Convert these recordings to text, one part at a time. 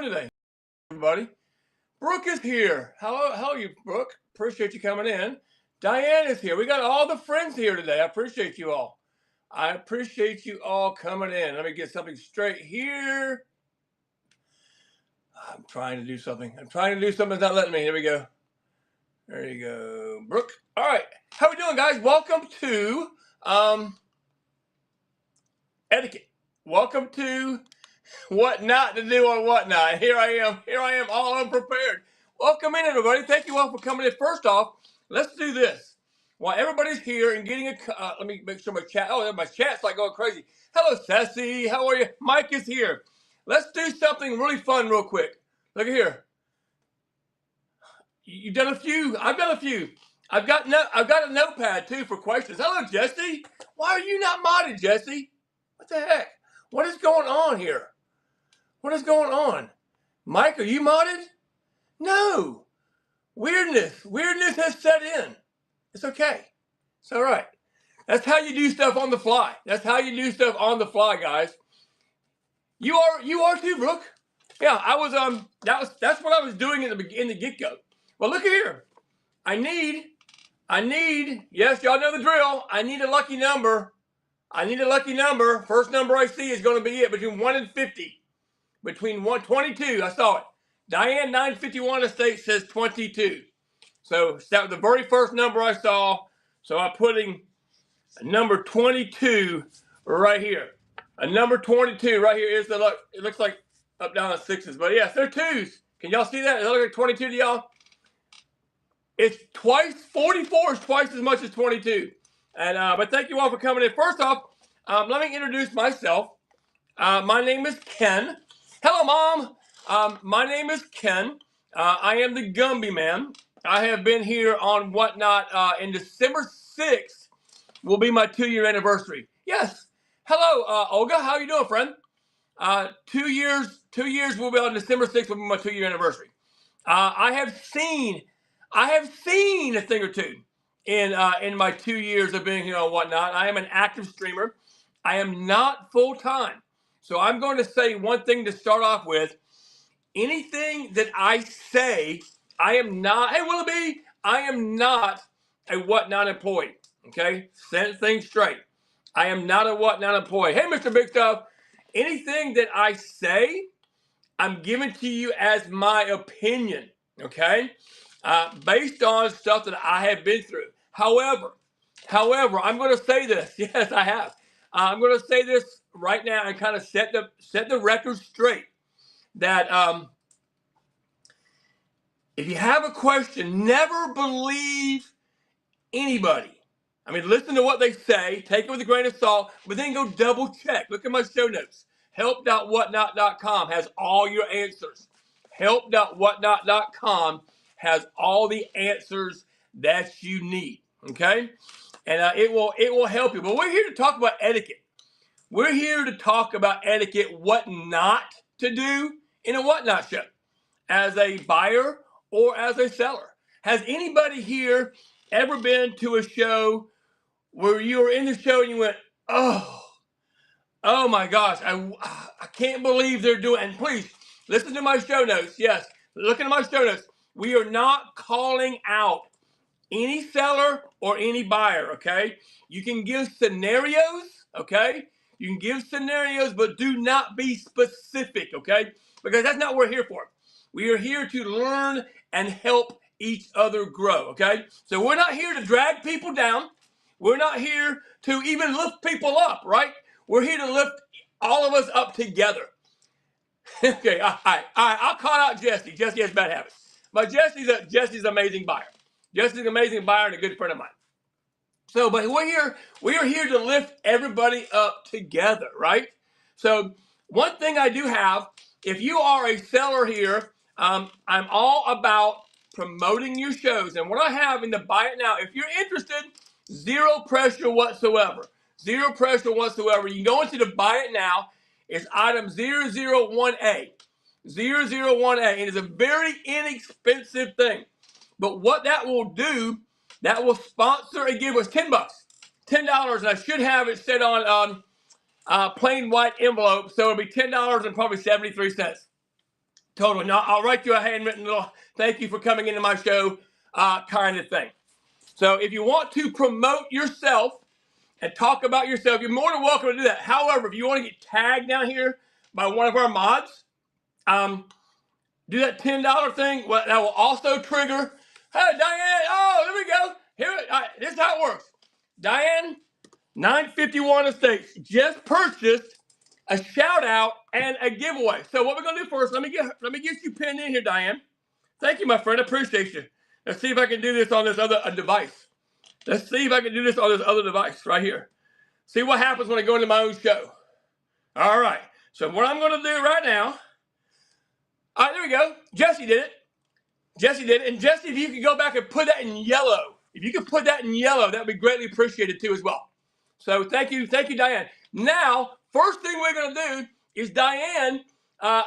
Today, everybody. Brooke is here. How are you, Brooke? Appreciate you coming in. Diane is here. We got all the friends here today. I appreciate you all. I appreciate you all coming in. Let me get something straight here. I'm trying to do something. It's not letting me. Here we go. There you go, Brooke. All right. How we doing, guys? Welcome to Etiquette. Welcome to what not to do on whatnot. Here I am all unprepared. Welcome in, everybody. Thank you all for coming in. First off, let's do this. While everybody's here and getting let me make sure my chat, my chat's like going crazy. Hello, Sassy. How are you? Mike is here. Let's do something really fun real quick. Look at here. You've done a few. I've done a few. I've got a notepad too for questions. Hello, Jesse. Why are you not modded, Jesse? What the heck? What is going on here? What is going on? Mike, are you modded? No. Weirdness has set in. It's okay. It's all right. That's how you do stuff on the fly. That's how you do stuff on the fly, guys. You are too, Brooke. Yeah, I was that's what I was doing in the get-go. Well, look at here. I need, yes, y'all know the drill. I need a lucky number. First number I see is going to be it, between 1 and 50. Between 122, I saw it. Diane 951 Estate says 22. So that was the very first number I saw. So I'm putting a number 22 right here. A number 22 right here is it looks like up down the sixes, but yes, they're twos. Can y'all see that? Does it look like 22 to y'all? It's twice, 44 is twice as much as 22. And but thank you all for coming in. First off, let me introduce myself. My name is Ken. Hello, Mom. My name is Ken. I am the Gumby Man. I have been here on Whatnot. In December 6th will be my 2-year anniversary. Yes. Hello, Olga. How you doing, friend? 2 years. 2 years will be on December 6th will be my 2-year anniversary. I have seen a thing or two in my 2 years of being here on Whatnot. I am an active streamer. I am not full time. So I'm going to say one thing to start off with. Anything that I say, I am not, hey Willoughby, I am not a Whatnot employee. Okay? Set things straight. I am not a Whatnot employee. Hey, Mr. Big Stuff, anything that I say, I'm giving to you as my opinion. Okay? Based on stuff that I have been through. However, I'm going to say this. Yes, I have. I'm going to say this right now and kind of set the record straight. That if you have a question, never believe anybody. I mean, listen to what they say, take it with a grain of salt, but then go double check. Look at my show notes. Help.whatnot.com has all your answers. Help.whatnot.com has all the answers that you need. Okay? And it will help you. But we're here to talk about etiquette. We're here to talk about etiquette, what not to do in a Whatnot show as a buyer or as a seller. Has anybody here ever been to a show where you were in the show and you went, oh my gosh, I can't believe they're doing, and please listen to my show notes. Yes, look at my show notes. We are not calling out any seller or any buyer, okay? You can give scenarios, okay? You can give scenarios, but do not be specific, okay? Because that's not what we're here for. We are here to learn and help each other grow, okay? So we're not here to drag people down. We're not here to even lift people up, right? We're here to lift all of us up together. Okay, all right. I'll call out Jesse. Jesse has bad habits. But Jesse's an amazing buyer. Jesse's an amazing buyer and a good friend of mine. So, but we are here to lift everybody up together, right? So, one thing I do have, if you are a seller here, I'm all about promoting your shows. And what I have in the Buy It Now, if you're interested, zero pressure whatsoever. Zero pressure whatsoever. You can go into the Buy It Now. It's item 001A. 001A. It is a very inexpensive thing. But what that will do, that will sponsor and give us $10. $10, and I should have it set on plain white envelope, so it'll be $10 and probably 73 cents. Totally. Now, I'll write you a handwritten little thank you for coming into my show kind of thing. So if you want to promote yourself and talk about yourself, you're more than welcome to do that. However, if you want to get tagged down here by one of our mods, do that $10 thing. Well, that will also trigger, hey, Diane, oh, there we go. Here, this is how it works. Diane, 951 Estates just purchased a shout out and a giveaway. So what we're gonna do first, let me get you pinned in here, Diane. Thank you, my friend. I appreciate you. Let's see if I can do this on this other device. Let's see if I can do this on this other device right here. See what happens when I go into my own show. All right. So what I'm gonna do right now. All right, there we go. Jesse did it. Jesse did it. And Jesse, if you could go back and put that in yellow. If you could put that in yellow, that would be greatly appreciated too as well. So thank you, Diane. Now, first thing we're going to do is Diane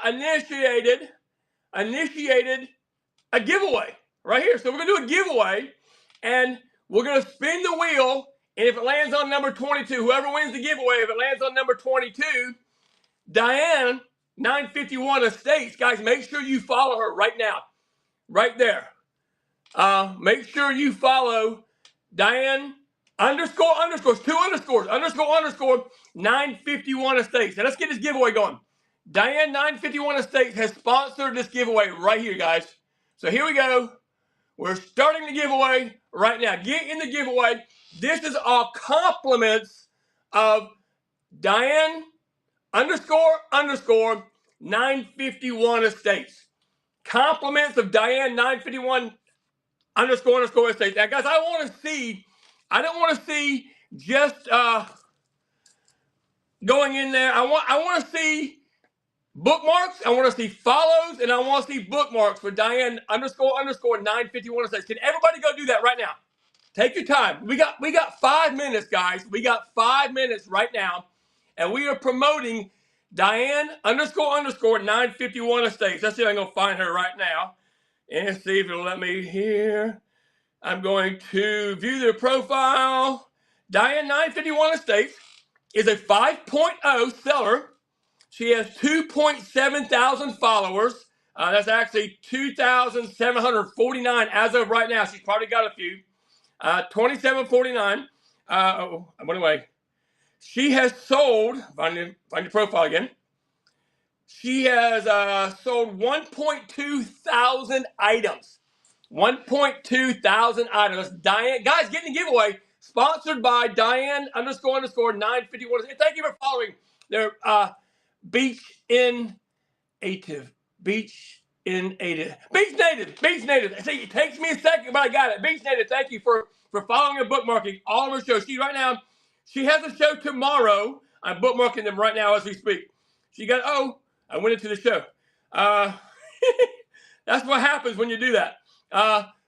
initiated a giveaway right here. So we're going to do a giveaway, and we're going to spin the wheel, and if it lands on number 22, whoever wins the giveaway, if it lands on number 22, Diane, 951 Estates, guys, make sure you follow her right now, right there. Make sure you follow Diane __, 2 underscores, __, 951 Estates. Now let's get this giveaway going. Diane 951 Estates has sponsored this giveaway right here, guys. So here we go. We're starting the giveaway right now. Get in the giveaway. This is all compliments of Diane __, 951 Estates. Compliments of Diane 951 __ Estates. Now, guys, I don't want to see just going in there. I want to see bookmarks. I want to see follows, and I want to see bookmarks for Diane __, 951 Estates. Can everybody go do that right now? Take your time. We got 5 minutes, guys. We got 5 minutes right now, and we are promoting Diane __, 951 Estates. Let's see if I can go find her right now and see if it'll let me here. I'm going to view their profile. Diane 951 Estates is a 5.0 seller. She has 2.7 thousand followers. That's actually 2,749 as of right now. She's probably got a few. 2749. Anyway, she has sold, find your profile again. She has sold 1.2 thousand items. 1.2 thousand items. Diane, guys, getting a giveaway sponsored by Diane __, 951. And thank you for following their Beach Native. See, it takes me a second, but I got it. Beach Native, thank you for following and bookmarking all of her shows. She has a show tomorrow. I'm bookmarking them right now as we speak. I went into the show. That's what happens when you do that.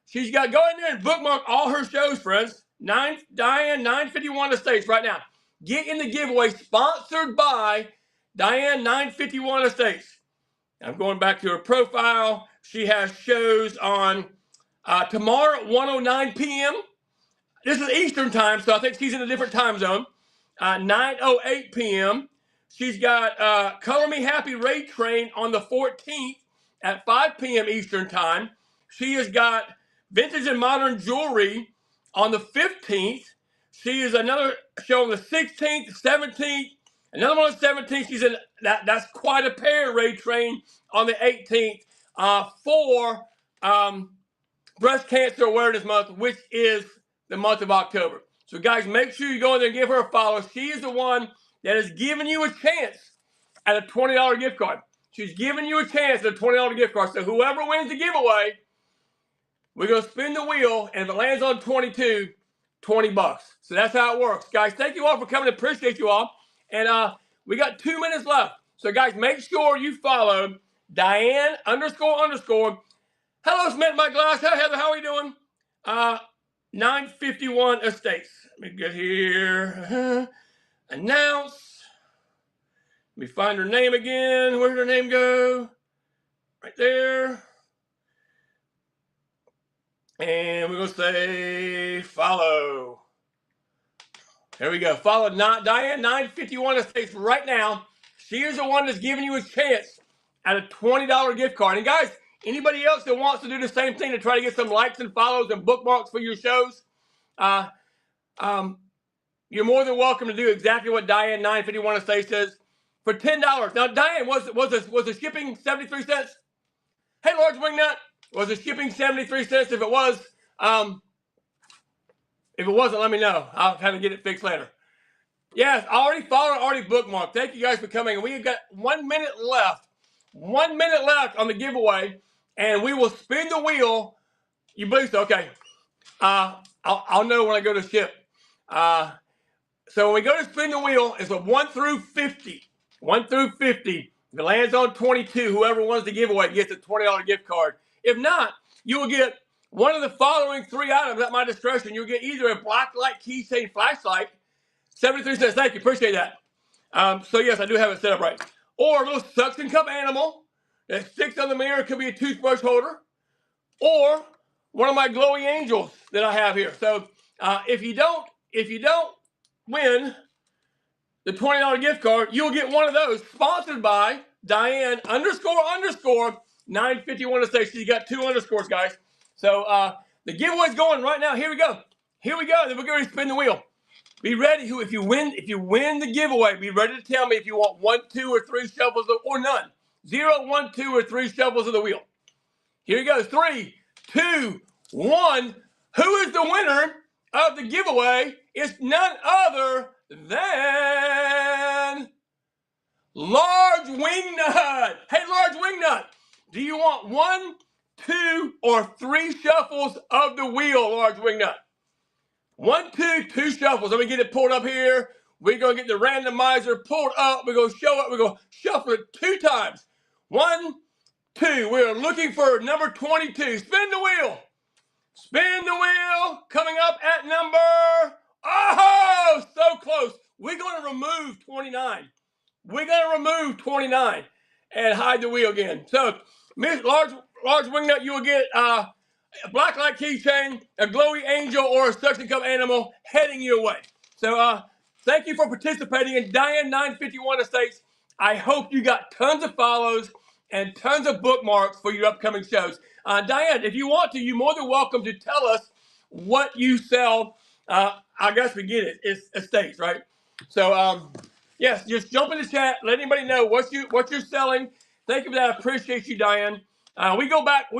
She's got to go in there and bookmark all her shows, friends. Diane 951 Estates right now. Get in the giveaway sponsored by Diane 951 Estates. I'm going back to her profile. She has shows on tomorrow at 1:09 p.m. This is Eastern time, so I think she's in a different time zone. 9:08 p.m. She's got Color Me Happy Raid Train on the 14th at 5 p.m. Eastern time. She has got Vintage and Modern Jewelry on the 15th. She is another show on the 16th, 17th, another one on the 17th. She's in that's Quite a Pair Raid Train on the 18th for Breast Cancer Awareness Month, which is the month of October. So, guys, make sure you go in there and give her a follow. She is the one that is giving you a chance at a $20 gift card. She's giving you a chance at a $20 gift card. So whoever wins the giveaway, we're going to spin the wheel, and if it lands on 22, $20. So that's how it works. Guys, thank you all for coming. Appreciate you all. And we got 2 minutes left. So, guys, make sure you follow Diane __. Hello, Smith, my glass. Hello, Heather. How are you doing? 951 Estates. Let me get here. Announce. Let me find her name again. Where did her name go? Right there. And we're going to say follow. There we go. Follow Diane 951 Estates right now. She is the one that's giving you a chance at a $20 gift card. And guys, anybody else that wants to do the same thing to try to get some likes and follows and bookmarks for your shows, you're more than welcome to do exactly what Diane 951 Estate says for $10. Now, Diane, was the shipping 73 cents? Hey, Large Wingnut, was the shipping 73 cents? If it wasn't, let me know. I'll have to get it fixed later. Yes, already followed, already bookmarked. Thank you guys for coming. We have got 1 minute left. 1 minute left on the giveaway, and we will spin the wheel. You boost, okay. I'll know when I go to ship. So when we go to spin the wheel, it's a 1 through 50. 1 through 50. If it lands on 22, whoever wins the giveaway gets a $20 gift card. If not, you will get one of the following 3 items at my discretion. You'll get either a black light keychain flashlight, 73 cents. Thank you. Appreciate that. So, yes, I do have it set up right. Or a little suction cup animal that sticks on the mirror. It could be a toothbrush holder. Or one of my glowy angels that I have here. So, if you don't win the $20 gift card, you'll get one of those, sponsored by Diane _ 951 Estate. You got 2 underscores, guys. So the giveaway's going right now. Here we go. Then we're going to spin the wheel. Be ready. If you win the giveaway, be ready to tell me if you want 1, 2, or 3 shuffles or none. 0, 1, 2, or 3 shuffles of the wheel. Here it goes. 3, 2, 1. Who is the winner of the giveaway? It's none other than Large Wingnut. Hey, Large Wingnut, do you want 1, 2, or 3 shuffles of the wheel, Large Wingnut? 1, 2, 2 shuffles. Let me get it pulled up here. We're going to get the randomizer pulled up. We're going to show it. We're going to shuffle it 2 times. 1, 2. We're looking for number 22. Spin the wheel. Spin the wheel. Coming up at number... Oh, so close. We're going to remove 29. We're going to remove 29 and hide the wheel again. So, Miss Large Wingnut, you will get a black light keychain, a glowy angel, or a suction cup animal heading your way. So, thank you for participating in Diane 951 Estates. I hope you got tons of follows and tons of bookmarks for your upcoming shows. Diane, if you want to, you're more than welcome to tell us what you sell. I guess we get it. It's estates, right? So, yes, just jump in the chat. Let anybody know what you're selling. Thank you for that. I appreciate you, Diane. We go back a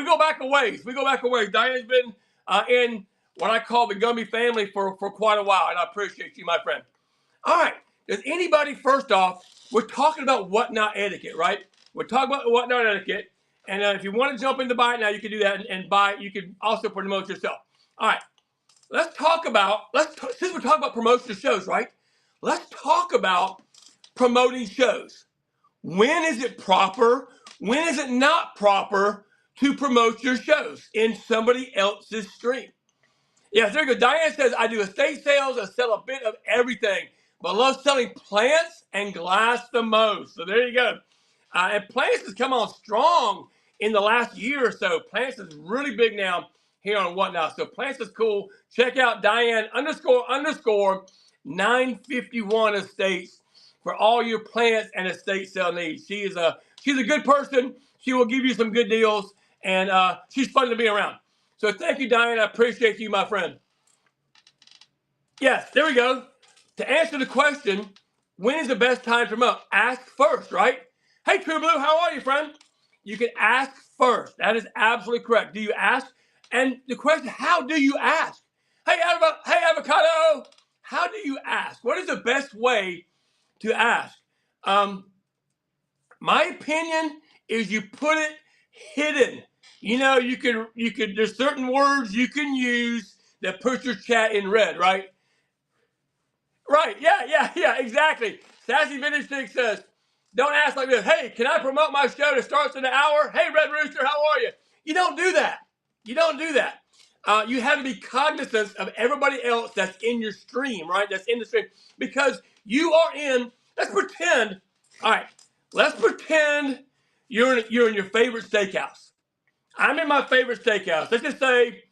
ways. Diane's been in what I call the Gumby family for quite a while, and I appreciate you, my friend. All right. Does anybody, first off, we're talking about whatnot etiquette, right? We're talking about whatnot etiquette. And if you want to jump into buy it now, you can do that and buy it. You can also promote yourself. All right. Since we're talking about promotion of shows, right? Let's talk about promoting shows. When is it proper? When is it not proper to promote your shows in somebody else's stream? Yes, there you go. Diane says, I do estate sales. I sell a bit of everything, but love selling plants and glass the most. So there you go. And plants has come on strong in the last year or so. Plants is really big now here on Whatnot. So plants is cool. Check out Diane _ 951 Estates for all your plants and estate sale needs. She's a good person. She will give you some good deals, and she's fun to be around. So thank you, Diane. I appreciate you, my friend. Yes, there we go. To answer the question, when is the best time to promote? Ask first, right? Hey, True Blue, how are you, friend? You can ask first. That is absolutely correct. Do you ask? And the question, how do you ask? Hey, Avocado, how do you ask? What is the best way to ask? My opinion is you put it hidden. You know, you could. There's certain words you can use that put your chat in red, right? Right. Yeah. Exactly. Sassy Vintage Stick says, "Don't ask like this. Hey, can I promote my show that starts in an hour? Hey, Red Rooster, how are you?" You don't do that. You have to be cognizant of everybody else that's in your stream, right? That's in the stream, because you are in. Let's pretend. All right. Let's pretend you're in your favorite steakhouse. I'm in my favorite steakhouse. Let's just say,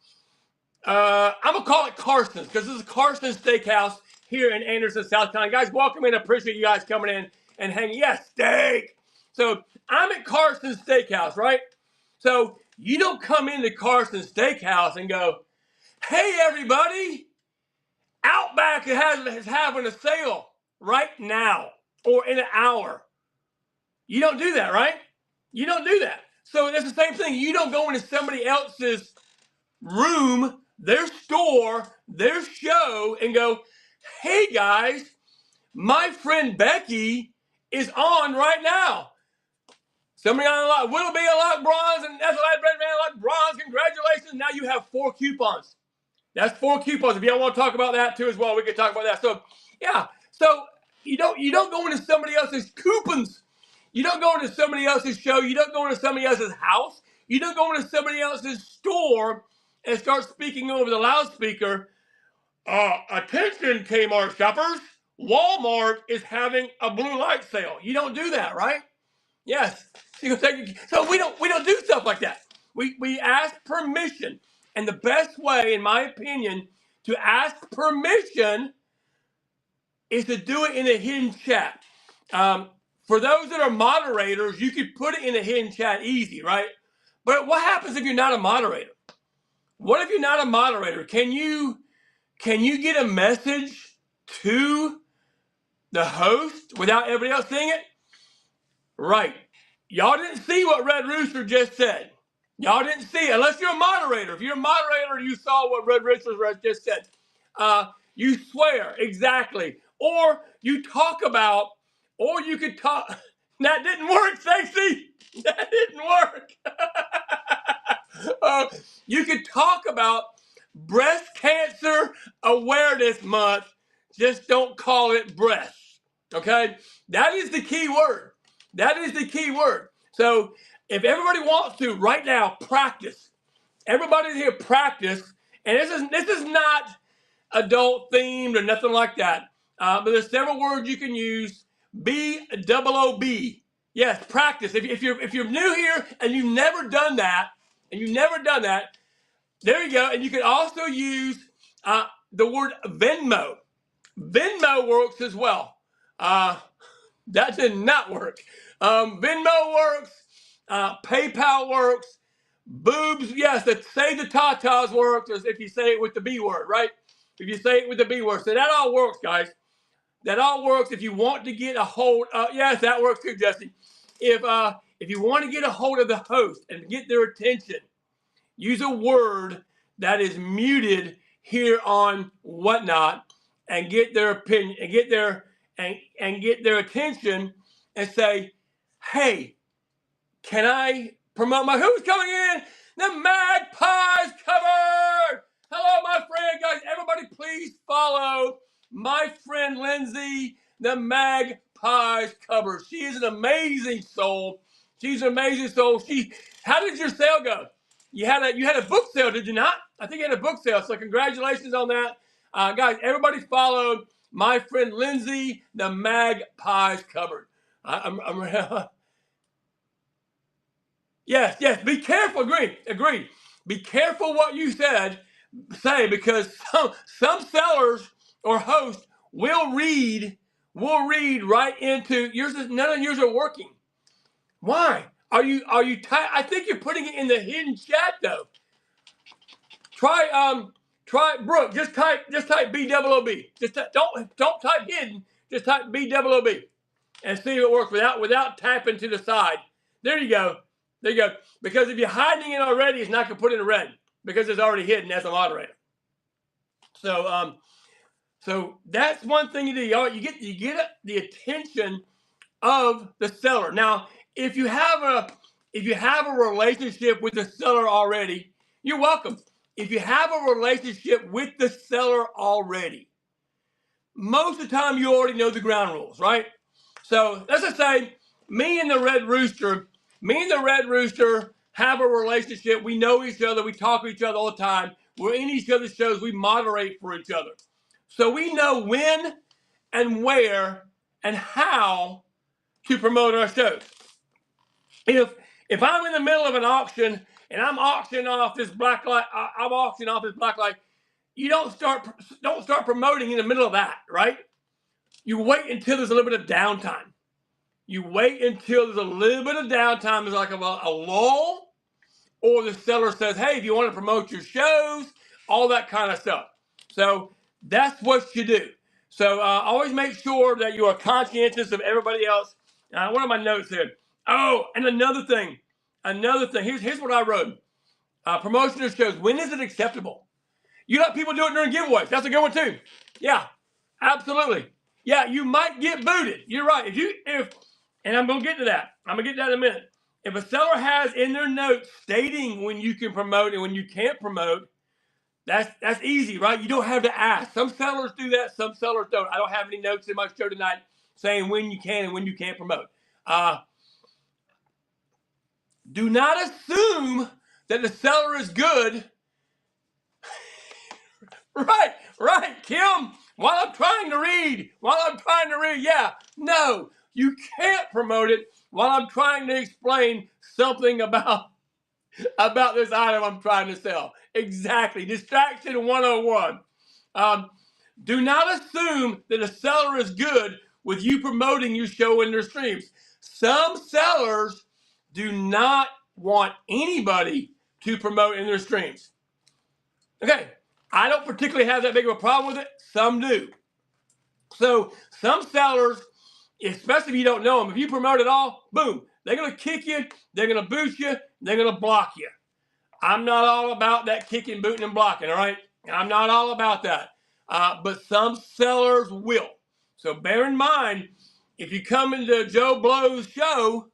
I'm going to call it Carson's, because this is Carson's Steakhouse here in Anderson, South Carolina. Guys, welcome in. I appreciate you guys coming in and hanging. Yes, steak. So I'm at Carson's Steakhouse, right? So you don't come into Carson's Steakhouse and go, hey, everybody, Outback is having a sale right now or in an hour. You don't do that, right? You don't do that. So it's the same thing. You don't go into somebody else's room, their store, their show, and go, hey, guys, my friend Becky is on right now. Somebody on will be unlocked bronze, and that's what man unlocked bronze. Congratulations. Now you have 4 coupons. That's 4 coupons. If y'all want to talk about that too as well, we can talk about that. So yeah. So you don't go into somebody else's coupons. You don't go into somebody else's show. You don't go into somebody else's house. You don't go into somebody else's store and start speaking over the loudspeaker. Attention, Kmart shoppers. Walmart is having a blue light sale. You don't do that, right? Yes. So we don't do stuff like that. We ask permission. And the best way, in my opinion, to ask permission is to do it in a hidden chat. For those that are moderators, you could put it in a hidden chat easy, right? But what happens if you're not a moderator? What if you're not a moderator? Can you get a message to the host without everybody else seeing it? Right. Y'all didn't see what Red Rooster just said. Y'all didn't see it, unless you're a moderator. If you're a moderator, you saw what Red Rooster just said. You swear, exactly. Or you talk about, or you could talk. That didn't work, Stacey. That didn't work. You could talk about Breast Cancer Awareness Month. Just don't call it breast. Okay? That is the key word. That is the key word. So if everybody wants to right now practice, everybody's here practice, and this is not adult themed or nothing like that. But there's several words you can use. B-double-O-B. Yes, practice. If you're new here and you've never done that, there you go. And you can also use the word Venmo. Venmo works as well. That did not work. Venmo works. PayPal works. Boobs, yes. Say the tatas works if you say it with the B word, right? If you say it with the B word. So that all works, guys. That all works if you want to get a hold of, yes, that works too, Jesse. If you want to get a hold of the host and get their attention, use a word that is muted here on Whatnot and get their opinion and get their attention and say, hey, can I promote who's coming in? The Magpies covered. Hello, my friend, guys. Everybody, please follow my friend Lindsay, the Magpies cover. She is an amazing soul. She's an amazing soul. How did your sale go? You had a book sale, did you not? I think you had a book sale. So congratulations on that, guys. Everybody follow my friend Lindsay, the Magpies covered. Yes. Be careful. Agree. Be careful what you say, because some sellers or hosts will read right into yours. None of yours are working. Why? Are you I think you're putting it in the hidden chat though. Try Brooke. Just type B-double-O-B. Don't type hidden. Just type B-double-O-B and see if it works without tapping to the side. There you go. Because if you're hiding it already, it's not going to put it in red because it's already hidden as a moderator. So that's one thing you do. You get the attention of the seller. Now, if you have a relationship with the seller already, you're welcome. If you have a relationship with the seller already, most of the time you already know the ground rules, right? So let's just say me and the Red Rooster have a relationship. We know each other. We talk to each other all the time. We're in each other's shows. We moderate for each other. So we know when and where and how to promote our shows. If I'm in the middle of an auction and I'm auctioning off this black light, you don't start promoting in the middle of that, right? You wait until there's a little bit of downtime. You wait until there's a little bit of downtime, there's like a lull, or the seller says, hey, if you want to promote your shows, all that kind of stuff. So that's what you do. So always make sure that you are conscientious of everybody else. What are my notes here? Oh, and another thing. Here's what I wrote. Promotion of shows. When is it acceptable? You let people do it during giveaways. That's a good one too. Yeah, absolutely. Yeah, you might get booted. You're right. And I'm gonna get to that. I'm gonna get to that in a minute. If a seller has in their notes stating when you can promote and when you can't promote, that's easy, right? You don't have to ask. Some sellers do that. Some sellers don't. I don't have any notes in my show tonight saying when you can and when you can't promote. Do not assume that the seller is good. Right, Kim. While I'm trying to read, yeah. No, you can't promote it while I'm trying to explain something about this item I'm trying to sell. Exactly. Distraction 101. Do not assume that a seller is good with you promoting your show in their streams. Some sellers do not want anybody to promote in their streams. Okay, I don't particularly have that big of a problem with it. Some do. So some sellers, especially if you don't know them, if you promote at all, boom, they're going to kick you, they're going to boot you, they're going to block you. I'm not all about that kicking, booting, and blocking, all right? I'm not all about that. But some sellers will. So bear in mind, if you come into Joe Blow's show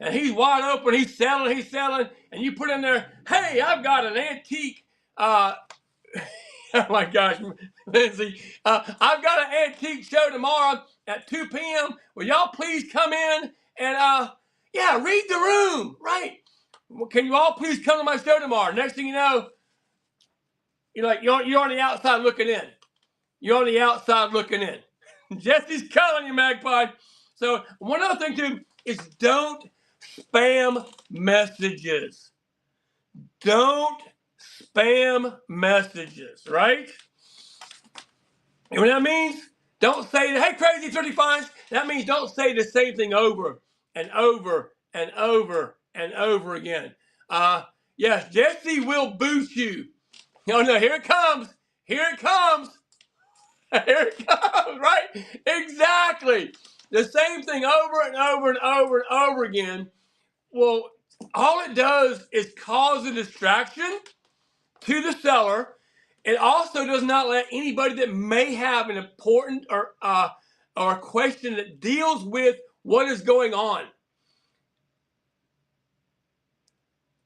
and he's wide open, he's selling, and you put in there, hey, I've got an antique, oh my gosh, Lindsay, I've got an antique show tomorrow at 2 p.m. Will y'all please come in and, read the room, right? Can you all please come to my show tomorrow? Next thing you know, you're on the outside looking in. You're on the outside looking in. Jesse's calling you, Magpie. So one other thing too is don't spam messages. Don't spam messages, right? You know what that means? Don't say, hey, crazy 35. That means don't say the same thing over and over and over and over again. Yes, Jesse will boot you. No, here it comes. Here it comes. Here it comes, right? Exactly. The same thing over and over and over and over again. Well, all it does is cause a distraction to the seller. It also does not let anybody that may have an important or a question that deals with what is going on.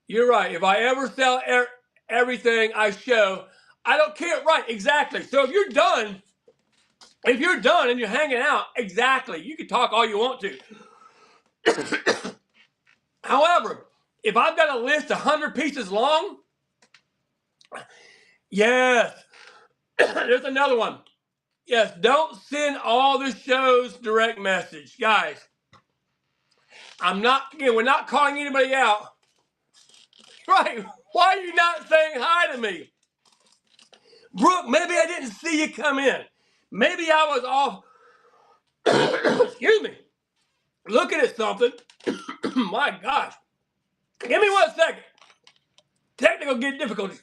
You're right. If I ever sell everything I show, I don't care. Right, exactly. So if you're done and you're hanging out, exactly, you can talk all you want to. However, if I've got a list 100 pieces long, yes, there's another one. Yes, don't send all the shows direct message. Guys, we're not calling anybody out. Right, why are you not saying hi to me? Brooke, maybe I didn't see you come in. Maybe I was off, excuse me, looking at something. My gosh. Give me 1 second. Technical difficulties.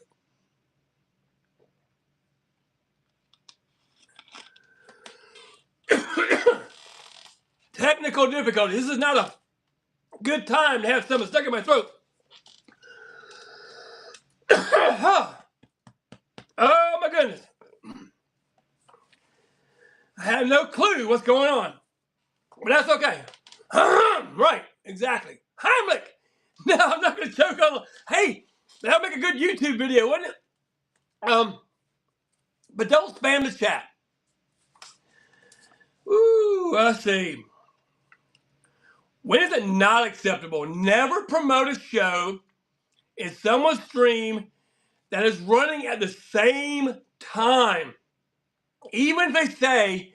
Technical difficulties. This is not a good time to have something stuck in my throat. Oh my goodness. I have no clue what's going on. But that's okay. Right, exactly. Heimlich. No, I'm not going to choke on. Hey, that'll make a good YouTube video, wouldn't it? But don't spam the chat. Ooh, let's see. When is it not acceptable? Never promote a show in someone's stream that is running at the same time. Even if they say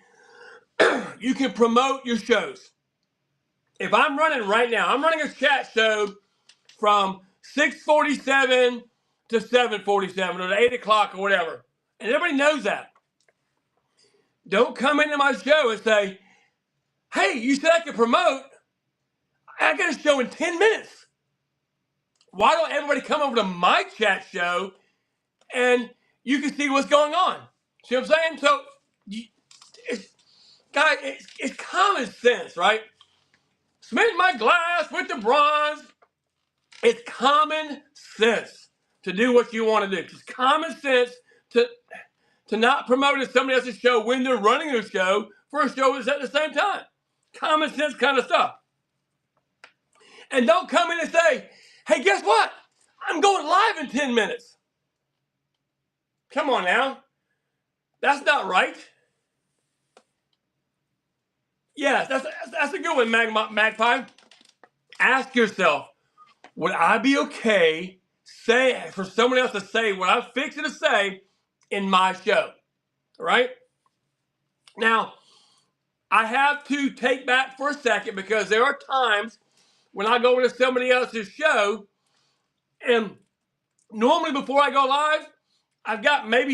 you can promote your shows. If I'm running right now, I'm running a chat show from 6:47 to 7:47 or to 8 o'clock or whatever. And everybody knows that. Don't come into my show and say, hey, you said I could promote. I got a show in 10 minutes. Why don't everybody come over to my chat show and you can see what's going on? See what I'm saying? So, it's, guys, it's common sense, right? Smith my glass with the bronze. It's common sense to do what you want to do. It's common sense to not promote somebody else's show when they're running a show for a show that's at the same time. Common sense kind of stuff. And don't come in and say, hey, guess what? I'm going live in 10 minutes. Come on now. That's not right. Yes, that's a good one, Magpie. Ask yourself, would I be okay for someone else to say what I'm fixing to say in my show? Right? Now, I have to take back for a second because there are times when I go into somebody else's show, and normally before I go live,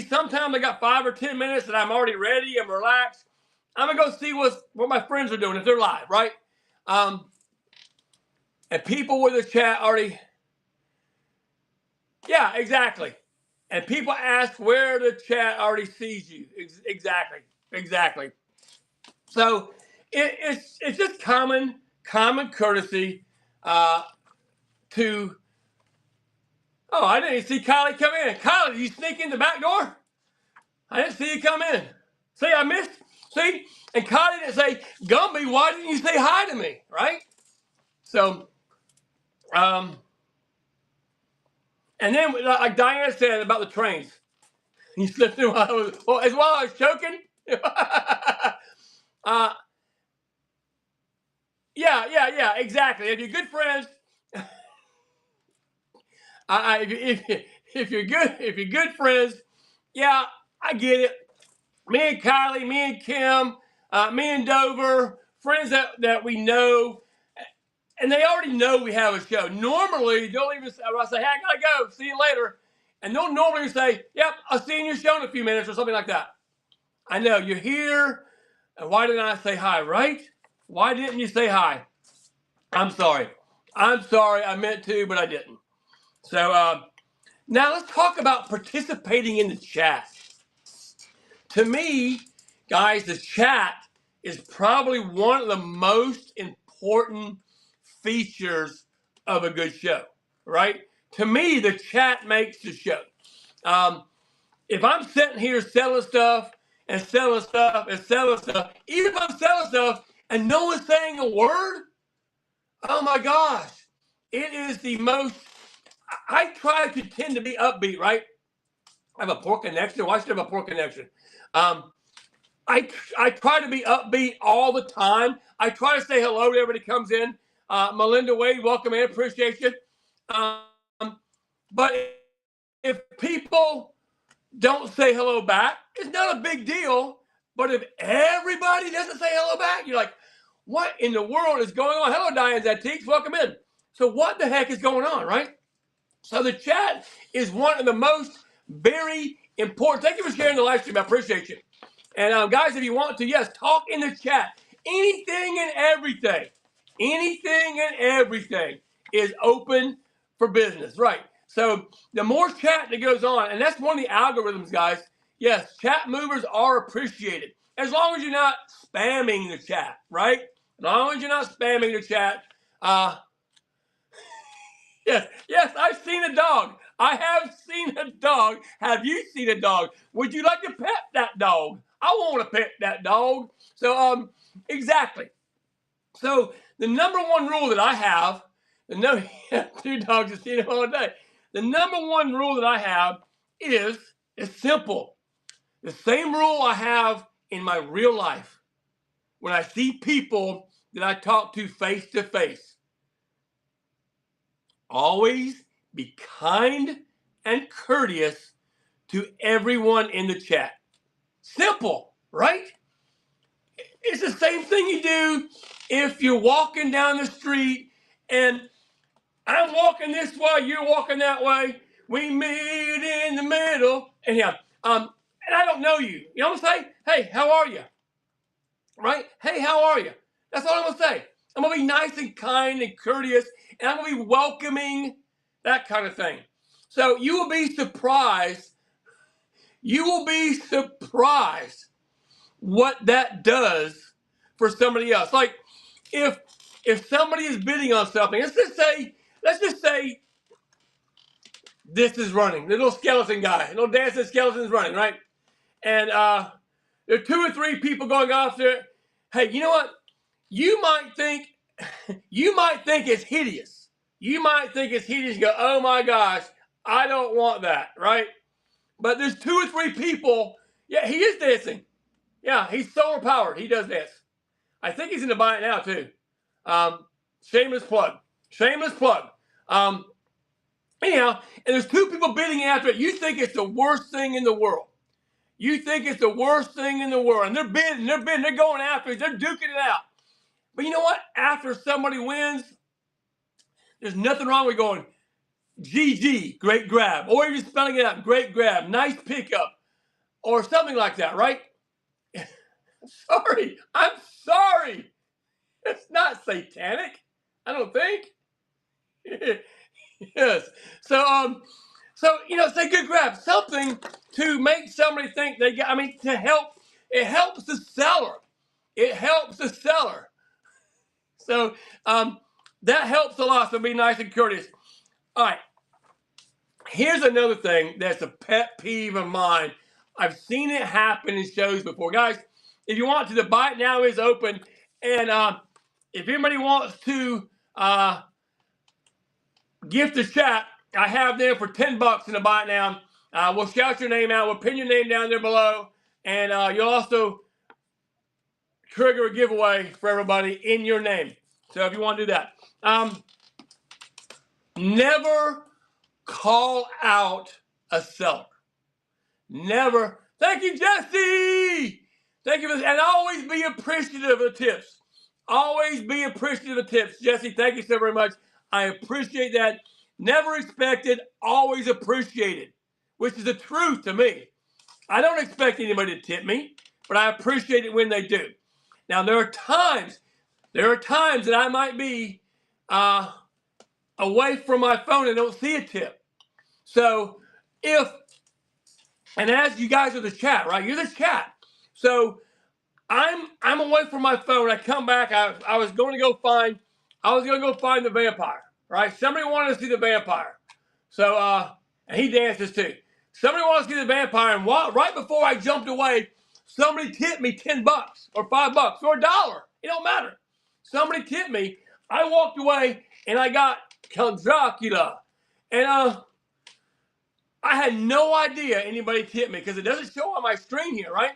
sometimes I got 5 or 10 minutes that I'm already ready and relaxed. I'm going to go see what my friends are doing if they're live, right? And people with the chat already, yeah, exactly. And people ask where the chat already sees you. Exactly. So it's just common courtesy to. Oh, I didn't see Kylie come in. Kylie, did you sneak in the back door? I didn't see you come in. See, I missed. See, and Kylie didn't say, Gumby, why didn't you say hi to me? Right? So, and then like Diana said about the trains, you slipped through while I was choking. Yeah, exactly. If you're good friends, if you're good friends, yeah, I get it. Me and Kylie, me and Kim, me and Dover, friends that we know, and they already know we have a show. Normally, they'll even say, I say, hey, I gotta go, see you later. And they'll normally say, yep, I'll see you in your show in a few minutes or something like that. I know, you're here, and why didn't I say hi, right? Why didn't you say hi? I'm sorry, I meant to, but I didn't. So now let's talk about participating in the chat. To me, guys, the chat is probably one of the most important features of a good show, right? To me, the chat makes the show. If I'm sitting here selling stuff and selling stuff and selling stuff, even if I'm selling stuff and no one's saying a word, oh my gosh, it is the most. I try to tend to be upbeat, right? I have a poor connection. Why should I have a poor connection? I try to be upbeat all the time. I try to say hello to everybody who comes in. Melinda Wade, welcome in. Appreciate you. But if people don't say hello back, it's not a big deal. But if everybody doesn't say hello back, you're like, what in the world is going on? Hello, Diane's Antiques. Welcome in. So what the heck is going on, right? So the chat is one of the most very important. Thank you for sharing the live stream. I appreciate you. And guys, if you want to, yes, talk in the chat. Anything and everything is open for business, right? So the more chat that goes on, and that's one of the algorithms, guys. Yes, chat movers are appreciated as long as you're not spamming the chat, right? As long as you're not spamming the chat. Yes, I've seen a dog. I have seen a dog. Have you seen a dog? Would you like to pet that dog? I want to pet that dog. So, exactly. So, the number one rule that I have, two dogs have seen it all day. The number one rule that I have is simple. The same rule I have in my real life when I see people that I talk to face. Always be kind and courteous to everyone in the chat. Simple, right? It's the same thing you do if you're walking down the street and I'm walking this way, you're walking that way. We meet in the middle. And and I don't know you. You know what I'm saying? Hey, how are you? Right? Hey, how are you? That's all I'm gonna say. I'm going to be nice and kind and courteous, and I'm going to be welcoming, that kind of thing. So you will be surprised. You will be surprised what that does for somebody else. Like if somebody is bidding on something, let's just say this is running. The little skeleton guy, the little dancing skeleton is running, right? And there are 2 or 3 people going off there. Hey, you know what? You might think it's hideous. You might think it's hideous. You go, oh my gosh, I don't want that, right? But there's 2 or 3 people. Yeah, he is dancing. Yeah, he's solar powered. He does dance. I think he's in the Buy It Now too. Shameless plug. Shameless plug. Anyhow, and there's 2 people bidding after it. You think it's the worst thing in the world. You think it's the worst thing in the world. And they're bidding, they're going after it, they're duking it out. But you know what? After somebody wins, there's nothing wrong with going, GG, great grab. Or you're spelling it out, great grab, nice pickup, or something like that, right? I'm sorry. It's not satanic, I don't think. Yes. So, say good grab, something to make somebody think they got. To help. It helps the seller. It helps the seller. So, that helps a lot. So be nice and courteous. All right. Here's another thing that's a pet peeve of mine. I've seen it happen in shows before, guys. If you want to, the Buy It Now is open, and if anybody wants to gift the chat, I have them for $10 in the Buy It Now. We'll shout your name out. We'll pin your name down there below, and you'll also trigger a giveaway for everybody in your name. So if you want to do that, never call out a seller. Never. Thank you, Jesse. Thank you, and always be appreciative of tips. Always be appreciative of tips, Jesse. Thank you so very much. I appreciate that. Never expected, always appreciated, which is the truth to me. I don't expect anybody to tip me, but I appreciate it when they do. Now, there are times that I might be away from my phone and don't see a tip. So and as you guys are the chat, right? You're the chat. So I'm away from my phone. I come back. I was going to go find the vampire, right? Somebody wanted to see the vampire. So and he dances too. Somebody wanted to see the vampire, and right before I jumped away, somebody tipped me $10 or $5 or $1. It don't matter. Somebody tipped me. I walked away and I got Count Dracula, and I had no idea anybody tipped me because it doesn't show on my screen here, right?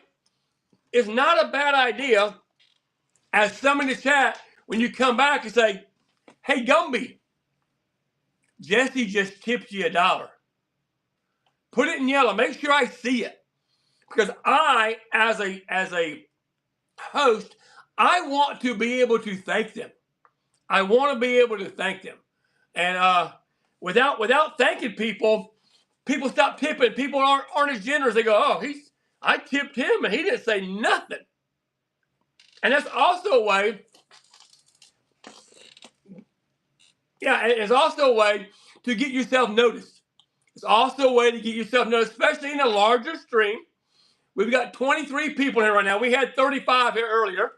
It's not a bad idea, as somebody in the chat, when you come back and say, hey, Gumby, Jesse just tipped you $1. Put it in yellow. Make sure I see it. Because I, as a host, I want to be able to thank them. I want to be able to thank them. And without thanking people stop tipping. People aren't as generous. They go, oh, I tipped him and he didn't say nothing. And that's also a way, it's also a way to get yourself noticed. It's also a way to get yourself noticed, especially in a larger stream. We've got 23 people here right now. We had 35 here earlier.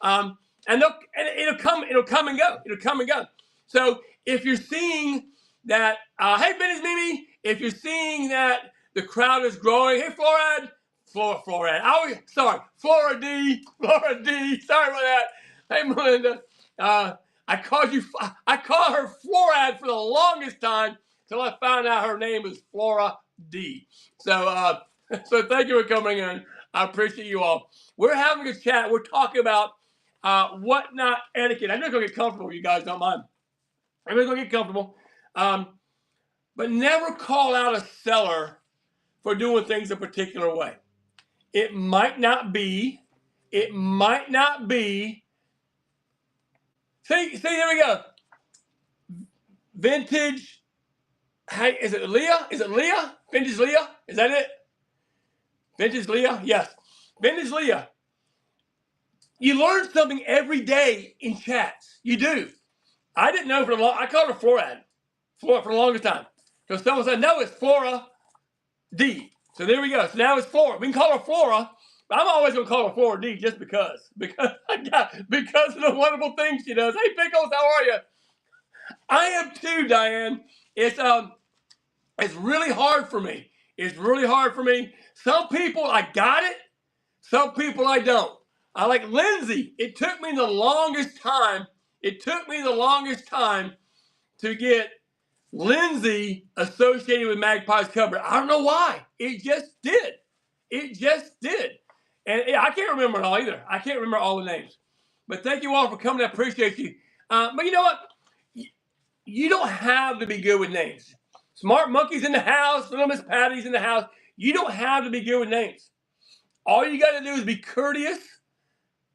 And it'll come and go. It'll come and go. So if you're seeing that, hey, Benny's Mimi, if you're seeing that the crowd is growing, hey, Flora D. Sorry about that. Hey, Melinda. I called her Florad for the longest time till I found out her name is Flora D. So thank you for coming in. I appreciate you all. We're having a chat. We're talking about whatnot etiquette. I'm just going to get comfortable if you guys don't mind. I'm just going to get comfortable. But never call out a seller for doing things a particular way. It might not be. See, there we go. Vintage. Hey, is it Leah? Vintage Leah? Is that it? Vintage Leah? Yes. Vintage Leah. you learn something every day in chats. You do. I didn't know for the long. I called her Florad for the longest time. So someone said, no, it's Flora D. So there we go. So now it's Flora. We can call her Flora. But I'm always gonna call her Flora D just because because of the wonderful things she does. Hey Pickles, how are you? I am too, Diane. It's really hard for me. It's really hard for me. Some people I got it. Some people I don't. I like Lindsay. It took me the longest time. It took me the longest time to get Lindsay associated with Magpie's cover. I don't know why. It just did. It just did. And I can't remember it all either. I can't remember all the names. But thank you all for coming. I appreciate you. But you know what? You don't have to be good with names. Smart Monkey's in the house. Little Miss Patty's in the house. You don't have to be good with names. All you got to do is be courteous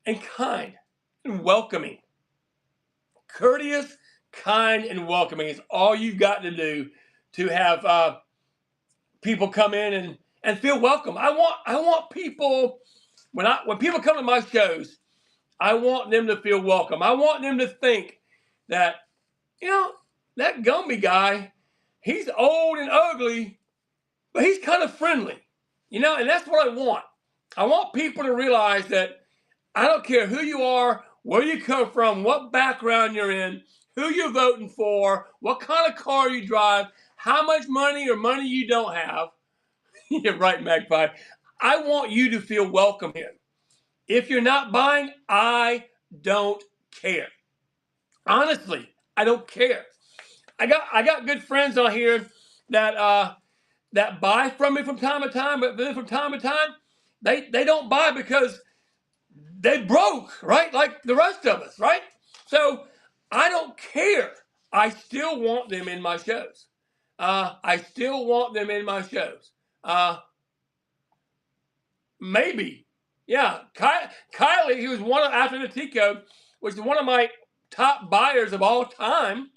and kind and welcoming. Courteous, kind, and welcoming is all you've got to do to have people come in and feel welcome. I want people when people come to my shows, I want them to feel welcome. I want them to think that, that Gumby guy, he's old and ugly, but he's kind of friendly. And that's what I want. I want people to realize that I don't care who you are, where you come from, what background you're in, who you're voting for, what kind of car you drive, how much money or money you don't have. You're right, Magpie. I want you to feel welcome here. If you're not buying, I don't care. Honestly, I don't care. I got good friends on here that buy from me from time to time, but then from time to time, they don't buy because they broke, right? Like the rest of us, right? So I don't care. I still want them in my shows. I still want them in my shows. Maybe. Yeah. Kylie, who was after the Tico, was one of my top buyers of all time,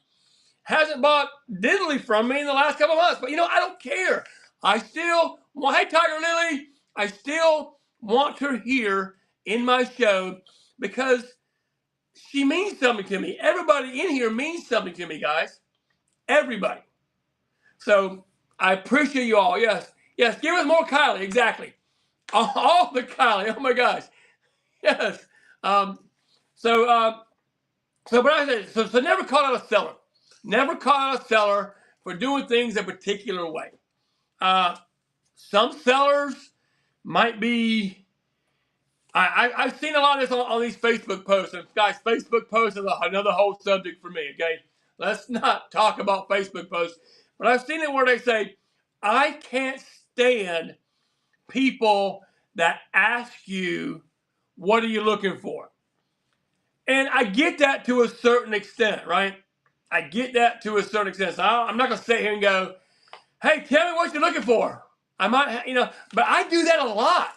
hasn't bought diddly from me in the last couple of months. But, I don't care. I still want, hey, Tiger Lily, I still want her here in my show because she means something to me. Everybody in here means something to me, guys. Everybody. So I appreciate you all. Yes. Yes. Give us more Kylie. Exactly. All the Kylie. Oh my gosh. Yes. But I said, so never call out a seller. Never call out a seller for doing things a particular way. Some sellers might be, I've seen a lot of this on these Facebook posts. And guys, Facebook posts is another whole subject for me, okay? Let's not talk about Facebook posts. But I've seen it where they say, I can't stand people that ask you, what are you looking for? And I get that to a certain extent, right? I get that to a certain extent. So I'm not going to sit here and go, hey, tell me what you're looking for. I might, but I do that a lot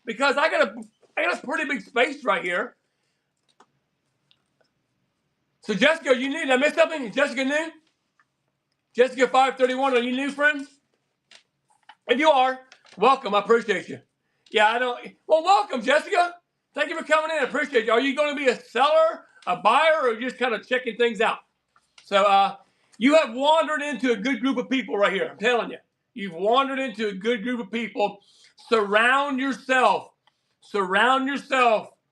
because I got a pretty big space right here. So Jessica, you new? Did I miss something? Is Jessica new? Jessica 531, are you new, friends? If you are, welcome. I appreciate you. Yeah, I don't. Well, welcome, Jessica. Thank you for coming in. I appreciate you. Are you going to be a seller, a buyer, or just kind of checking things out? So you have wandered into a good group of people right here. I'm telling you. You've wandered into a good group of people. Surround yourself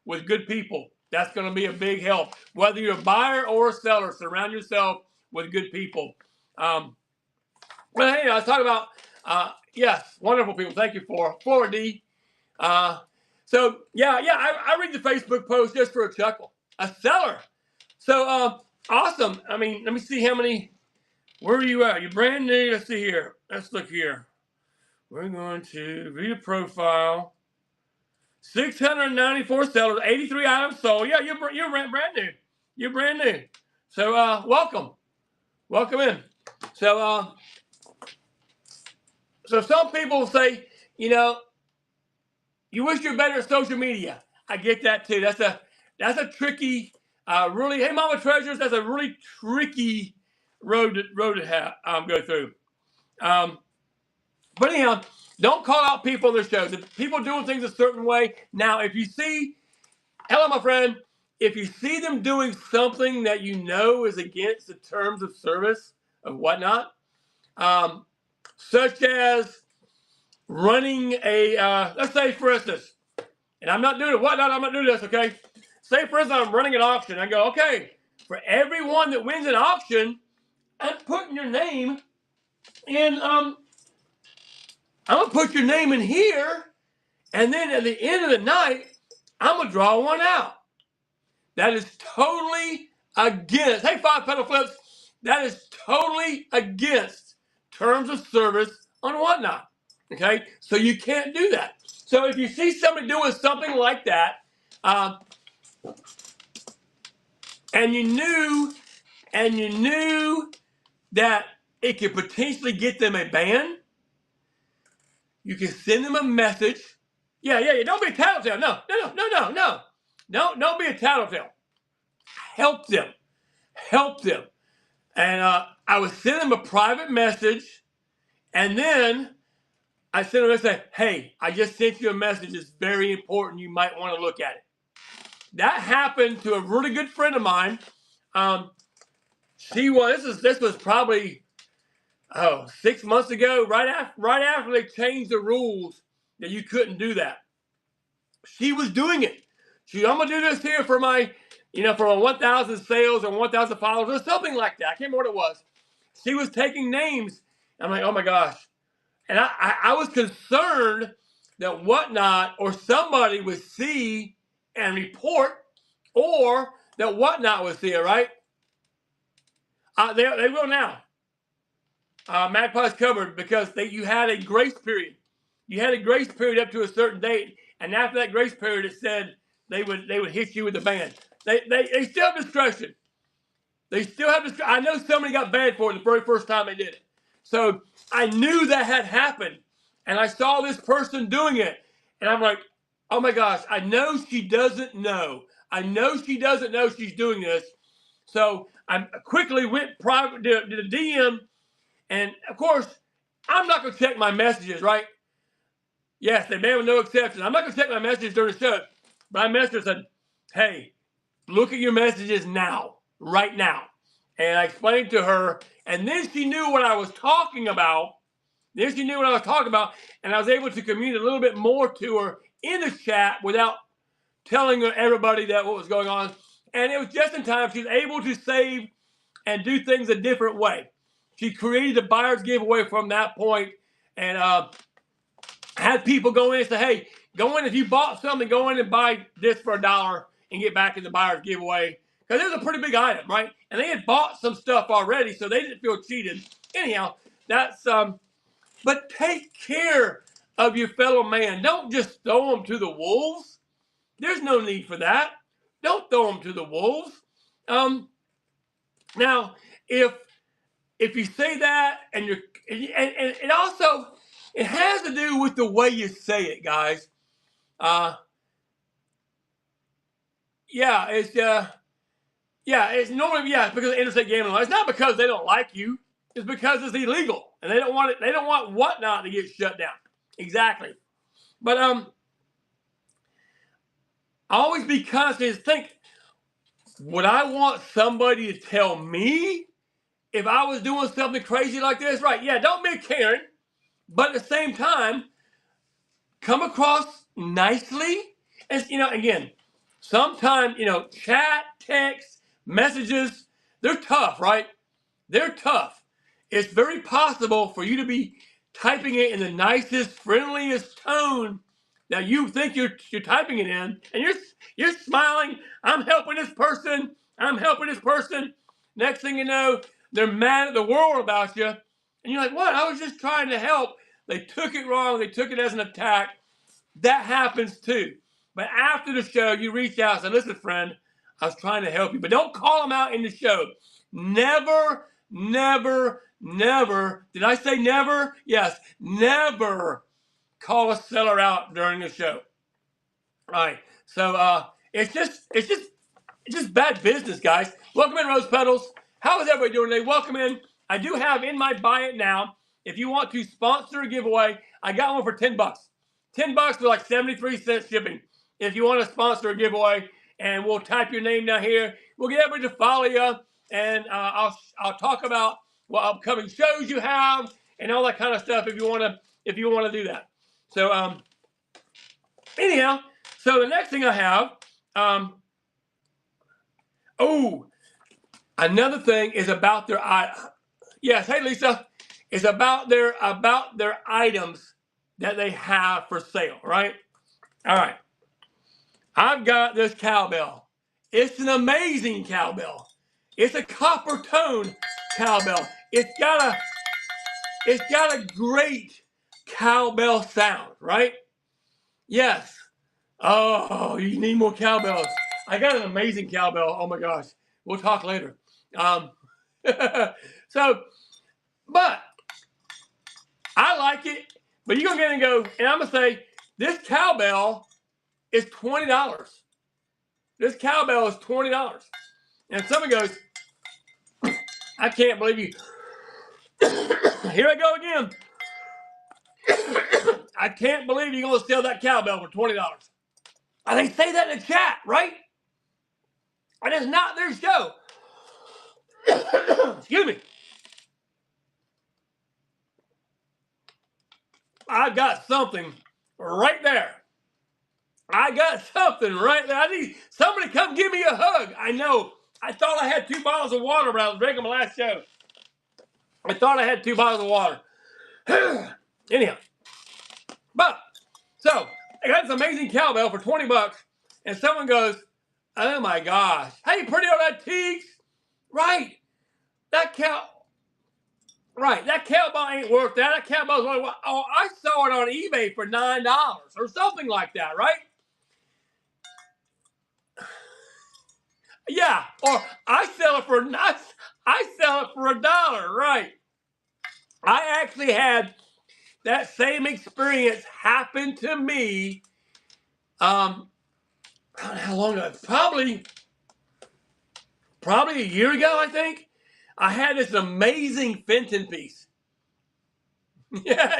with good people. That's going to be a big help. Whether you're a buyer or a seller, surround yourself with good people. But hey, I was talking about, yes, wonderful people. Thank you for D. So I read the Facebook post just for a chuckle. A seller. So awesome. I mean, let me see how many. Where are you at? You're brand new. Let's see here. Let's look here. We're going to view profile. 694 sellers, 83 items sold. Yeah, you're brand new. You're brand new. So welcome in. So some people say, you wish you're better at social media. I get that too. That's a tricky, really. Hey, Mama Treasures, that's a really tricky road to go through. But anyhow, don't call out people on their shows. If people doing things a certain way, now if you see Hello, my friend. If you see them doing something that you know is against the terms of service of whatnot, such as running a, let's say, for instance, and I'm not doing it, whatnot, I'm not doing this, okay? Say, for instance, I'm running an auction. I go, okay, for everyone that wins an auction, I'm putting your name in, I'm going to put your name in here, and then at the end of the night, I'm going to draw one out. That is totally against, hey, 5 pedal flips, that is totally against terms of service on whatnot. Okay, so you can't do that. So if you see somebody doing something like that, and you knew that it could potentially get them a ban, you can send them a message. Yeah. Don't be a tattletale. No. Don't be a tattletale. Help them. And I would send them a private message, and then I sent them and say, hey, I just sent you a message. It's very important. You might want to look at it. That happened to a really good friend of mine. This was probably 6 months ago, right after they changed the rules that you couldn't do that. She was doing it. I'm gonna do this here for my, for my 1,000 sales or 1,000 followers or something like that. I can't remember what it was. She was taking names. I'm like, oh my gosh. And I was concerned that whatnot or somebody would see and report, or that whatnot would see it, right? They will now. Magpie's covered because you had a grace period. You had a grace period up to a certain date, and after that grace period, it said they would hit you with the ban. They still have discretion. They still have discretion. I know somebody got banned for it the very first time they did it. So I knew that had happened, and I saw this person doing it, and I'm like, oh my gosh, I know she doesn't know. I know she doesn't know she's doing this. So I quickly went private to the DM, and of course, I'm not going to check my messages, right? Yes, they ban with no exception. I'm not going to check my messages during the show, but I messaged her and said, hey, look at your messages now, right now. And I explained to her, and then she knew what I was talking about. And I was able to communicate a little bit more to her in the chat without telling everybody that what was going on. And it was just in time. She was able to save and do things a different way. She created a buyer's giveaway from that point, and had people go in and say, hey, go in, if you bought something, go in and buy this for $1 and get back in the buyer's giveaway. Because it was a pretty big item, right? And they had bought some stuff already, so they didn't feel cheated. Anyhow, that's, but take care of your fellow man. Don't just throw them to the wolves. There's no need for that. Don't throw them to the wolves. Now, if you say that, and it also, it has to do with the way you say it, guys. It's normally, because of interstate gambling law. It's not because they don't like you. It's because it's illegal, and they don't want it. They don't want whatnot to get shut down. Exactly. But always be conscious. Think, would I want somebody to tell me if I was doing something crazy like this? Right? Yeah. Don't be a Karen, but at the same time, come across nicely. And again, sometimes chat, text, messages, they're tough, right? They're tough. It's very possible for you to be typing it in the nicest, friendliest tone that you think you're typing it in, and you're smiling. I'm helping this person. Next thing you know, they're mad at the world about you, and you're like, what? I was just trying to help. They took it wrong. They took it as an attack. That happens too. But after the show, you reach out and say, listen, friend, I was trying to help you. But don't call them out in the show. Never, did I say never? Yes, never call a seller out during the show. All right. So it's just bad business, guys. Welcome in, Rose Petals. How is everybody doing today? Welcome in. I do have in my buy it now. If you want to sponsor a giveaway, I got one for $10. $10 for like 73 cents shipping. If you want to sponsor a giveaway, and we'll type your name down here. We'll get everybody to follow you, and I'll talk about what upcoming shows you have and all that kind of stuff if you want to do that. So anyhow, so the next thing I have, another thing is about their yes, hey Lisa, is about their items that they have for sale, right? All right. I've got this cowbell. It's an amazing cowbell. It's a copper tone cowbell. It's got a great cowbell sound, right? Yes. Oh, you need more cowbells. I got an amazing cowbell. Oh my gosh. We'll talk later. So, but I like it. But you're gonna get and go, and I'm gonna say this cowbell is $20. This cowbell is $20. And someone goes, I can't believe you. Here I go again. I can't believe you're gonna sell that cowbell for $20. And they say that in the chat, right? And it's not their show. Excuse me. I've got something right there. I got something right there. I need somebody come give me a hug. I know. I thought I had 2 bottles of water when I was drinking my last show. I thought I had 2 bottles of water. Anyhow. But, so, I got this amazing cowbell for $20, and someone goes, oh my gosh. Hey, pretty old antiques. Right. That cowbell ain't worth that. That cowbell's only, oh, I saw it on eBay for $9 or something like that, right? Yeah, or I sell it for $1, right? I actually had that same experience happen to me. How long ago? Probably a year ago, I think. I had this amazing Fenton piece. Yeah,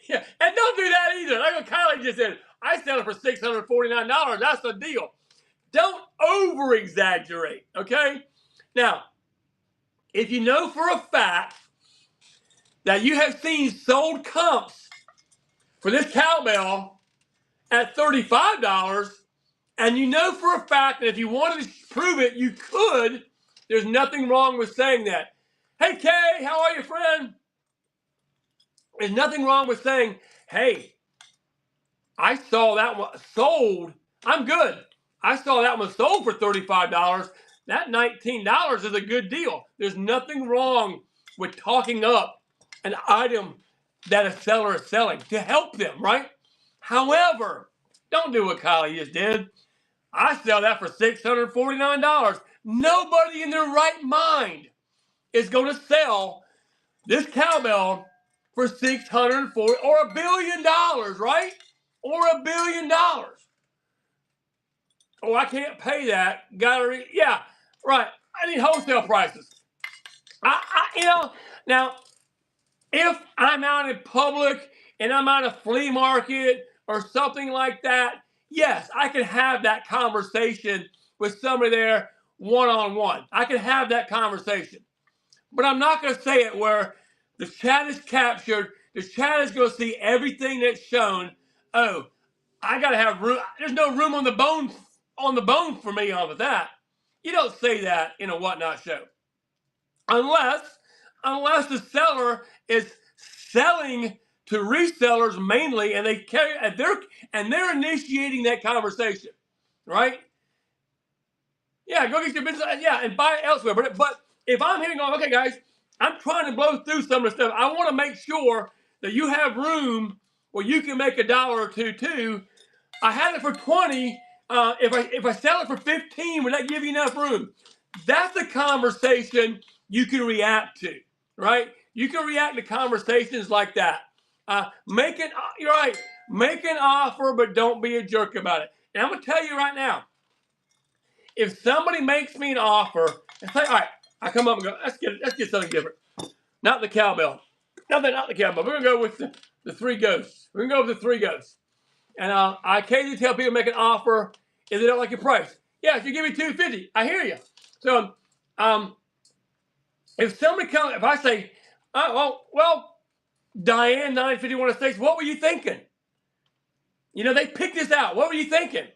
and don't do that either. Like what Kylie just said, I sell it for $649. That's the deal. Don't over-exaggerate, okay? Now, if you know for a fact that you have seen sold comps for this cowbell at $35, and you know for a fact that if you wanted to prove it, you could, there's nothing wrong with saying that. Hey, Kay, how are you, friend? There's nothing wrong with saying, hey, I saw that one sold. I'm good. I saw that one sold for $35. That $19 is a good deal. There's nothing wrong with talking up an item that a seller is selling to help them, right? However, don't do what Kylie just did. I sell that for $649. Nobody in their right mind is going to sell this cowbell for $640 or $1 billion, right? Or $1 billion. Oh, I can't pay that. Yeah, right. I need wholesale prices. Now, if I'm out in public and I'm at a flea market or something like that, yes, I can have that conversation with somebody there one-on-one. I can have that conversation. But I'm not going to say it where the chat is captured. The chat is going to see everything that's shown. Oh, I got to have room. There's no room on the bone for me on with that. You don't say that in a Whatnot show. Unless the seller is selling to resellers mainly, and they're initiating that conversation, right? Yeah, go get your business, yeah, and buy it elsewhere. But if I'm here going, okay, guys, I'm trying to blow through some of the stuff. I want to make sure that you have room where you can make $1 or $2 too. I had it for 20. If I sell it for 15, would that give you enough room? That's a conversation you can react to, right? You can react to conversations like that. You're right. Make an offer, but don't be a jerk about it. And I'm gonna tell you right now, if somebody makes me an offer and say, all right, I come up and go, let's get something different. Not the cowbell. Not the cowbell. We're gonna go with the 3 ghosts. We're gonna go with the 3 ghosts. And I occasionally tell people to make an offer, if they don't like your price. Yeah, if you give me $250, I hear you. So, if somebody comes, if I say, well, Diane, 951 Estates, what were you thinking? They picked this out. What were you thinking?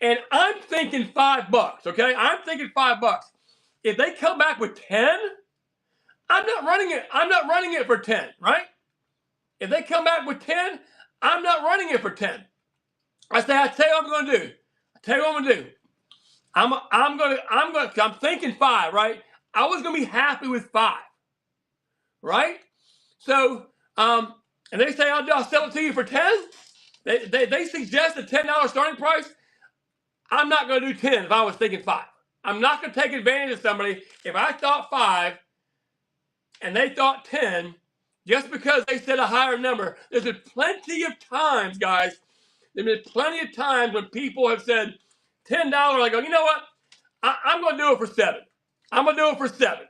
And I'm thinking $5, okay? I'm thinking $5. If they come back with 10, I'm not running it. I'm not running it for 10, right? If they come back with 10, I'm not running it for 10. I say, I tell you what I'm going to do. I tell you what I'm going to do. I'm thinking 5, right? I was going to be happy with 5, right? So, and they say, I'll sell it to you for 10. They suggest a $10 starting price. I'm not going to do 10 if I was thinking 5. I'm not going to take advantage of somebody if I thought 5 and they thought 10 just because they said a higher number. There's been plenty of times, guys. There's been plenty of times when people have said $10. I go, you know what? I'm going to do it for 7. I'm going to do it for 7.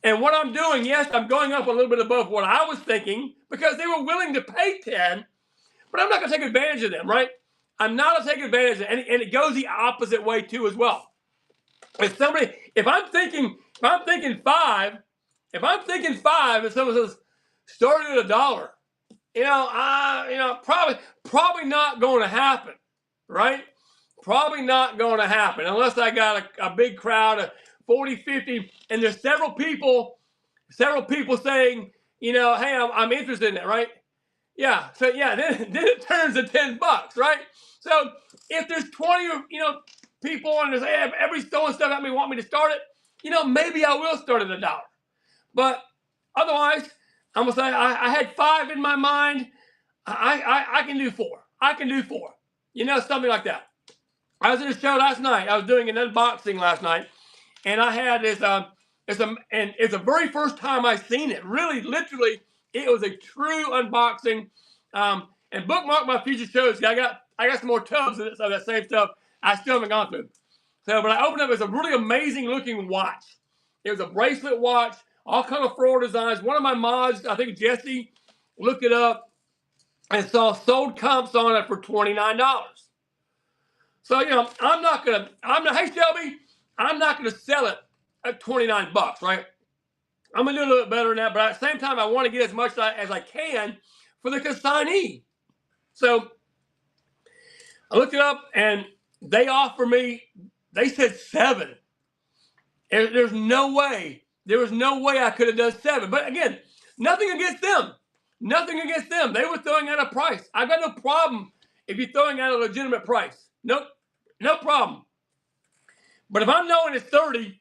And what I'm doing, yes, I'm going up a little bit above what I was thinking because they were willing to pay 10, but I'm not going to take advantage of them, right? I'm not going to take advantage of it. And it goes the opposite way too as well. If I'm thinking 5, and someone says, start at $1, probably not going to happen, right? Probably not going to happen unless I got a big crowd of 40, 50, and there's several people saying, hey, I'm interested in it, right? Yeah. So yeah, then it turns to $10, right? So if there's 20, people and there's every throwing stuff at me, want me to start it, maybe I will start at $1. But otherwise, I'm gonna say I had 5 in my mind. I can do 4. I can do 4. Something like that. I was in a show last night. I was doing an unboxing last night, and I had this. It's the very first time I seen it. Really, literally, it was a true unboxing. And bookmark my future shows. I got some more tubs of that same stuff. I still haven't gone through. So, but I opened up. It's a really amazing looking watch. It was a bracelet watch, all kind of floral designs. One of my mods, I think Jesse, looked it up and saw sold comps on it for $29. So, hey Shelby, I'm not gonna sell it at $29, right? I'm gonna do a little bit better than that, but at the same time, I want to get as much as I can for the consignee. So I looked it up and they offer me, they said 7. And there was no way I could have done 7. But again, nothing against them. Nothing against them. They were throwing out a price. I've got no problem if you're throwing out a legitimate price. Nope, no problem. But if I'm knowing it's 30,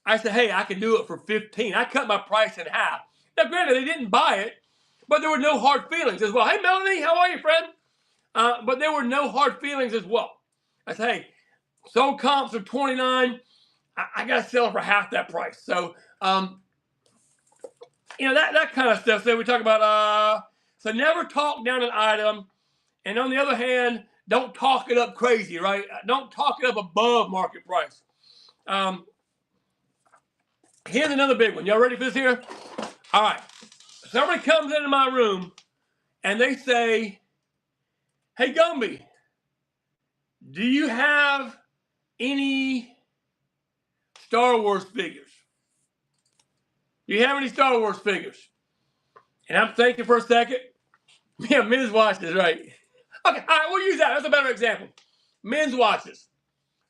I said, hey, I can do it for 15. I cut my price in half. Now, granted, they didn't buy it, but there were no hard feelings as well. Hey, Melanie, how are you, friend? But there were no hard feelings as well. I said, hey, sold comps are 29. I got to sell it for half that price. So, that kind of stuff. So we talk about, so never talk down an item. And on the other hand, don't talk it up crazy, right? Don't talk it up above market price. Here's another big one. Y'all ready for this here? All right. Somebody comes into my room and they say, hey, Gumby, do you have any Star Wars figures? Do you have any Star Wars figures? And I'm thinking for a second. Yeah, men's watches, right? Okay, all right, we'll use that. That's a better example. Men's watches.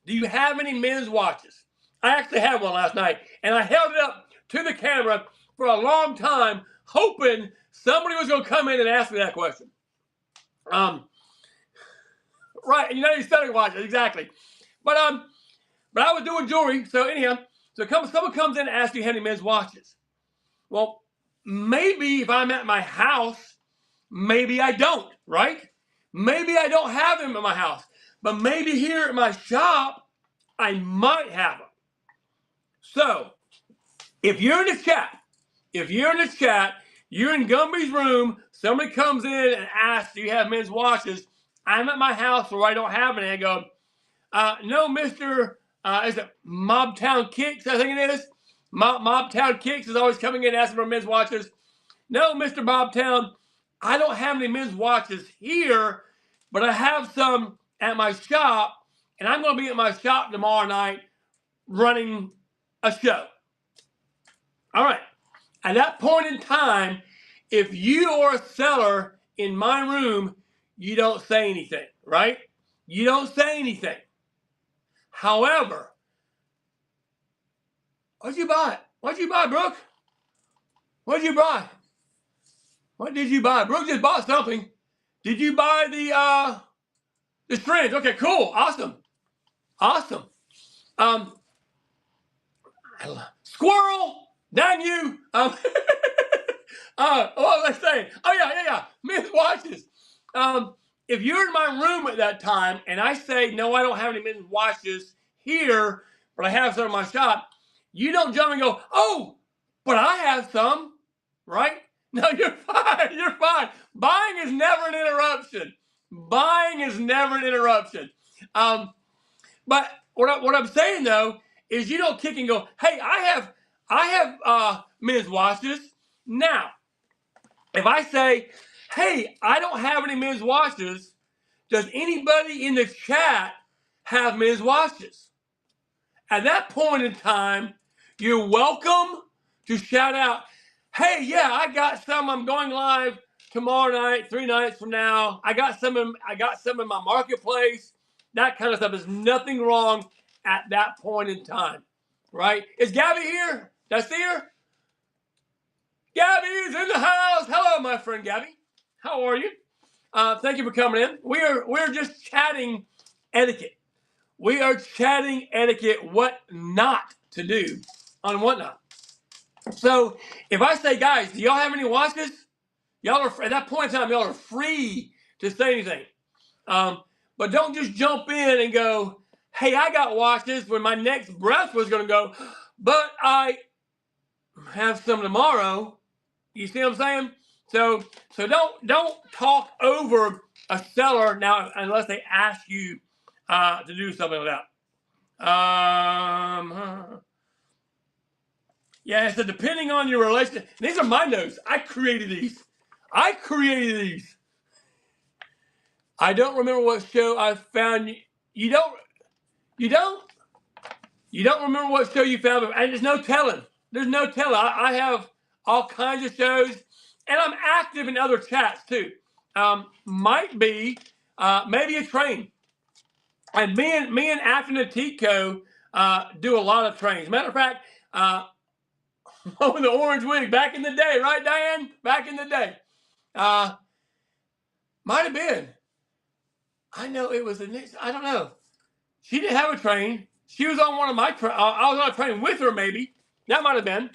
Do you have any men's watches? I actually had one last night, and I held it up to the camera for a long time, hoping somebody was going to come in and ask me that question. Right, you're selling watches, exactly. But I was doing jewelry, so anyhow, someone comes in and asks you, have any men's watches? Well, maybe if I'm at my house, maybe I don't, right? Maybe I don't have them in my house, but maybe here at my shop, I might have them. So, if you're in the chat, you're in Gumby's room, somebody comes in and asks, do you have men's watches? I'm at my house where I don't have any. I go, no, Mr. Is it Mobtown Kicks? I think it is. Mobtown Kicks is always coming in and asking for men's watches. No, Mr. Mobtown, I don't have any men's watches here, but I have some at my shop, and I'm going to be at my shop tomorrow night running a show. All right. At that point in time, if you are a seller in my room, you don't say anything, right? You don't say anything. However, what'd you buy? What'd you buy, Brooke? What'd you buy? What did you buy? Brooke just bought something. Did you buy the strings? Okay, cool. Awesome. Awesome. Squirrel, dang you. What was I saying? Oh, yeah. Men's watches. If you're in my room at that time and I say, no, I don't have any men's watches here, but I have some in my shop, you don't jump and go, oh, but I have some, right? No, you're fine. You're fine. Buying is never an interruption. Buying is never an interruption. But what I'm saying though is you don't kick and go, hey, I have men's watches. Now, if I say, hey, I don't have any men's watches, does anybody in the chat have men's watches? At that point in time, you're welcome to shout out, hey, yeah, I got some. I'm going live tomorrow night, 3 nights from now. I got some in my marketplace. That kind of stuff. There's nothing wrong at that point in time, right? Is Gabby here? Did I see her? Gabby's in the house. Hello, my friend Gabby. How are you? Thank you for coming in. We're just chatting etiquette. We are chatting etiquette, what not to do on whatnot. So if I say, guys, do y'all have any watches? Y'all are, at that point in time, y'all are free to say anything. But don't just jump in and go, hey, I got watches, when my next breath was going to go, but I have some tomorrow. You see what I'm saying? So don't talk over a seller now unless they ask you to do something like that. Yeah, so depending on your relationship, these are my notes. I created these. I don't remember what show I found. You don't remember what show you found, and there's no telling. I have all kinds of shows, and I'm active in other chats too. Might be maybe a train. And me and Afton and Tico do a lot of trains. Matter of fact, the orange wig back in the day, right, Diane? Back in the day, might have been. I know it was the next. I don't know. She didn't have a train. She was on one of my trains. I was on a train with her, maybe. That might have been.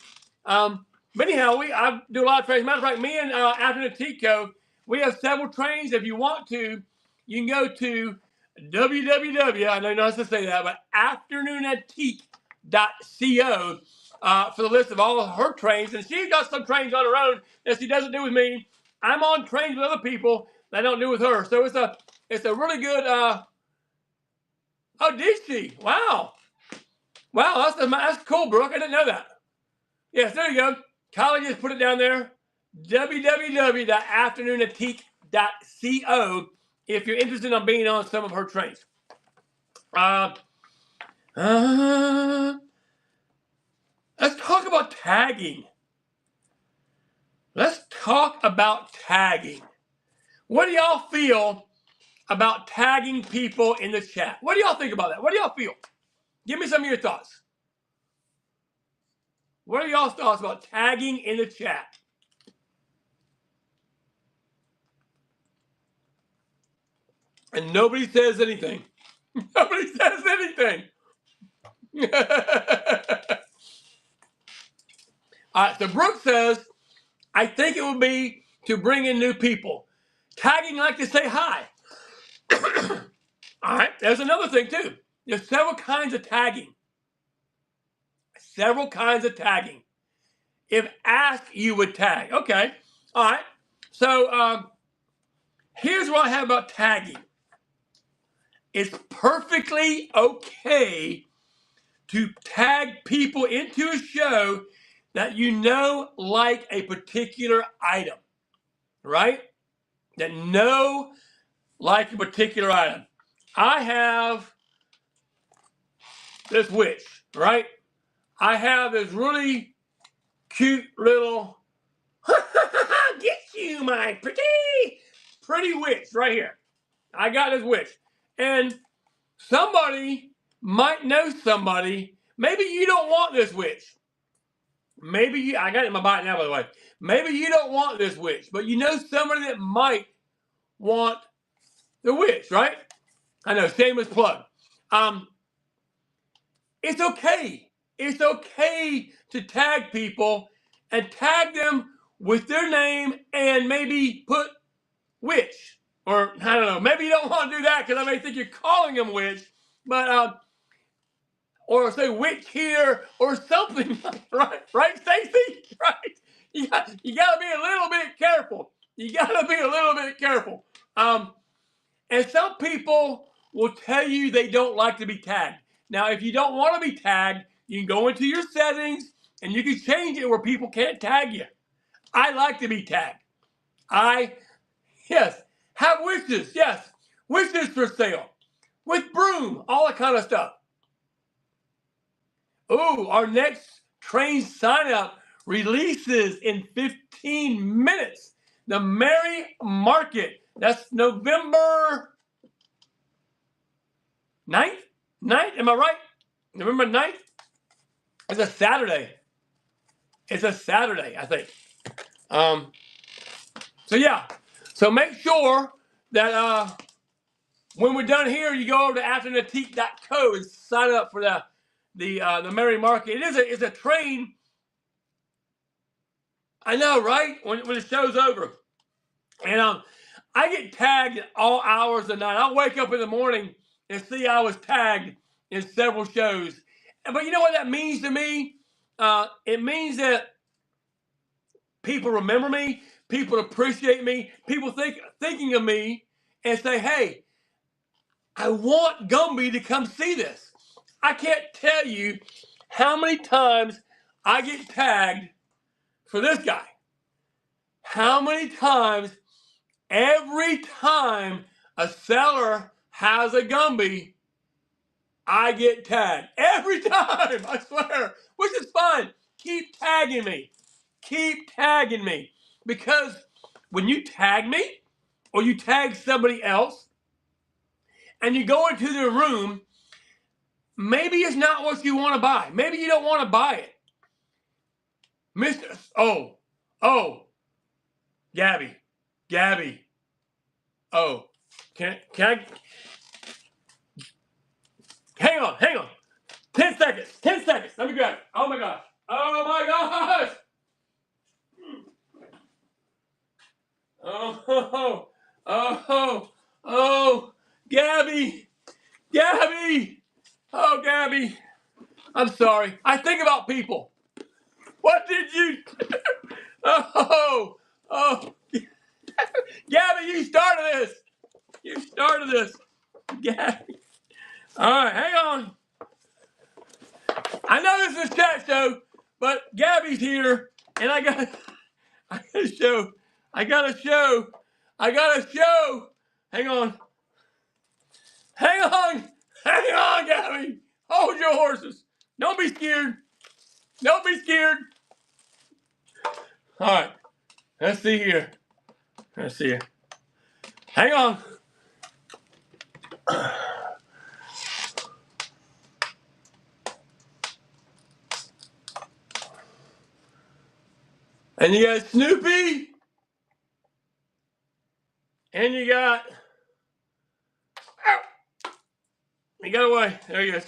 But anyhow, I do a lot of trains. Matter of fact, me and Afton and Tico, we have several trains. If you want to, you can go to www. I know you're not supposed to say that, but afternoonantique.co for the list of all of her trains. And she's got some trains on her own that she doesn't do with me. I'm on trains with other people that I don't do with her. So it's a really good. Oh, did she? Wow, that's cool, Brooke. I didn't know that. Yes, there you go. Kylie just put it down there. www.afternoonantique.co if you're interested in being on some of her trains. Let's talk about tagging. What do y'all feel about tagging people in the chat? What do y'all think about that? What do y'all feel? Give me some of your thoughts. What are y'all's thoughts about tagging in the chat? And nobody says anything. Nobody says anything. All right, so Brooke says, I think it would be to bring in new people. Tagging like to say hi. All right, there's another thing too. There's several kinds of tagging. If asked, you would tag. Okay, all right. So here's what I have about tagging. It's perfectly okay to tag people into a show that you know like a particular item, right? Like a particular item. I have this witch, right? I have this really cute little, get you, my pretty witch right here. I got this witch. And somebody might know somebody. Maybe you don't want this witch. Maybe you, I got it in my bite now, by the way. Maybe you don't want this witch, but you know somebody that might want the witch, right? I know, shameless plug. It's okay. It's okay to tag people and tag them with their name and maybe put witch. Or, I don't know, maybe you don't want to do that because I may think you're calling them witch, but, or say witch here or something, right, Stacy? Right? You got to be a little bit careful. You got to be a little bit careful. And some people will tell you they don't like to be tagged. Now, if you don't want to be tagged, you can go into your settings and you can change it where people can't tag you. I like to be tagged. Yes, have wishes, yes. Wishes for sale. With broom, all that kind of stuff. Ooh, our next train sign up releases in 15 minutes. The Merry Market. That's November 9th? 9th? Am I right? November 9th? It's a Saturday. It's a Saturday, I think. So yeah. So make sure that when we're done here, you go over to afternoontique.co and sign up for the Merry Market. It's a train. I know, right? When the show's over. And I get tagged at all hours of the night. I'll wake up in the morning and see I was tagged in several shows. But you know what that means to me? It means that people remember me, people appreciate me, people thinking of me and say, hey, I want Gumby to come see this. I can't tell you how many times I get tagged for this guy. How many times, every time a seller has a Gumby, I get tagged. Every time, I swear, which is fine. Keep tagging me. Keep tagging me. Because when you tag me or you tag somebody else and you go into their room, maybe it's not what you want to buy. Maybe you don't want to buy it. Gabby. Oh, can I? Hang on. 10 seconds. Let me grab it. Oh my gosh. Oh, Gabby. Oh, Gabby. I'm sorry. I think about people. What did you? Oh. Gabby, you started this. Gabby. All right, hang on. I know this is a chat show, but Gabby's here, and I got a show. Hang on, Gabby. Hold your horses. Don't be scared. All right, let's see here. Hang on. And you got Snoopy. And you got... He got away. There he is.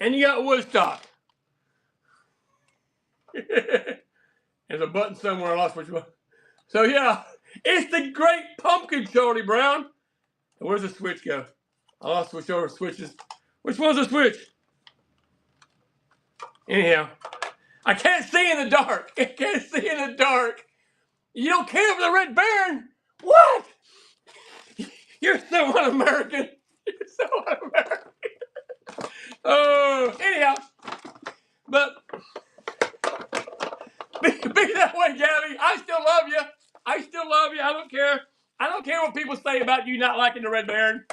And you got Woodstock. There's a button somewhere. I lost which one. So yeah, it's the Great Pumpkin, Charlie Brown. And where's the switch go? I lost which over switches. Which one's the switch? Anyhow, I can't see in the dark. You don't care for the Red Baron? What? You're so un-American. Oh, anyhow, but be that way, Gabby. I still love you. I don't care what people say about you not liking the Red Baron.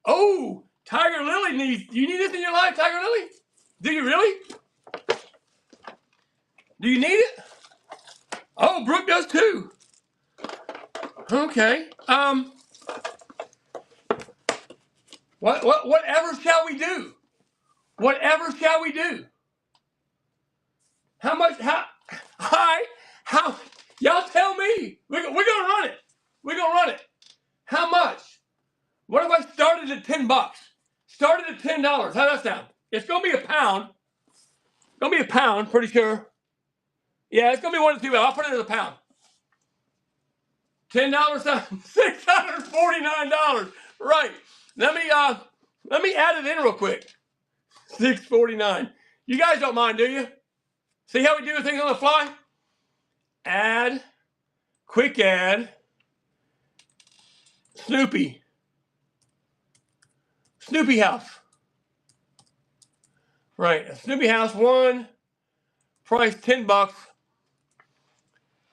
Oh, Tiger Lily needs. Do you need this in your life, Tiger Lily? Do you really? Do you need it? Oh, Brooke does too. Okay. Whatever shall we do? Whatever shall we do? How much? How? Y'all tell me. We're gonna run it. We're gonna run it. How much? What if I started at $10? Started at $10. How's that sound? It's gonna be a pound. Gonna be a pound, pretty sure. Yeah, it's gonna be 1 to 2. I'll put it as a pound. $10, $649. Right. Let me add it in real quick. $649. You guys don't mind, do you? See how we do things on the fly? Add, quick add, Snoopy house. Right, a Snoopy house, one, price $10.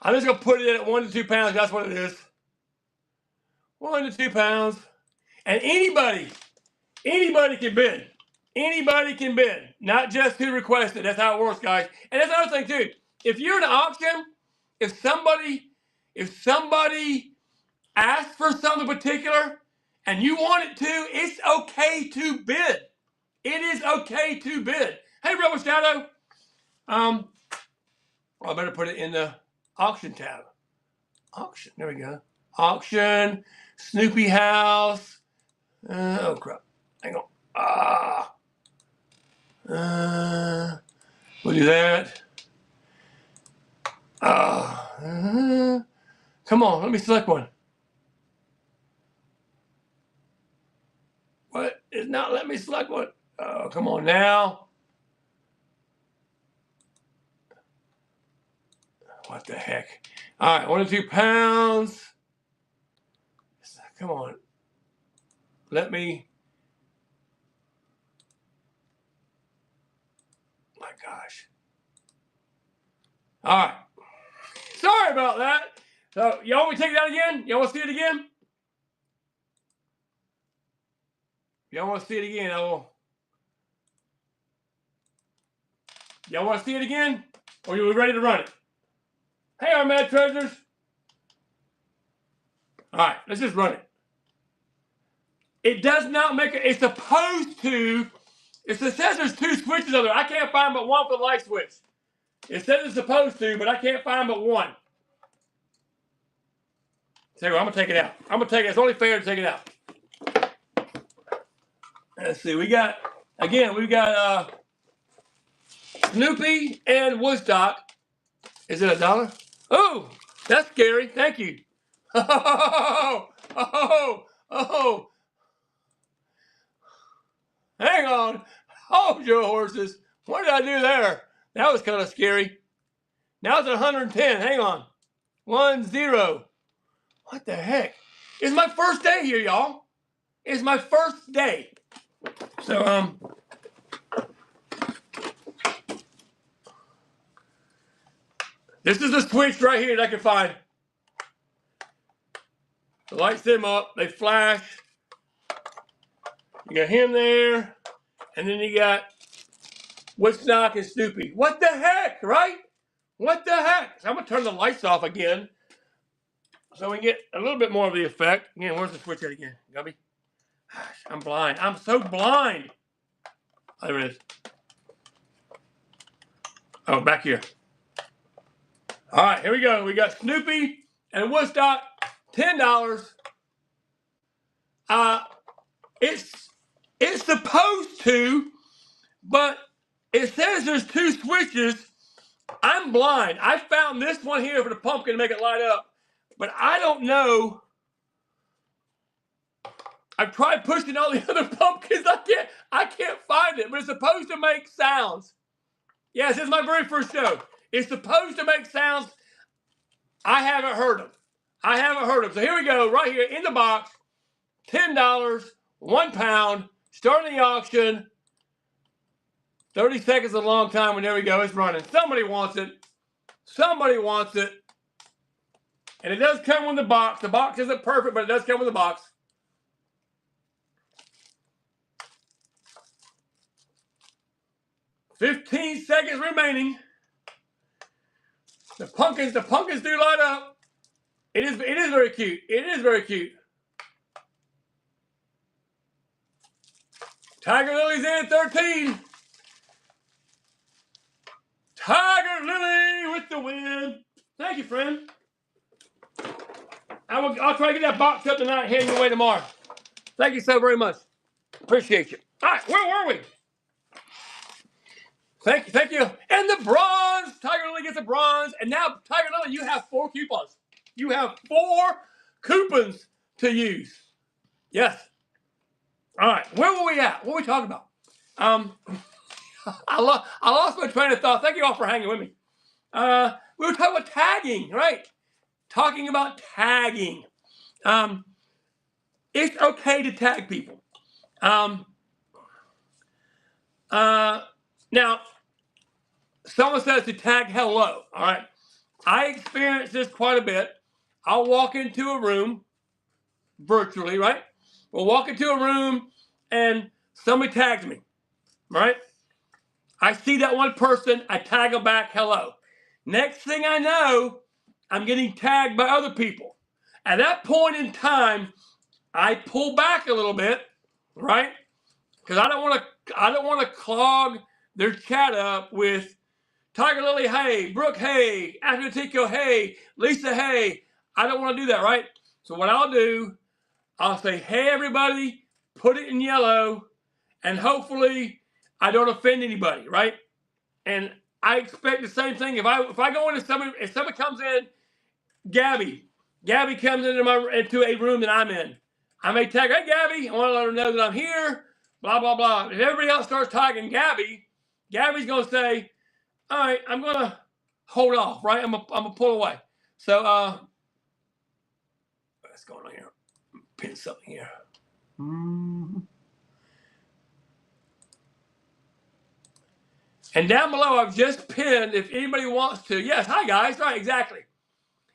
I'm just gonna put it in at 1 to 2 pounds. That's what it is. 1 to 2 pounds. And anybody can bid. Anybody can bid, not just who requested. That's how it works, guys. And that's another thing too. If you're in an auction, if somebody asks for something particular and you want it to, it's okay to bid. It is okay to bid. Hey, Rebel Shadow. I better put it in the auction tab. Auction. There we go. Auction. Snoopy house. Oh crap. Hang on. We'll do that. Come on, let me select one. What? It's not letting me select one. Oh, come on now. What the heck? All right, 1 to 2 pounds. Come on. Let me. My gosh. All right. Sorry about that. So, y'all want me to take it out again? Y'all want to see it again? Y'all want to see it again? I will. Y'all want to see it again? Or are you ready to run it? Hey, our mad treasures. All right, let's just run it. It does not make it. It's supposed to. It says there's 2 switches over there. I can't find but one for the light switch. It says it's supposed to, but I can't find but one. So I'm gonna take it out. I'm gonna take it. It's only fair to take it out. Let's see. We've got Snoopy and Woodstock. Is it $1? Oh, that's scary. Thank you. Oh. Hang on. Hold your horses. What did I do there? That was kind of scary. Now it's at 110. Hang on. 10. What the heck? It's my first day here, y'all. It's my first day. So, this is the switch right here that I can find. The lights them up. They flash. You got him there. And then you got Woodstock and Snoopy. What the heck, right? What the heck? So I'm going to turn the lights off again so we can get a little bit more of the effect. Again, where's the switch at again? Gubby? I'm blind. I'm so blind. Oh, there it is. Oh, back here. All right, here we go. We got Snoopy and Woodstock, $10. It's supposed to, but it says there's 2 switches. I'm blind. I found this one here for the pumpkin to make it light up, but I don't know. I've tried pushing all the other pumpkins. I can't find it, but it's supposed to make sounds. Yes, this is my very first show. It's supposed to make sounds. I haven't heard them. So here we go, right here in the box. $10, 1 pound, starting the auction. 30 seconds is a long time, and there we go. It's running. Somebody wants it. And it does come with the box. The box isn't perfect, but it does come with a box. "15 seconds remaining. The pumpkins do light up. It is very cute. It is very cute. Tiger Lily's in at 13. Tiger Lily with the win. Thank you, friend. I'll try to get that box up tonight and hand you away tomorrow. Thank you so very much. Appreciate you. All right, where were we? Thank you. And the bronze. Tiger Lily gets a bronze. And now, Tiger Lily, you have 4 coupons. You have 4 coupons to use. Yes. All right, where were we at? What were we talking about? I lost my train of thought. Thank you all for hanging with me. We were talking about tagging, right? Talking about tagging. It's okay to tag people. Now, someone says to tag hello. All right. I experience this quite a bit. I'll walk into a room virtually, right? We'll walk into a room and somebody tags me, right? I see that one person, I tag them back, hello. Next thing I know, I'm getting tagged by other people. At that point in time, I pull back a little bit, right? Because I don't want to clog their chat up with Tiger Lily, hey, Brooke, hey, Atletico, hey, Lisa, hey. I don't want to do that, right? So what I'll do, I'll say, hey, everybody, put it in yellow, and hopefully I don't offend anybody, right? And I expect the same thing. If I go into somebody, if somebody comes in, Gabby comes into a room that I'm in, I may tag, hey, Gabby, I want to let her know that I'm here, blah, blah, blah. If everybody else starts tagging Gabby's going to say, all right, I'm going to hold off, right? I'm going to pull away. So, what's going on here? Pin something here. And down below, I've just pinned, if anybody wants to. Yes, hi, guys. Right, exactly.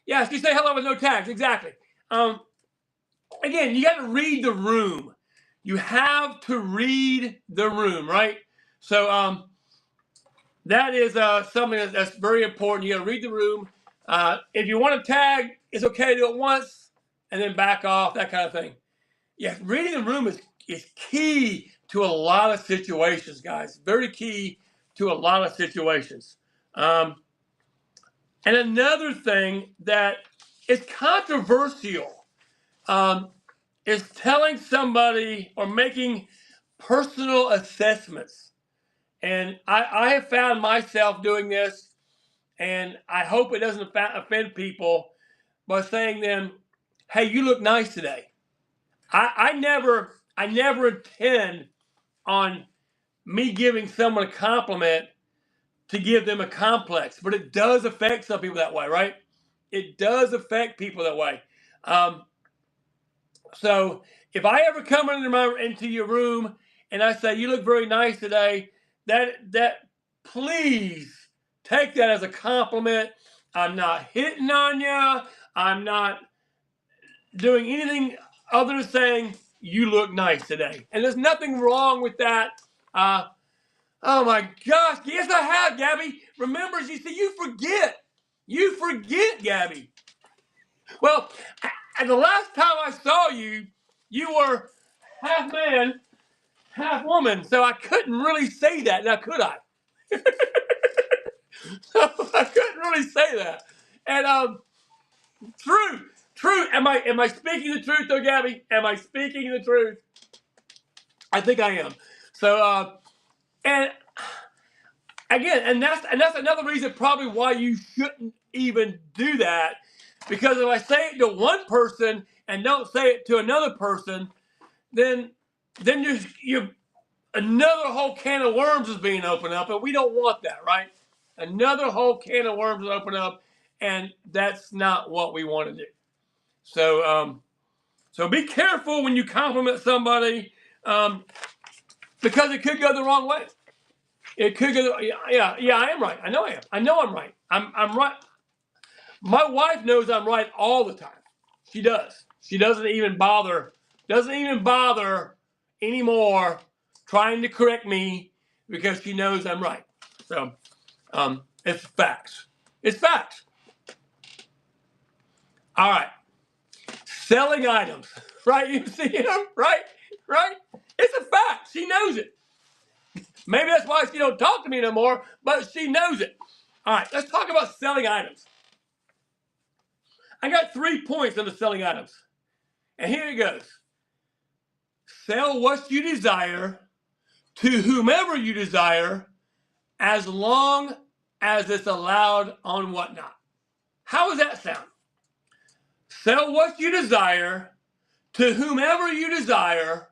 Yes, you say hello with no tags. Exactly. Again, you got to read the room. You have to read the room, right? So, that is something that's very important. You got to read the room. If you want to tag, it's okay to do it once and then back off, that kind of thing. Yeah, reading the room is key to a lot of situations, guys. Very key to a lot of situations. And another thing that is controversial is telling somebody or making personal assessments. And I have found myself doing this, and I hope it doesn't offend people by saying to them, hey, you look nice today. I never intend on me giving someone a compliment to give them a complex, but it does affect some people that way, right? It does affect people that way. So if I ever come into your room and I say, you look very nice today, that please take that as a compliment. I'm not hitting on you. I'm not doing anything other than saying, you look nice today. And there's nothing wrong with that. Oh my gosh. Yes, I have, Gabby. Remember, you see, you forget. You forget, Gabby. Well, the last time I saw you, you were half man, half woman. So I couldn't really say that. Now, could I? I couldn't really say that. And True. Am I speaking the truth though, Gabby? Am I speaking the truth? I think I am. So and again, and that's another reason probably why you shouldn't even do that. Because if I say it to one person and don't say it to another person, then you another whole can of worms is being opened up, and we don't want that, right? Another whole can of worms is opened up, and that's not what we want to do. So, so be careful when you compliment somebody, because it could go the wrong way. It could go. Yeah. I am right. I know I am. I know I'm right. I'm right. My wife knows I'm right all the time. She does. She doesn't even bother anymore trying to correct me because she knows I'm right. So it's facts. It's facts. All right. Selling items. Right? You see them? Right? Right? It's a fact. She knows it. Maybe that's why she don't talk to me no more, but she knows it. All right, let's talk about selling items. I got 3 points on the selling items. And here it goes. Sell what you desire to whomever you desire as long as it's allowed on whatnot. How does that sound? Sell what you desire to whomever you desire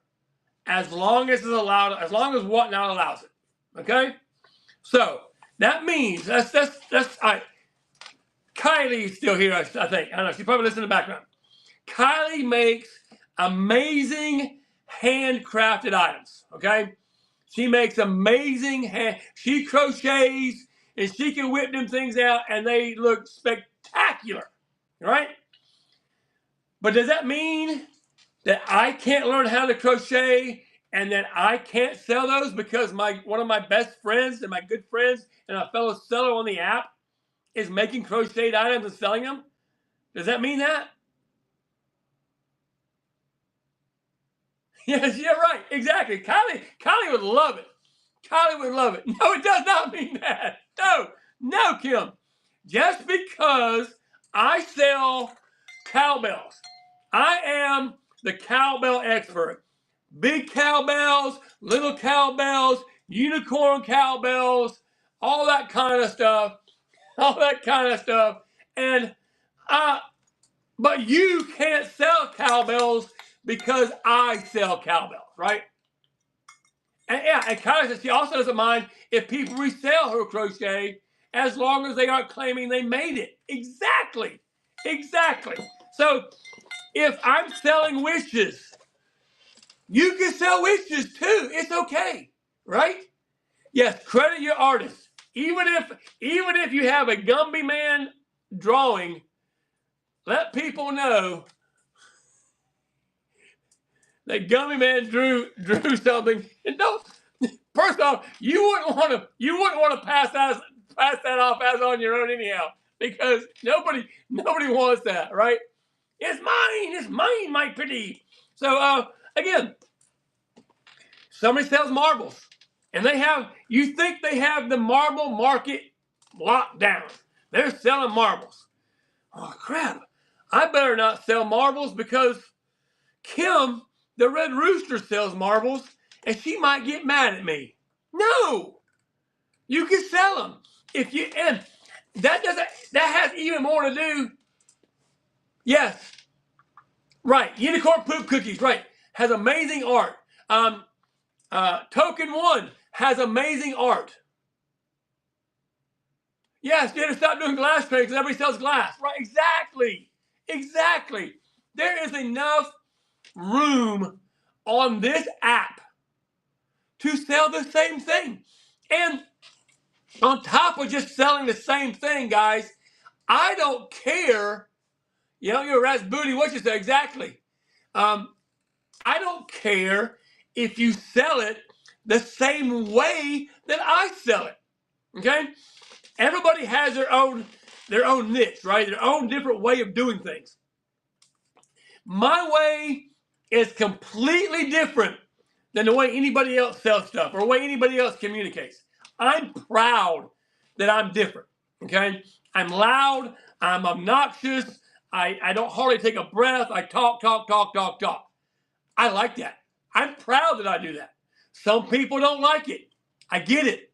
as long as it's allowed, as long as whatnot allows it. Okay? So that means that's all right. Kylie's still here, I think. I don't know. She probably listens in the background. Kylie makes amazing handcrafted items. Okay? She makes amazing she crochets and she can whip them things out and they look spectacular. Right? But does that mean that I can't learn how to crochet and that I can't sell those because one of my best friends and my good friends and a fellow seller on the app is making crocheted items and selling them? Does that mean that? Yes, yeah, right. Exactly. Kylie would love it. Kylie would love it. No, it does not mean that. No, Kim. Just because I sell cowbells, I am the cowbell expert. Big cowbells, little cowbells, unicorn cowbells, all that kind of stuff. And but you can't sell cowbells because I sell cowbells, right? And yeah, and Kylie says she also doesn't mind if people resell her crochet as long as they aren't claiming they made it. Exactly. So if I'm selling wishes, you can sell wishes too. It's okay, right? Yes, credit your artist. Even if you have a Gumby Man drawing, let people know that Gummy Man drew something. And don't. First off, you wouldn't want to pass that off as on your own anyhow, because nobody wants that, right? It's mine, my pretty. So again, somebody sells marbles, and you think they have the marble market locked down. They're selling marbles. Oh crap! I better not sell marbles because Kim, the Red Rooster, sells marbles, and she might get mad at me. No, you can sell them and that has even more to do. Yes, right. Unicorn poop cookies, right? Has amazing art. Token One has amazing art. Yes, you had to stop doing glass trades because everybody sells glass. Right, exactly. There is enough room on this app to sell the same thing. And on top of just selling the same thing, guys, I don't care. You're a rat's booty, what you say, exactly. I don't care if you sell it the same way that I sell it. Okay? Everybody has their own niche, right? Their own different way of doing things. My way is completely different than the way anybody else sells stuff or the way anybody else communicates. I'm proud that I'm different, okay? I'm loud. I'm obnoxious. I don't hardly take a breath. I talk. I like that. I'm proud that I do that. Some people don't like it. I get it.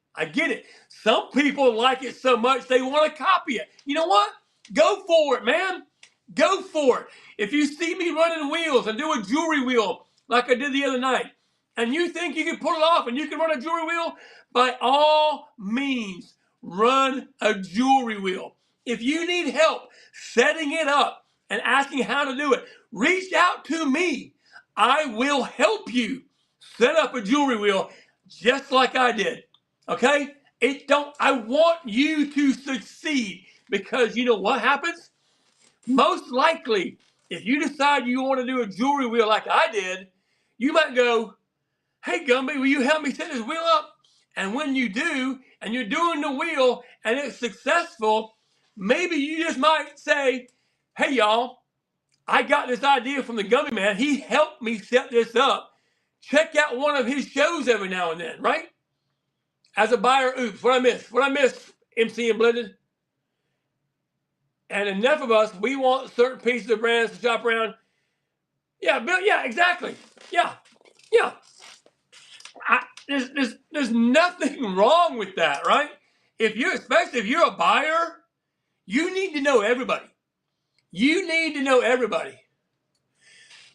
Some people like it so much they want to copy it. You know what? Go for it, man. Go for it. If you see me running wheels and do a jewelry wheel like I did the other night, and you think you can pull it off and you can run a jewelry wheel, by all means, run a jewelry wheel. If you need help setting it up and asking how to do it, reach out to me. I will help you set up a jewelry wheel just like I did. Okay? I want you to succeed. Because you know what happens? Most likely, if you decide you want to do a jewelry wheel like I did, you might go, hey, Gumby, will you help me set this wheel up? And when you do, and you're doing the wheel, and it's successful, maybe you just might say, hey, y'all, I got this idea from the Gumby Man. He helped me set this up. Check out one of his shows every now and then, right? As a buyer, oops, what I missed, MC and Blended. And enough of us, we want certain pieces of brands to shop around. Yeah, Bill, yeah, exactly. Yeah. There's nothing wrong with that, right? Especially if you're a buyer, you need to know everybody. You need to know everybody.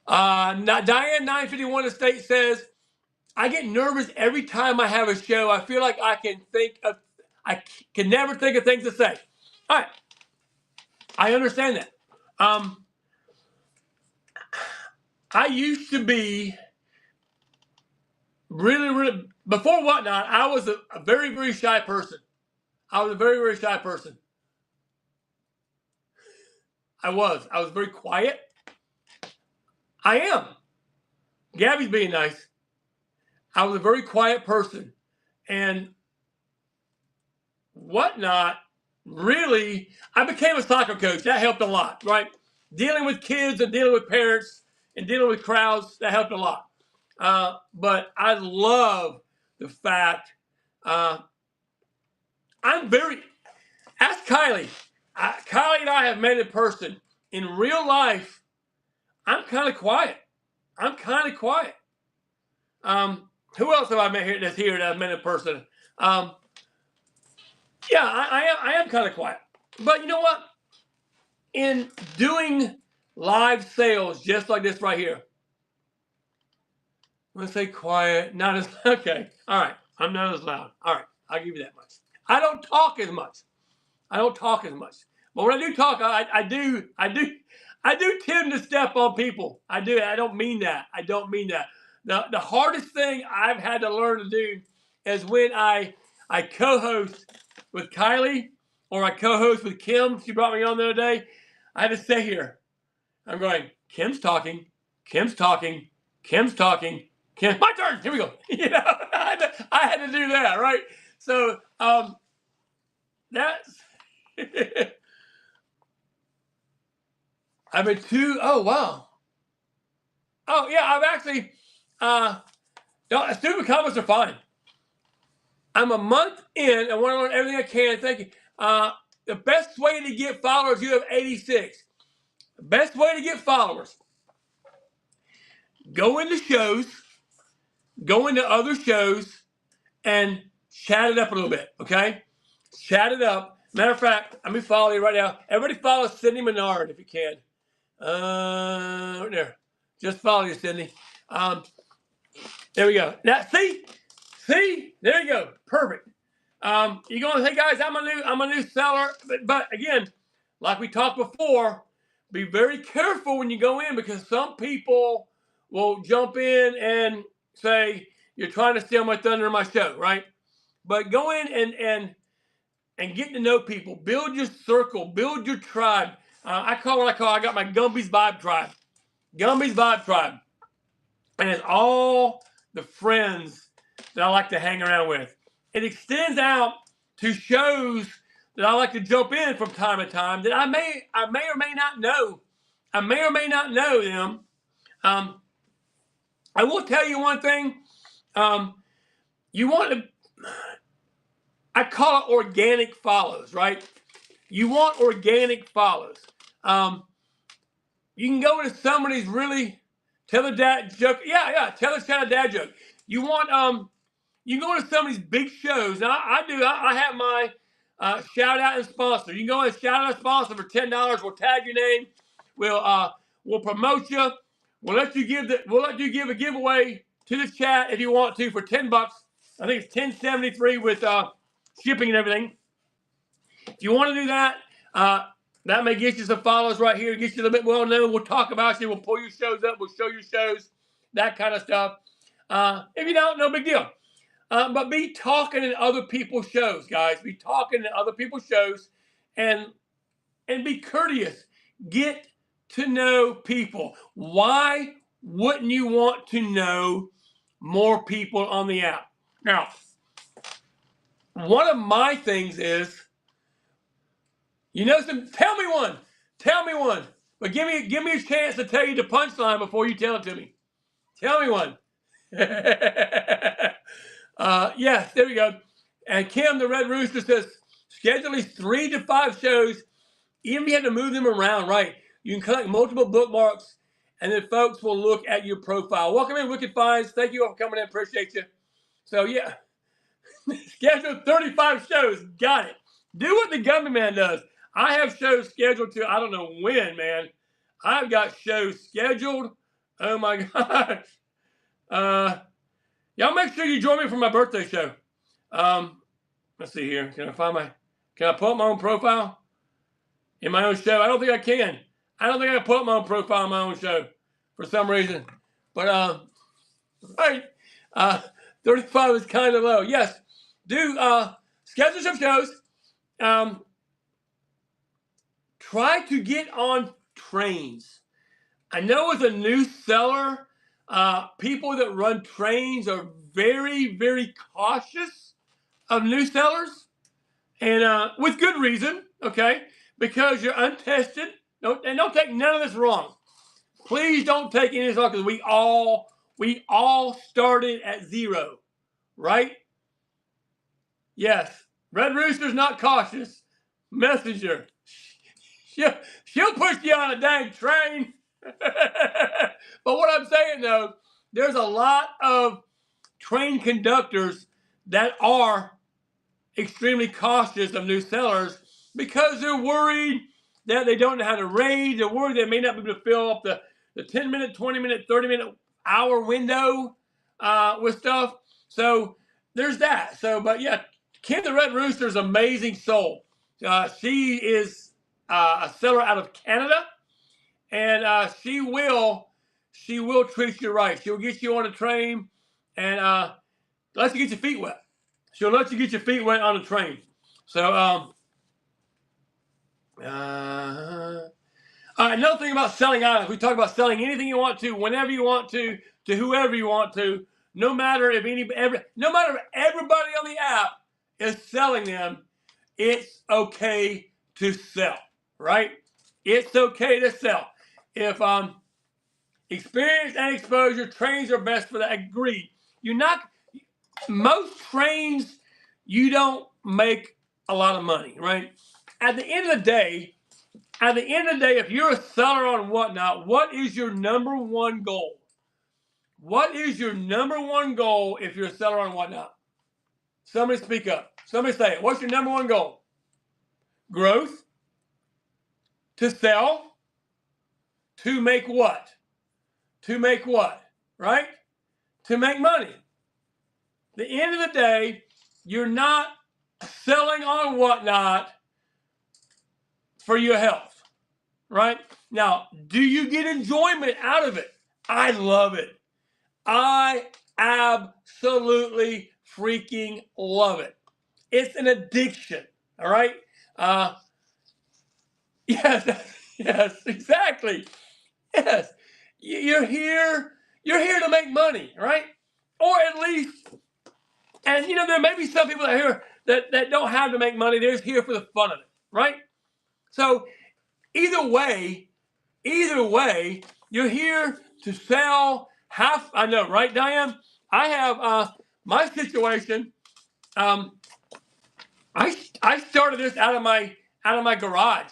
Diane 951 Estate says, I get nervous every time I have a show. I feel like I can never think of things to say. All right. I understand that. I used to be really, before Whatnot, I was a very, very shy person. I was a very, very shy person. I was very quiet. I am. Gabby's being nice. I was a very quiet person. And Whatnot, really, I became a soccer coach. That helped a lot, right? Dealing with kids and dealing with parents and dealing with crowds, that helped a lot. But I love the fact ask Kylie. Kylie and I have met in person. In real life, I'm kind of quiet. Who else have I met here that I've met in person? Yeah, I am kind of quiet. But you know what? In doing live sales just like this right here, I'm going to say quiet, not as, okay. All right. I'm not as loud. All right. I'll give you that much. I don't talk as much. But when I do talk, I do tend to step on people. I do. I don't mean that. The hardest thing I've had to learn to do is when I co-host with Kylie or I co-host with Kim. She brought me on the other day. I had to stay here. I'm going, Kim's talking. Kim, my turn. Here we go. I had to do that, right? So that's I've been oh wow. Oh yeah, I've actually stupid comments are fine. I'm a month in. I want to learn everything I can. Thank you. The best way to get followers, you have 86. The best way to get followers, go into shows, go into other shows, and chat it up a little bit, okay? Chat it up. Matter of fact, let me follow you right now. Everybody follow Cindy Menard if you can. Right there. Just follow you, Cindy. There we go. Now, see, there you go. Perfect. You're going to say, guys, I'm a new seller. But again, like we talked before, be very careful when you go in because some people will jump in and say, you're trying to steal my thunder in my show, right? But go in and get to know people. Build your circle. Build your tribe. I got my Gumby's Vibe Tribe. And it's all the friends that I like to hang around with. It extends out to shows that I like to jump in from time to time that I may or may not know. I may or may not know them. I will tell you one thing. You want to, I call it organic follows, right? You want organic follows. You can go into somebody's really tell a dad joke. Yeah, tell a kind of dad joke. You want you can go into some of these big shows, and I have my shout out and sponsor. You can go and shout out and sponsor for $10. We'll tag your name. We'll promote you. We'll let you give a giveaway to this chat if you want to for $10. I think it's $10.73 with shipping and everything. If you want to do that, that may get you some followers right here, get you a little bit well known. We'll talk about you. We'll pull your shows up. We'll show your shows, that kind of stuff. If you don't, no big deal. But be talking in other people's shows, guys. Be talking in other people's shows and and be courteous. Get to know people. Why wouldn't you want to know more people on the app? Now, one of my things is, tell me one. Tell me one. But give me a chance to tell you the punchline before you tell it to me. Tell me one. Yes, there we go. And Kim, the Red Rooster, says, schedule at least 3 to 5 shows, even if you have to move them around, right? You can collect multiple bookmarks, and then folks will look at your profile. Welcome in, Wicked Finds. Thank you all for coming in. Appreciate you. So, yeah, schedule 35 shows. Got it. Do what the Gummy Man does. I have shows scheduled to, I don't know when, man. I've got shows scheduled. Oh, my gosh. Y'all make sure you join me for my birthday show. Let's see here. Can I pull up my own profile in my own show? I don't think I can. I don't think I can pull up my own profile in my own show for some reason. But, right. 35 is kind of low. Yes. Do, schedule some shows. Try to get on trains. I know as a new seller, people that run trains are very, very cautious of new sellers, and with good reason, okay? Because you're untested. Don't take none of this wrong. Please don't take any of this wrong, because we all started at 0, right? Yes. Red Rooster's not cautious. Messenger. She'll push you on a dang train. But what I'm saying, though, there's a lot of train conductors that are extremely cautious of new sellers because they're worried that they don't know how to raise. They're worried they may not be able to fill up the 10-minute, 20-minute, 30-minute, hour window with stuff. So there's that. So, but yeah, Kim the Red Rooster is an amazing soul. She is a seller out of Canada, and she will treat you right. She'll get you on a train and let you get your feet wet. She'll let you get your feet wet on a train. So, another thing about selling items, we talk about selling anything you want to, whenever you want to whoever you want to, no matter if everybody on the app is selling them, it's okay to sell, right? It's okay to sell. If experience and exposure, trains are best for that. Agreed. Most trains, you don't make a lot of money, right? At the end of the day, if you're a seller on Whatnot, what is your number one goal? What is your number one goal if you're a seller on Whatnot? Somebody speak up. Somebody say it. What's your number one goal? Growth? To sell? To make what? To make what? Right? To make money. At the end of the day, you're not selling on Whatnot for your health, right? Now, do you get enjoyment out of it? I love it. I absolutely freaking love it. It's an addiction, all right? Yes, exactly. Yes, you're here to make money, right? Or at least, and there may be some people out here that don't have to make money. They're just here for the fun of it, right? So either way, you're here to sell half. I know, right, Diane? I have my situation. I started this out of my garage,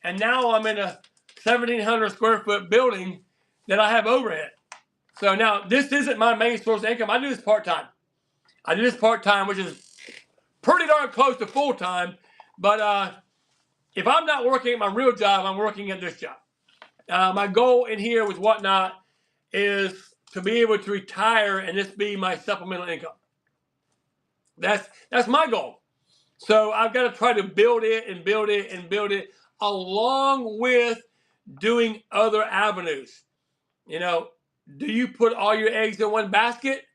and now I'm in a 1,700 square foot building that I have overhead. So now this isn't my main source of income. I do this part time. Which is pretty darn close to full time. But if I'm not working at my real job, I'm working at this job. My goal in here with Whatnot is to be able to retire and this be my supplemental income. That's my goal. So I've got to try to build it along with doing other avenues. Do you put all your eggs in one basket?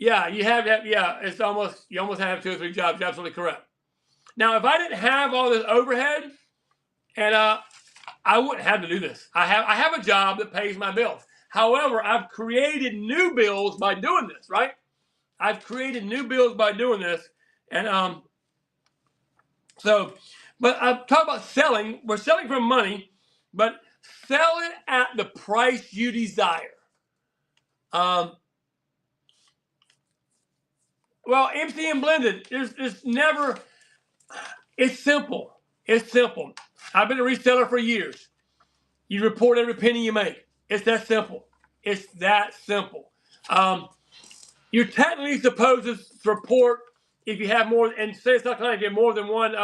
Yeah, you have that. Yeah, it's almost, you almost have 2 or 3 jobs. You're absolutely correct. Now, if I didn't have all this overhead, and I wouldn't have to do this. I have a job that pays my bills. However, I've created new bills by doing this, right? I've created new bills by doing this, and but I'm talking about selling. We're selling for money, but sell it at the price you desire. Well, empty and blended. There's never. It's simple. It's simple. I've been a reseller for years. You report every penny you make. It's that simple. It's that simple. You're technically supposed to report if you have more, and say it's not kind, if you have more than one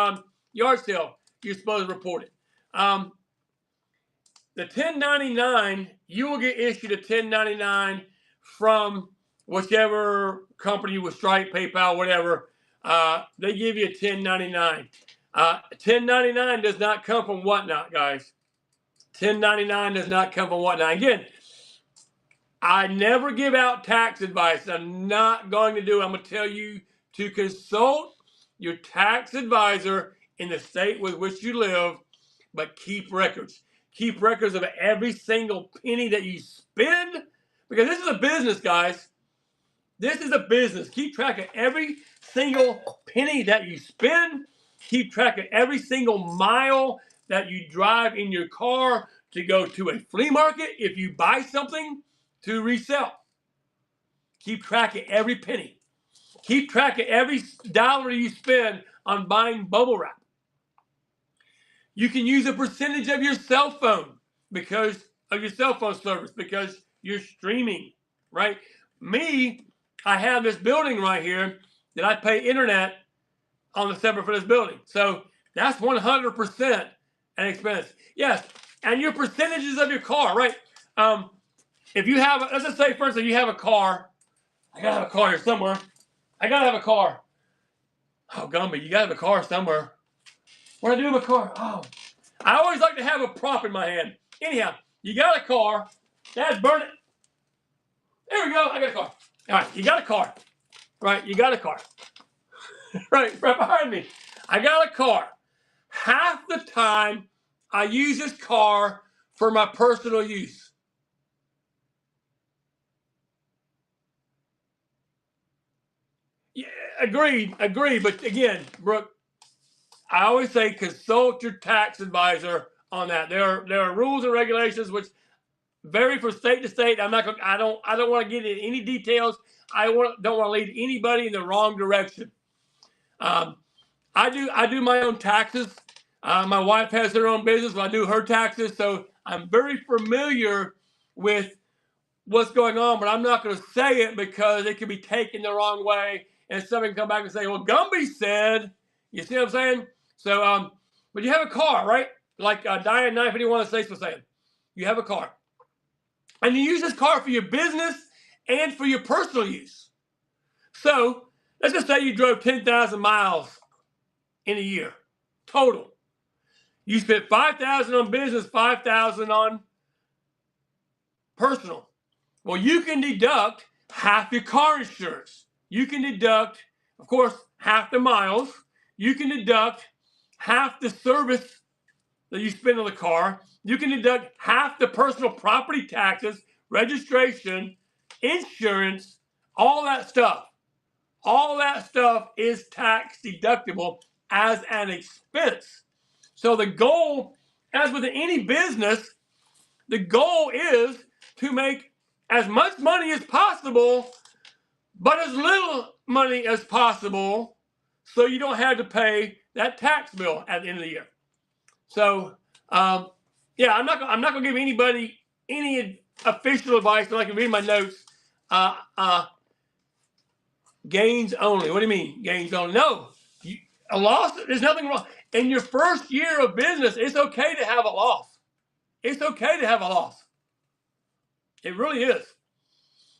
yard sale, you're supposed to report it. The 1099, you will get issued a 1099 from whichever company with Stripe, PayPal, whatever. They give you a 1099. 1099 does not come from Whatnot, guys. 1099 does not come from Whatnot. Again, I never give out tax advice. I'm not going to do it. I'm going to tell you to consult your tax advisor in the state with which you live, but keep records. Keep records of every single penny that you spend, because this is a business, guys. This is a business. Keep track of every single penny that you spend. Keep track of every single mile that you drive in your car to go to a flea market if you buy something to resell. Keep track of every penny. Keep track of every dollar you spend on buying bubble wrap. You can use a percentage of your cell phone because of your cell phone service, because you're streaming, right? Me, I have this building right here that I pay internet on the separate for this building. So that's 100% an expense. Yes, and your percentages of your car, right? If you have, let's just say, for instance, you have a car. I gotta have a car here somewhere. I gotta have a car. Oh, Gumby, you gotta have a car somewhere. What do I do with my car? Oh, I always like to have a prop in my hand. Anyhow, you got a car. That's burning. There we go. I got a car. All right, you got a car. Right, you got a car. right behind me. I got a car. Half the time, I use this car for my personal use. Yeah, agreed. But again, Brooke, I always say consult your tax advisor on that. There are rules and regulations which vary from state to state. I don't want to get into any details. Don't want to lead anybody in the wrong direction. I do my own taxes. My wife has her own business, so I do her taxes. So I'm very familiar with what's going on, but I'm not going to say it because it could be taken the wrong way, and somebody can come back and say, "Well, Gumby said." You see what I'm saying? So, but you have a car, right? Like Diane 951 States was saying, you have a car, and you use this car for your business and for your personal use. So let's just say you drove 10,000 miles in a year total. You spent 5,000 on business, 5,000 on personal. Well, you can deduct half your car insurance. You can deduct, of course, half the miles. You can deduct half the service that you spend on the car. You can deduct half the personal property taxes, registration, insurance, all that stuff. All that stuff is tax deductible as an expense. So the goal, as with any business, the goal is to make as much money as possible, but as little money as possible, so you don't have to pay that tax bill at the end of the year. So, yeah, I'm not going to give anybody any official advice, but I can read my notes. Gains only. What do you mean, gains only? No, a loss. There's nothing wrong. In your first year of business, it's okay to have a loss. It's okay to have a loss. It really is.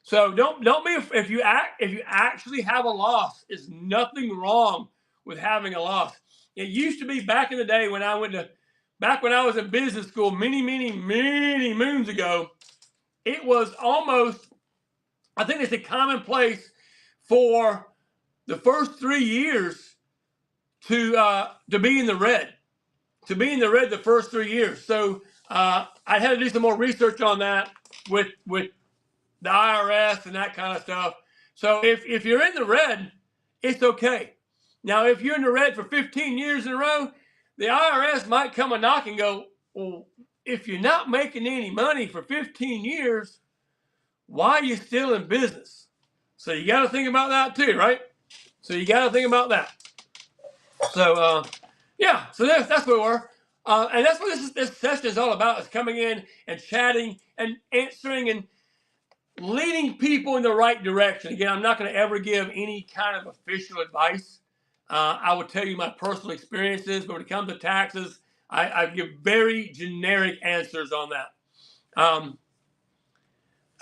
So don't be, if you actually have a loss, there's nothing wrong with having a loss. It used to be back in the day when I was in business school many moons ago. It was almost, I think it's a commonplace for the first 3 years to be in the red. To be in the red the first 3 years. So I had to do some more research on that with the IRS and that kind of stuff. So if you're in the red, it's okay. Now, if you're in the red for 15 years in a row, the IRS might come a knock and go, well, if you're not making any money for 15 years, why are you still in business? So you got to think about that too, right? So you got to think about that. So, yeah, so that's where we were. And that's what this session is all about, is coming in and chatting and answering and leading people in the right direction. Again, I'm not going to ever give any kind of official advice. I will tell you my personal experiences, but when it comes to taxes, I give very generic answers on that.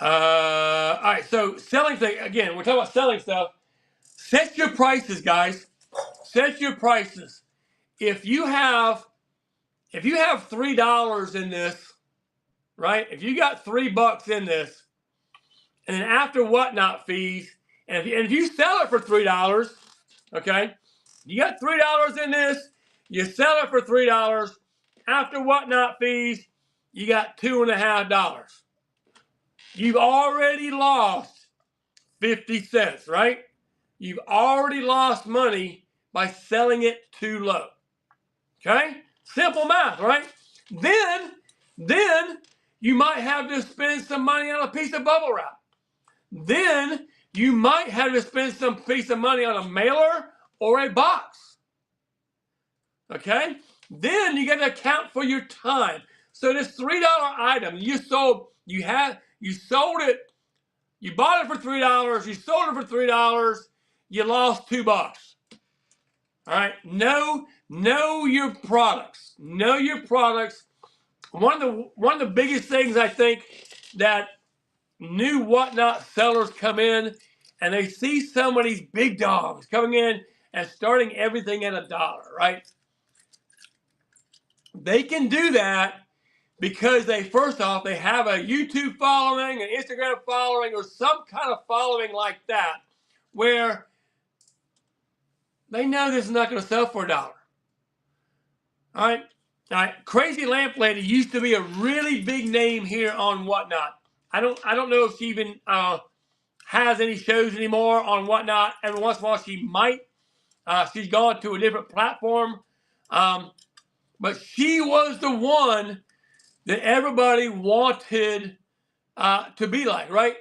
All right, so selling thing, again, we're talking about selling stuff. Set your prices, guys. Set your prices. If you have $3 in this, right? If you got $3 in this, and then after whatnot fees, and if you sell it for $3, okay, you got $3 in this, you sell it for $3. After whatnot fees, you got $2.50. You've already lost 50 cents, right? You've already lost money by selling it too low. Okay? Simple math, right? Then you might have to spend some money on a piece of bubble wrap. Then you might have to spend some piece of money on a mailer or a box. Okay? Then you got to account for your time. So this $3 item you sold, you sold it, you bought it for $3, you sold it for $3, you lost $2. All right? Know your products. Know your products. One of the biggest things I think that new whatnot sellers come in and they see some of these big dogs coming in and starting everything at $1, right? They can do that because first off, they have a YouTube following, an Instagram following, or some kind of following like that, where they know this is not going to sell for $1. All right? All right. Crazy Lamp Lady used to be a really big name here on Whatnot. I don't know if she even has any shows anymore on Whatnot. Every once in a while she might. She's gone to a different platform. But she was the one that everybody wanted to be like, right?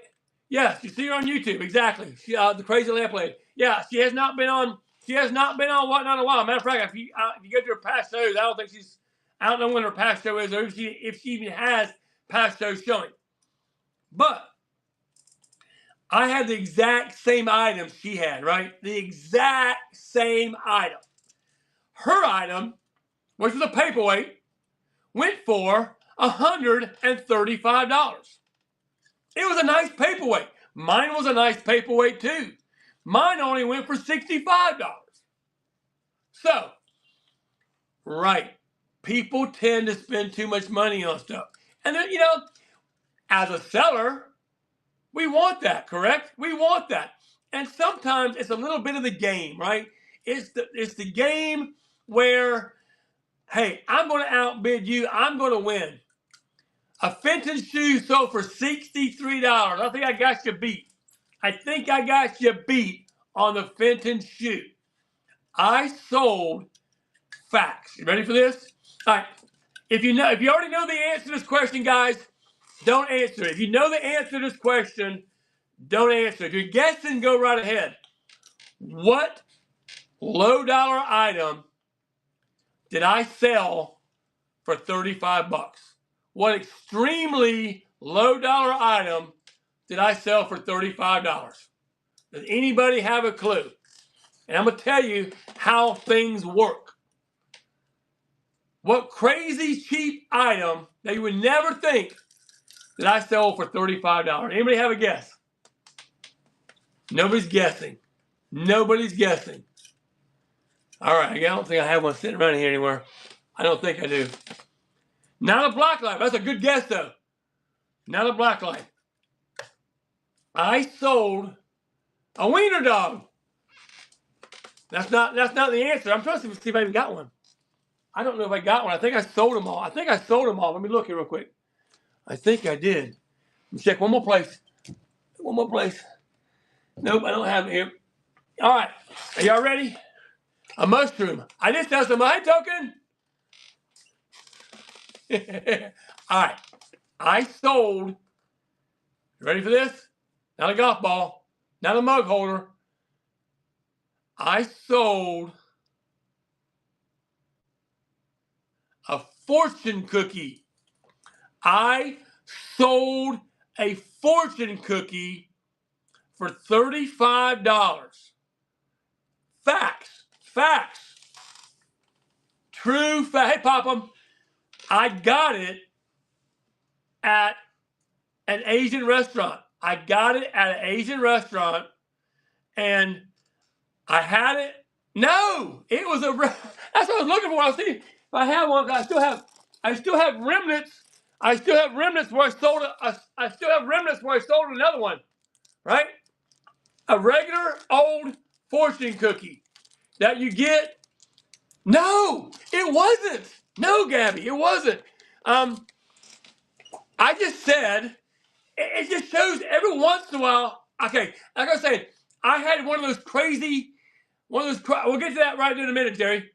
Yes, you see her on YouTube, exactly. She, the Crazy Lamp Lady. Yeah, she has not been on Whatnot in a while. Matter of fact, if you go to her past shows, I don't know when her past show is, or if she even has past shows showing. But I had the exact same item she had, right? The exact same item. Her item, which was a paperweight, went for $135. It was a nice paperweight. Mine was a nice paperweight too. Mine only went for $65. So, right, people tend to spend too much money on stuff. And then, as a seller, we want that, correct? We want that. And sometimes it's a little bit of the game, right? It's the game where, hey, I'm going to outbid you. I'm going to win. A Fenton shoe sold for $63. I think I got you beat. On the Fenton shoe. I sold facts. You ready for this? All right. If you already know the answer to this question, guys, don't answer it. If you know the answer to this question, don't answer. If you're guessing, go right ahead. What low dollar item did I sell for $35? What extremely low dollar item did I sell for $35? Does anybody have a clue? And I'm going to tell you how things work. What crazy cheap item that you would never think that I sold for $35? Anybody have a guess? Nobody's guessing. Nobody's guessing. All right, I don't think I have one sitting around here anywhere. I don't think I do. Not a black light. That's a good guess, though. Not a black light. I sold A wiener dog. That's not the answer. I'm trying to see if I even got one. I don't know if I got one. I think I sold them all. Let me look here real quick. I think I did. Let me check one more place. Nope, I don't have it here. All right. Are y'all ready? A mushroom. I just have some. Hey, token. All right. I sold. You ready for this? Not a golf ball. Not a mug holder. I sold a fortune cookie. I sold a fortune cookie for $35. Facts. True fact. Hey, Papa, I got it at an Asian restaurant. And I had it. No, it was a. That's what I was looking for. I was thinking if I had one, I still have remnants. I still have remnants where I sold another one, right? A regular old fortune cookie that you get. No, it wasn't. No, Gabby, it wasn't. I just said it just shows every once in a while. Okay, like I was saying, I had one of those crazy. We'll get to that right in a minute, Jerry.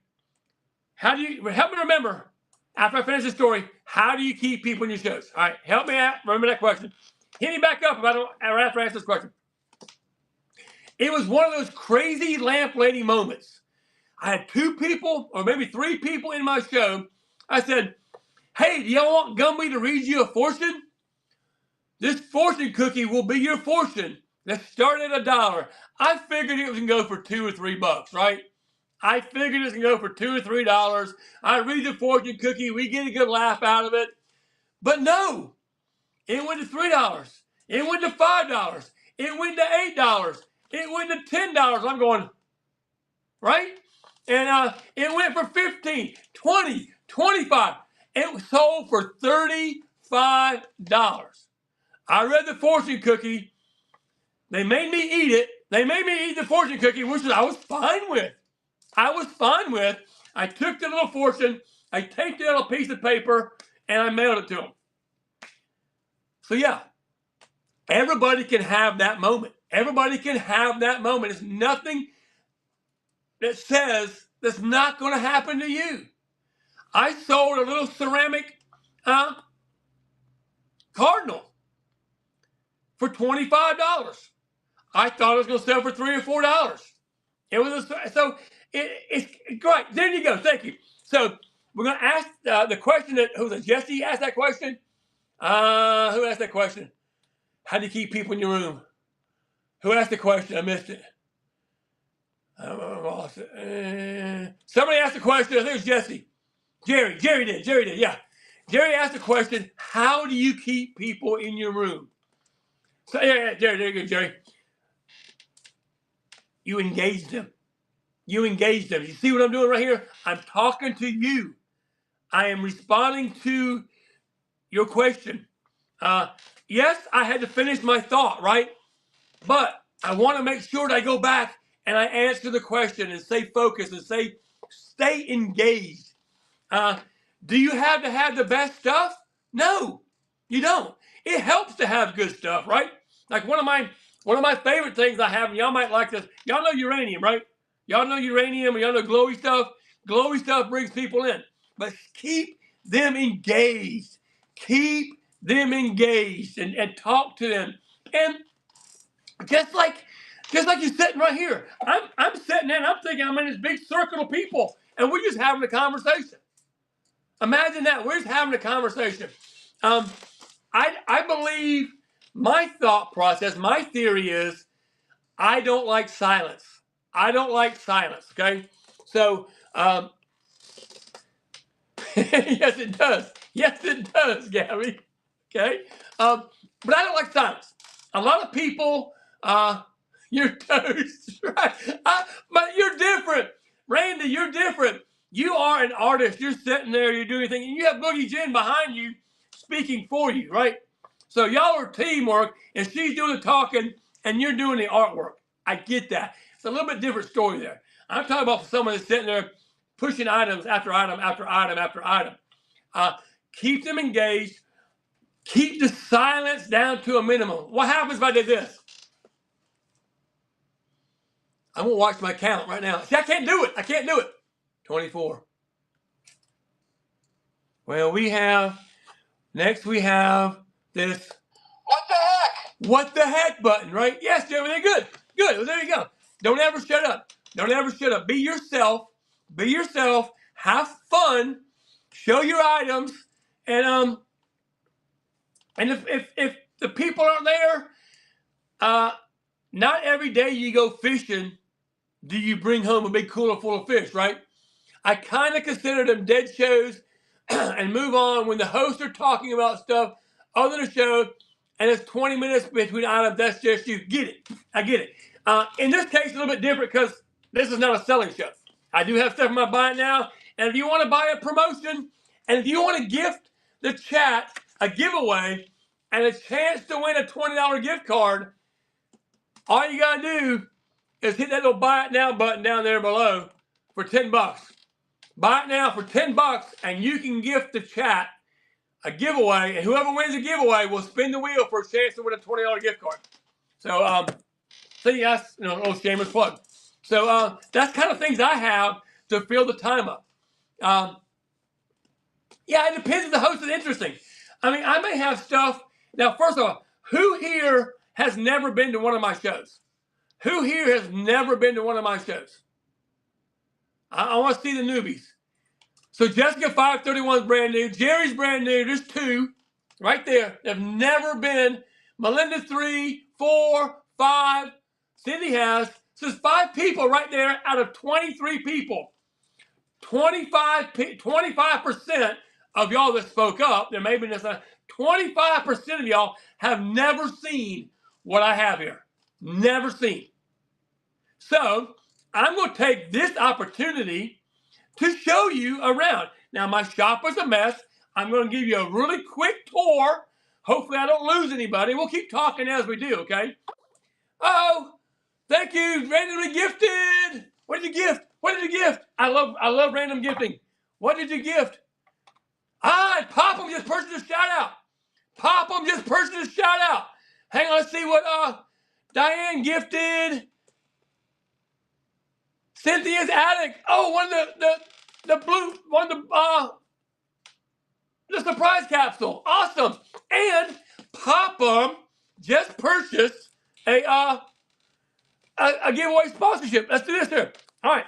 How do you help me remember after I finish the story? How do you keep people in your shows? All right, help me out. Remember that question. Hit me back up if I don't after I ask this question. It was one of those crazy lamp lady moments. I had 2 people or maybe 3 people in my show. I said, "Hey, do y'all want Gumby to read you a fortune? This fortune cookie will be your fortune. Let's start at $1." I figured it was gonna go for $2 or $3, right? I figured it was gonna go for $2 or $3. I read the fortune cookie, we get a good laugh out of it. But no, it went to $3. It went to $5. It went to $8. It went to $10. I'm going, right? And it went for $15, $20, $25. It was sold for $35. I read the fortune cookie. They made me eat it. They made me eat the fortune cookie, which I was fine with. I took the little fortune, I taped it on a piece of paper, and I mailed it to them. So yeah, everybody can have that moment. There's nothing that says that's not going to happen to you. I sold a little ceramic cardinal for $25. I thought it was going to sell for $3 or $4. It's great. There you go. Thank you. So we're going to ask the question that who was it? Jesse asked that question. Who asked that question? How do you keep people in your room? Who asked the question? I missed it. Somebody asked the question. I think it was Jesse. Jerry did. Yeah. Jerry asked the question, how do you keep people in your room? So yeah, Jerry, there you go, Jerry. You engage them. You see what I'm doing right here? I'm talking to you. I am responding to your question. Yes, I had to finish my thought, right? But I want to make sure that I go back and I answer the question and stay focused and stay engaged. Do you have to have the best stuff? No, you don't. It helps to have good stuff, right? Like one of my favorite things I have, and y'all might like this. Y'all know uranium, right? Y'all know uranium, y'all know glowy stuff. Glowy stuff brings people in. But keep them engaged. And talk to them. And just like you're sitting right here. I'm sitting there and I'm thinking I'm in this big circle of people and we're just having a conversation. Imagine that. We're just having a conversation. I believe my thought process, my theory is I don't like silence. Okay? So, yes, it does. Yes, it does, Gabby. Okay? But I don't like silence. A lot of people, you're toast, right? But you're different. Randy, you're different. You are an artist. You're sitting there, you're doing anything, and you have Boogie Jen behind you speaking for you, right? So y'all are teamwork, and she's doing the talking, and you're doing the artwork. I get that. It's a little bit different story there. I'm talking about someone that's sitting there pushing items after item after item after item. Keep them engaged. Keep the silence down to a minimum. What happens if I did this? I'm going to watch my count right now. See, I can't do it. I can't do it. 24. Well, next we have this what the heck button, right? Yes, Jeremy, good. Good. Well, there you go. Don't ever shut up. Don't ever shut up. Be yourself. Be yourself. Have fun. Show your items. And if the people aren't there, not every day you go fishing do you bring home a big cooler full of fish, right? I kind of consider them dead shows and move on when the hosts are talking about stuff other than the show, and it's 20 minutes between items. That's just you. Get it. I get it. In this case, a little bit different because this is not a selling show. I do have stuff in my buy it now, and if you want to buy a promotion, and if you want to gift the chat a giveaway and a chance to win a $20 gift card, all you got to do is hit that little buy it now button down there below for 10 bucks. Buy it now for 10 bucks, and you can gift the chat a giveaway, and whoever wins the giveaway will spin the wheel for a chance to win a $20 gift card. So, see, that's a little shameless plug. So, that's kind of things I have to fill the time up. Yeah, it depends if the host is interesting. I mean, I may have stuff. Now, first of all, who here has never been to one of my shows? Who here has never been to one of my shows? I want to see the newbies. So Jessica 531 is brand new. Jerry's brand new. There's 2 right there. They've never been. Melinda 3, 4, 5. Cindy has. So there's 5 people right there out of 23 people. 25% of y'all that spoke up, there may be this, 25% of y'all have never seen what I have here. Never seen. So I'm going to take this opportunity to show you around. Now, my shop was a mess. I'm going to give you a really quick tour. Hopefully, I don't lose anybody. We'll keep talking as we do, okay? Oh, thank you. Randomly gifted. What did you gift? What did you gift? I love random gifting. What did you gift? Popham just purchased a shout out. Popham just purchased a shout out. Hang on, let's see what Diane gifted. Cynthia's attic. Oh, one of the blue one of the surprise capsule. Awesome. And Popham just purchased a giveaway sponsorship. Let's do this here. All right.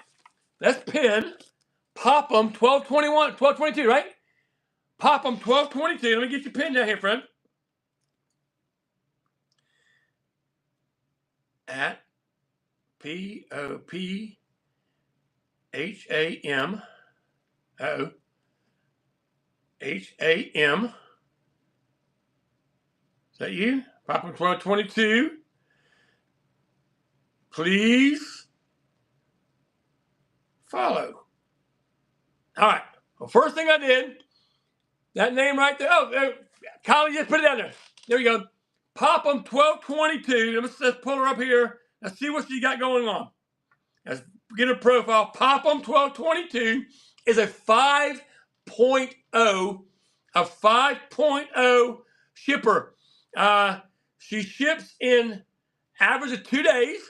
Let's pin Popham 1222, right? Popham 1222. Let me get your pin down here, friend. At POPHAM. HAM. Is that you? Popham 1222. Please follow. All right. Well, first thing I did, that name right there. Oh, Kylie just put it down there. There we go. Popham 1222. Let's pull her up here. Let's see what she got going on. Let's get her profile. Popham 1222 is a 5.0, shipper. She ships in average of 2 days.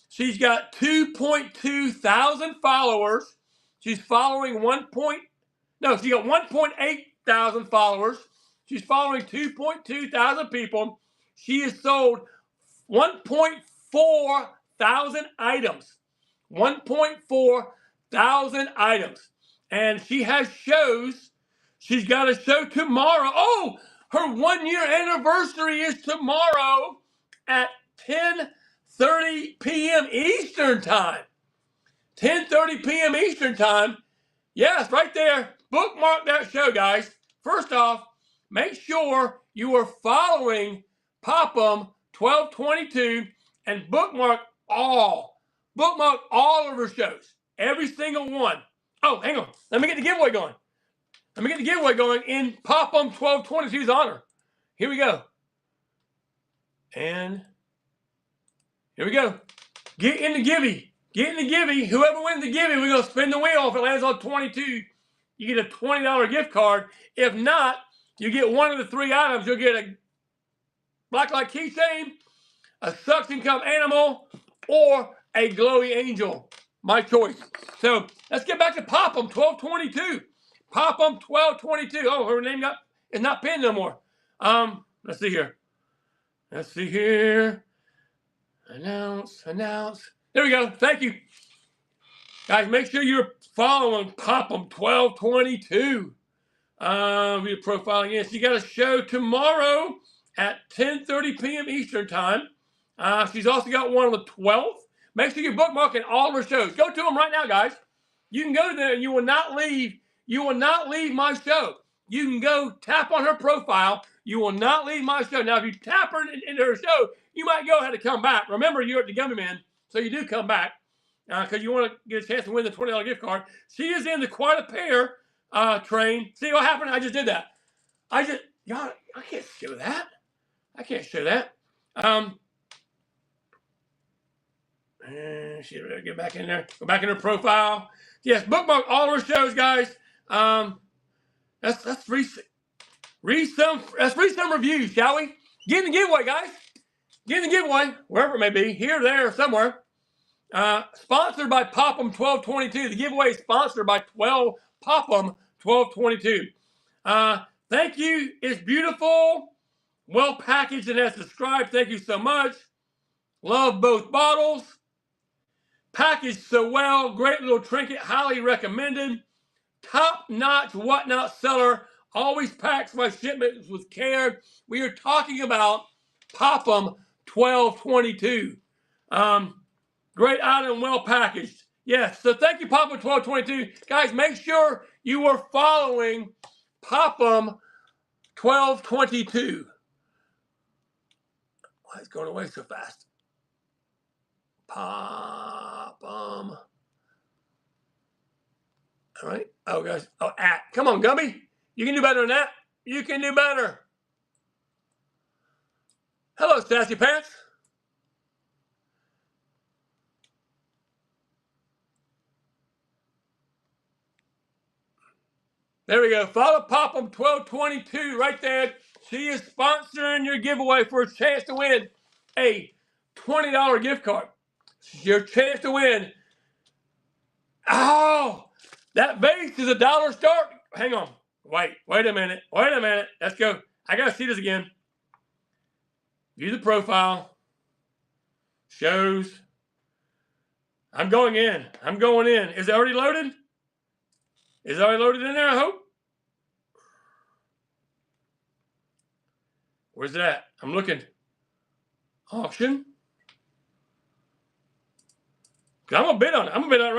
She's got 2.2 thousand followers. She's following she got 1.8 thousand followers. She's following 2.2 thousand people. She has sold 1.4 thousand items. 1.4 thousand items. And she has shows. She's got a show tomorrow. Oh, her 1-year anniversary is tomorrow at 10:30 p.m. Eastern time. 10:30 p.m. Eastern time. Yes, right there. Bookmark that show, guys. First off, make sure you are following Popham 1222 and bookmark all of her shows. Every single one. Oh, hang on. Let me get the giveaway going. Let me get the giveaway going in Popham 1222's honor. Here we go. And here we go. Get in the givey. Get in the givey. Whoever wins the givey, we're going to spin the wheel. If it lands on 22, you get a $20 gift card. If not, you get one of the 3 items. You'll get a blacklight keychain, a suction cup animal, or a glowy angel. My choice. So let's get back to Pop 'em 1222. Pop 'em 1222. Oh, her name is not pinned no more. Let's see here. Let's see here. Announce. There we go. Thank you. Guys, make sure you're following Pop 'em 1222. We're profiling in. So you got a show tomorrow at 10:30 p.m. Eastern time. She's also got one on the 12th. Make sure you're bookmarking all of her shows. Go to them right now, guys. You can go there and you will not leave. You will not leave my show. You can go tap on her profile. You will not leave my show. Now, if you tap her into her show, you might go ahead and come back. Remember, you're at the Gummy Man, so you do come back because you want to get a chance to win the $20 gift card. She is in the Quite a Pair train. See what happened? I just did that. Y'all, I can't show that. I can't show that. She get back in there. Go back in her profile. Yes, bookmark all her shows, guys. Let's read some reviews, shall we? Get in the giveaway, guys. Get in the giveaway, wherever it may be, here, there, or somewhere. Sponsored by Pop 'em 1222. The giveaway is sponsored by Pop 'em 1222. Thank you. It's beautiful, well packaged, and as described. Thank you so much. Love both bottles. Packaged so well. Great little trinket. Highly recommended. Top-notch whatnot seller. Always packs my shipments with care. We are talking about Pop 'em 1222. Great item, well packaged. Yes, so thank you, Pop 'em 1222. Guys, make sure you are following Pop 'em 1222. Why is it going away so fast? Pop 'em. All right. Oh, guys. Oh, come on, Gumby. You can do better than that. You can do better. Hello, Sassy Pants. There we go. Follow Pop 'em 1222 right there. She is sponsoring your giveaway for a chance to win a $20 gift card. Your chance to win. Oh, that base is $1 start. Hang on. Wait a minute. Let's go. I got to see this again. View the profile. Shows. I'm going in. Is it already loaded? Is it already loaded in there, I hope? Where's it at? I'm looking. Auction. I'm going to bid on it. I'm going to bid on it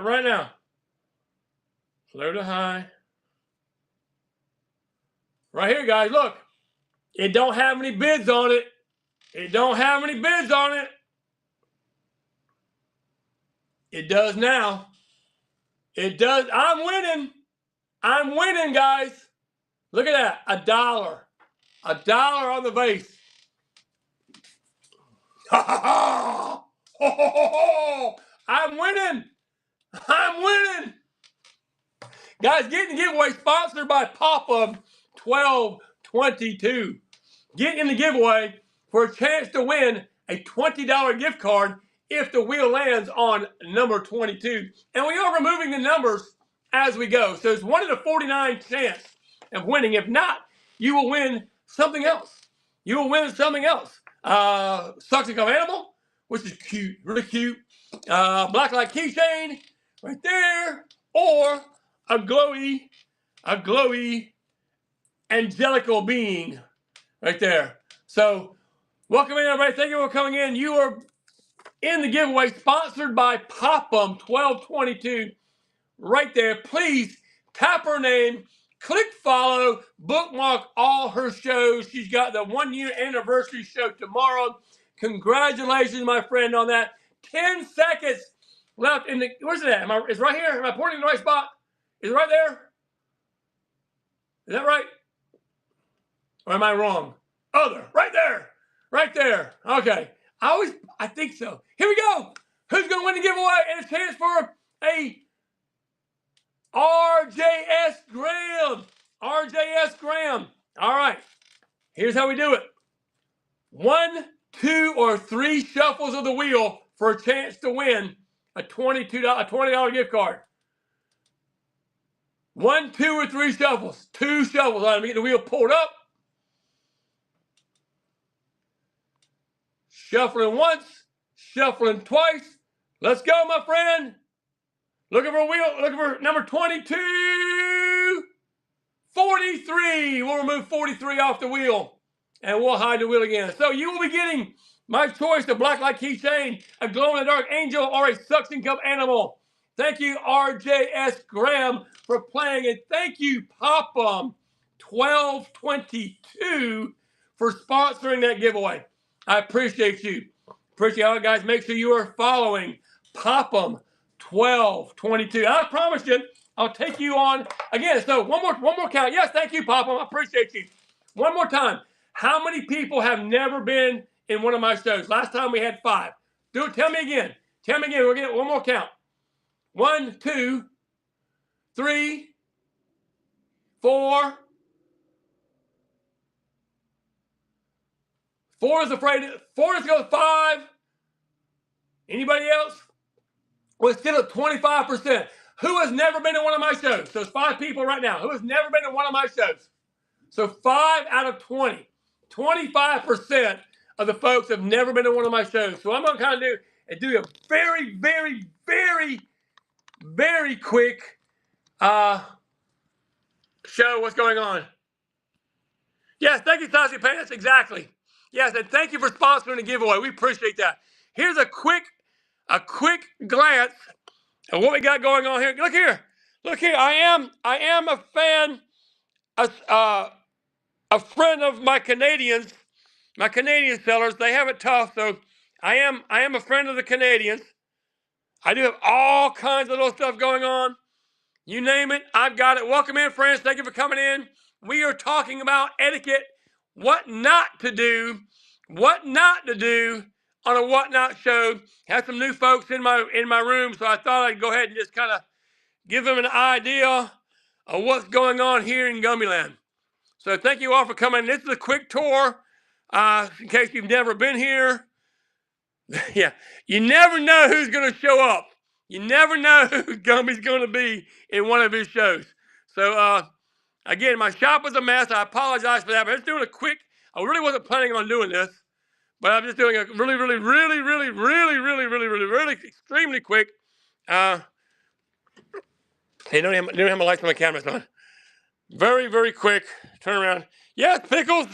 right now. Low to high. Right here, guys. Look. It don't have any bids on it. It does now. It does. I'm winning, guys. Look at that. $1. $1 on the base. I'm winning. Guys, get in the giveaway sponsored by Pop 'em 1222. Get in the giveaway for a chance to win a $20 gift card if the wheel lands on number 22. And we are removing the numbers as we go. So it's 1 in a 49 chance of winning. If not, you will win something else. Suction cup animal, which is cute, really cute. Blacklight keychain right there. Or a glowy angelical being right there. So welcome in, everybody. Thank you for coming in. You are in the giveaway sponsored by Pop 'em 1222 right there. Please tap her name, click follow, bookmark all her shows. She's got the 1-year anniversary show tomorrow. Congratulations, my friend, on that. 10 seconds left in the, where's it at? It's right here. Am I pointing in the right spot? Is it right there? Is that right? Or am I wrong? Other. Right there. Okay. I think so. Here we go. Who's going to win the giveaway and a chance for a RJS Graham? RJS Graham. All right. Here's how we do it. 1, 2, or 3 shuffles of the wheel for a chance to win a $20 gift card. 1, 2, or 3 shuffles. 2 shuffles. All right, let me get the wheel pulled up. Shuffling once, shuffling twice. Let's go, my friend. Looking for number 22. 43. We'll remove 43 off the wheel. And we'll hide the wheel again. So you will be getting my choice of black light keychain, a glow-in-the-dark angel, or a suction cup animal. Thank you, RJS Graham, for playing. And thank you, Popum 1222, for sponsoring that giveaway. I appreciate you. Appreciate all you guys. Make sure you are following Popum 1222. I promise you, I'll take you on again. So one more count. Yes, thank you, Popum. I appreciate you. One more time. How many people have never been in one of my shows? Last time we had 5. Do it. Tell me again. Tell me again. We'll get one more count. 1, 2, 3, 4. 4 is afraid. 4 is go 5. Anybody else? Well, it's still at 25%. Who has never been in one of my shows? So it's 5 people right now. Who has never been in one of my shows? So 5 out of 20. 25% of the folks have never been in one of my shows. So I'm going to kind of do a very, very, very, very quick show what's going on. Yes, thank you, Sassy Pants. Exactly. Yes, and thank you for sponsoring the giveaway. We appreciate that. Here's a quick glance at what we got going on here. Look here. Look here. I am a fan, a friend of my Canadian sellers. They have it tough, so I am a friend of the Canadians. I do have all kinds of little stuff going on. You name it, I've got it. Welcome in, friends. Thank you for coming in. We are talking about etiquette, what not to do on a What Not show. Have some new folks in my room, so I thought I'd go ahead and just kind of give them an idea of what's going on here in Gummyland. So thank you all for coming. This is a quick tour, in case you've never been here. Yeah, you never know who's going to show up. You never know who Gummy's going to be in one of his shows. So, again, my shop was a mess. I apologize for that, but I'm just doing a quick. I really wasn't planning on doing this, but I'm just doing a really extremely quick. Hey, don't have my lights on my camera on. Very, very quick turnaround. Yes, Pickles,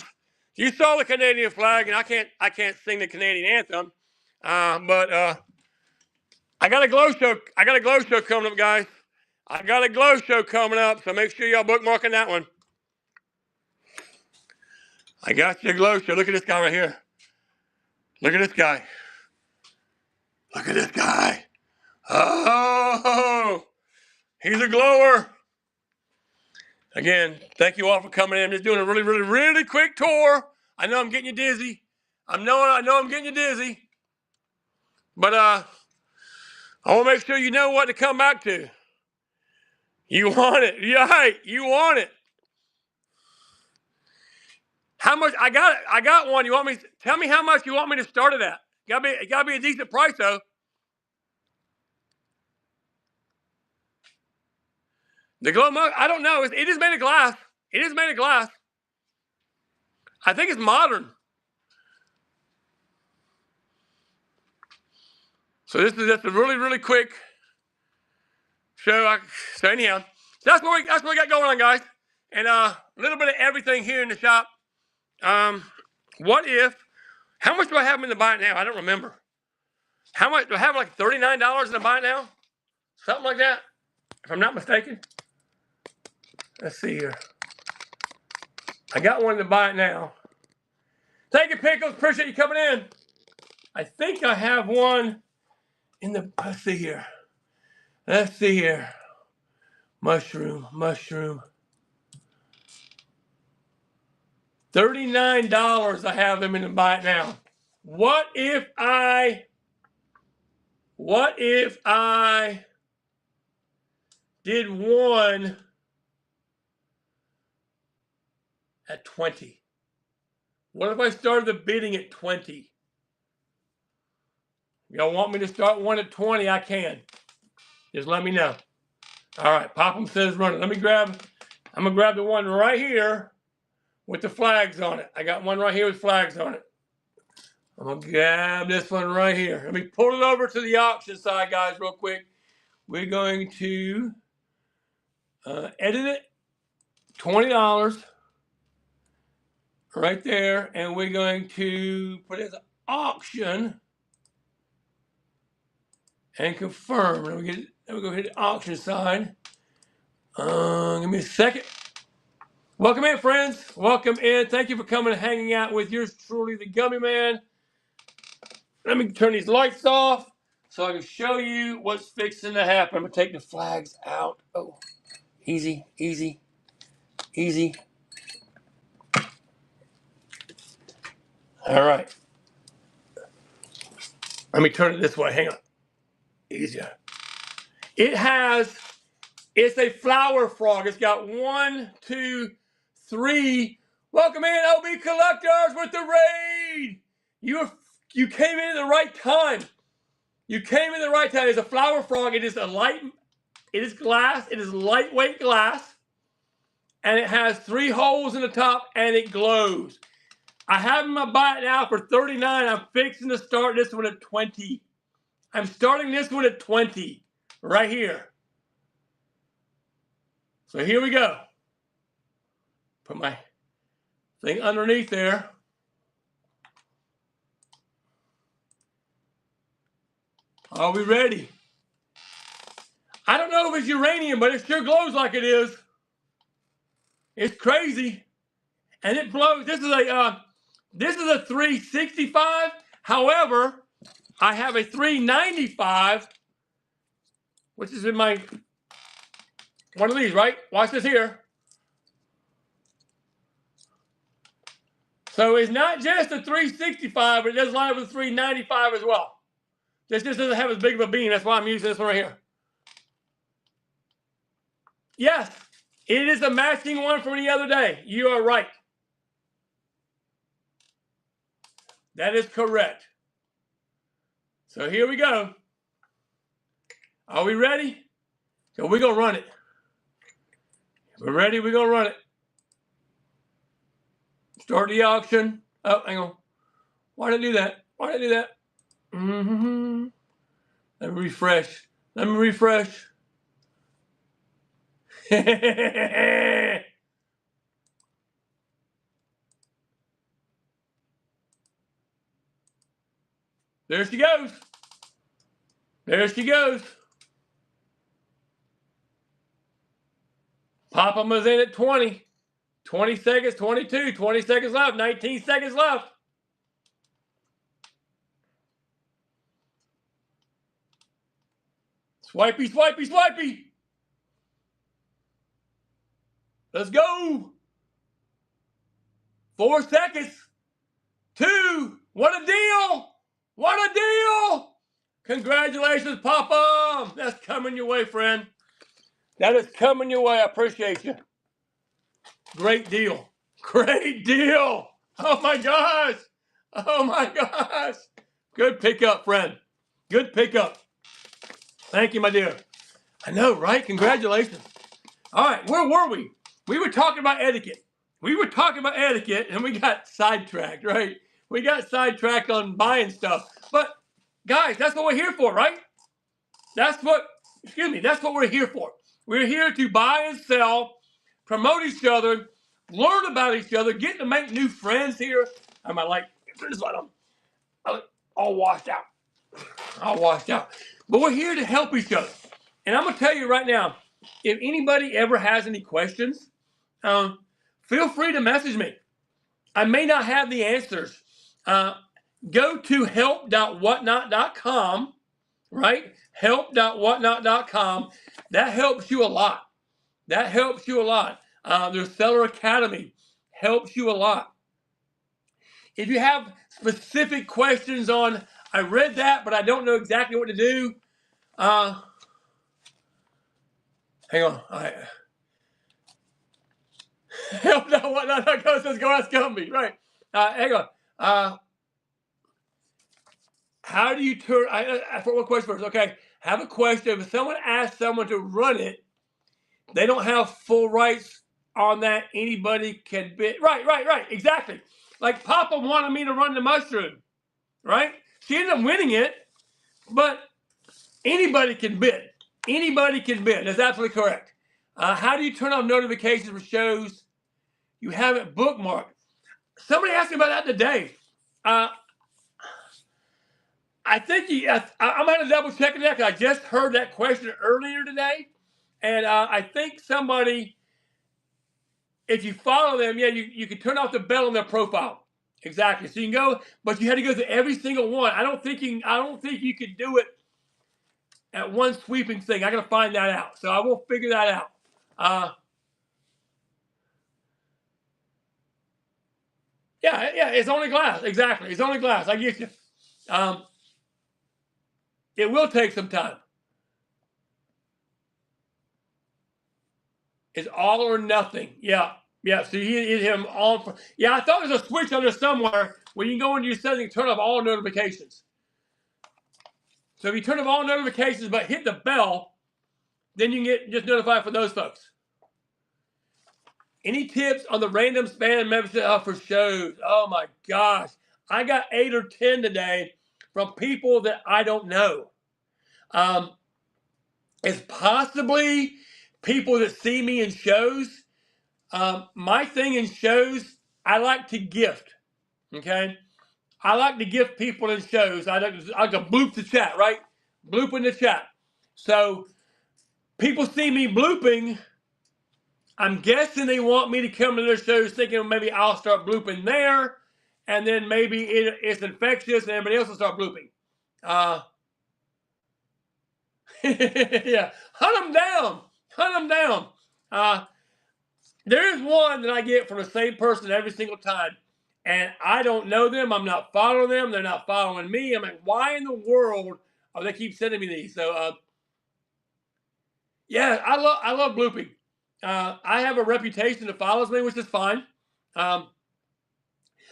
you saw the Canadian flag, and I can't sing the Canadian anthem, but I got a glow show. I got a glow show coming up, guys. I got a glow show coming up, so make sure y'all bookmarking that one. I got you a glow show. Look at this guy right here. Look at this guy. Look at this guy. Oh, he's a glower. Again, thank you all for coming in. I'm just doing a really quick tour. I know I'm getting you dizzy. I know I'm getting you dizzy. But I want to make sure you know what to come back to. You want it. Yeah, right. You want it. How much? I got one. You want me? Tell me how much you want me to start it at. It gotta be a decent price though. The glow mug. I don't know. It is made of glass. It is made of glass. I think it's modern. So this is just a really quick show. So anyhow, that's what we got going on, guys. And a little bit of everything here in the shop. What if? How much do I have in the buy it now? I don't remember. How much do I have? Like $39 in the buy it now, something like that, if I'm not mistaken. Let's see here. I got one to buy it now. Thank you, Pickles. Appreciate you coming in. I think I have one in the. Let's see here. Let's see here. Mushroom. $39. I have them in the buy it now. What if I did one at 20? What if I started the bidding at 20? Y'all want me to start one at 20? I can. Just let me know. All right, Popham says run it. I'm gonna grab the one right here with the flags on it. I got one right here with flags on it. I'm gonna grab this one right here. Let me pull it over to the auction side, guys, real quick. We're going to edit it, $20 right there, and we're going to put it as auction and confirm. Let me go hit the auction side. Give me a second. Welcome in, friends. Welcome in. Thank you for coming and hanging out with yours truly, the Gummy Man. Let me turn these lights off so I can show you what's fixing to happen. I'm going to take the flags out. Oh, easy, easy, easy. All right. Let me turn it this way. Hang on. Easier. It's a flower frog. It's got 1, 2, 3. Welcome in, OB Collectors, with the raid. You came in at the right time. You came in the right time. It's a flower frog. It is glass. It is lightweight glass. And it has 3 holes in the top and it glows. I have them in my buy it now for $39. I'm fixing to start this one at 20. I'm starting this one at 20 right here. So here we go. Put my thing underneath there. Are we ready? I don't know if it's uranium, but it sure glows like it is. It's crazy. And it blows. This is a 365. However, I have a 395, which is in my one of these, right? Watch this here. So it's not just a 365, but it does line up with a 395 as well. This just doesn't have as big of a beam. That's why I'm using this one right here. Yes, it is a matching one from the other day. You are right. That is correct. So here we go. Are we ready? So we're going to run it. If we're ready, we're going to run it. Start the auction. Oh, hang on. Why did I do that? Why did I do that? Let me refresh. Let me refresh. There she goes. There she goes. Popham is in at 20. 20 seconds, 22, 20 seconds left, 19 seconds left. Swipey, swipey, swipey. Let's go. 4 seconds. 2. What a deal. What a deal. Congratulations, Popham. That's coming your way, friend. That is coming your way. I appreciate you. Great deal. Great deal. Oh, my gosh. Oh, my gosh. Good pickup, friend. Good pickup. Thank you, my dear. I know, right? Congratulations. All right, where were we? We were talking about etiquette. We were talking about etiquette, and we got sidetracked, right? We got sidetracked on buying stuff. But, guys, that's what we're here for, right? That's what we're here for. We're here to buy and sell, promote each other, learn about each other, get to make new friends here. I might like, turn this light on. All washed out. All washed out. But we're here to help each other. And I'm going to tell you right now, if anybody ever has any questions, feel free to message me. I may not have the answers. Go to help.whatnot.com, right? Help.whatnot.com. That helps you a lot. That helps you a lot. Their Seller Academy helps you a lot. If you have specific questions on, I read that, but I don't know exactly what to do. Hang on. All right. No, go ask Gumby. Right. Hang on. How do you turn? For one question first. Okay. Have a question. If someone asks someone to run it, they don't have full rights on that. Anybody can bid. Right. Exactly. Like Papa wanted me to run the mushroom. Right. She ended up winning it, but anybody can bid. Anybody can bid. That's absolutely correct. How do you turn off notifications for shows you haven't bookmarked? Somebody asked me about that today. I think I'm going to double check that because I just heard that question earlier today. And I think somebody, if you follow them, yeah, you can turn off the bell on their profile. Exactly. So you can go, but you had to go through every single one. I don't think you could do it at one sweeping thing. I got to find that out. So I will figure that out. Yeah, it's only glass. Exactly. It's only glass. I get you. It will take some time. It's all or nothing. Yeah. So you hit him on. Yeah, I thought there's a switch on there somewhere where you can go into your settings and turn off all notifications. So if you turn off all notifications but hit the bell, then you can get just notified for those folks. Any tips on the random spam membership for shows? Oh my gosh. I got 8 or 10 today from people that I don't know. It's possibly people that see me in shows. My thing in shows, I like to gift. Okay? I like to gift people in shows. I like to bloop the chat, right? Bloop in the chat. So people see me blooping. I'm guessing they want me to come to their shows thinking maybe I'll start blooping there. And then maybe it's infectious and everybody else will start blooping. Yeah, hunt them down. There is one that I get from the same person every single time, and I don't know them. I'm not following them. They're not following me. I'm like, why in the world are they keep sending me these? So, yeah, I love blooping. I have a reputation that follows me, which is fine.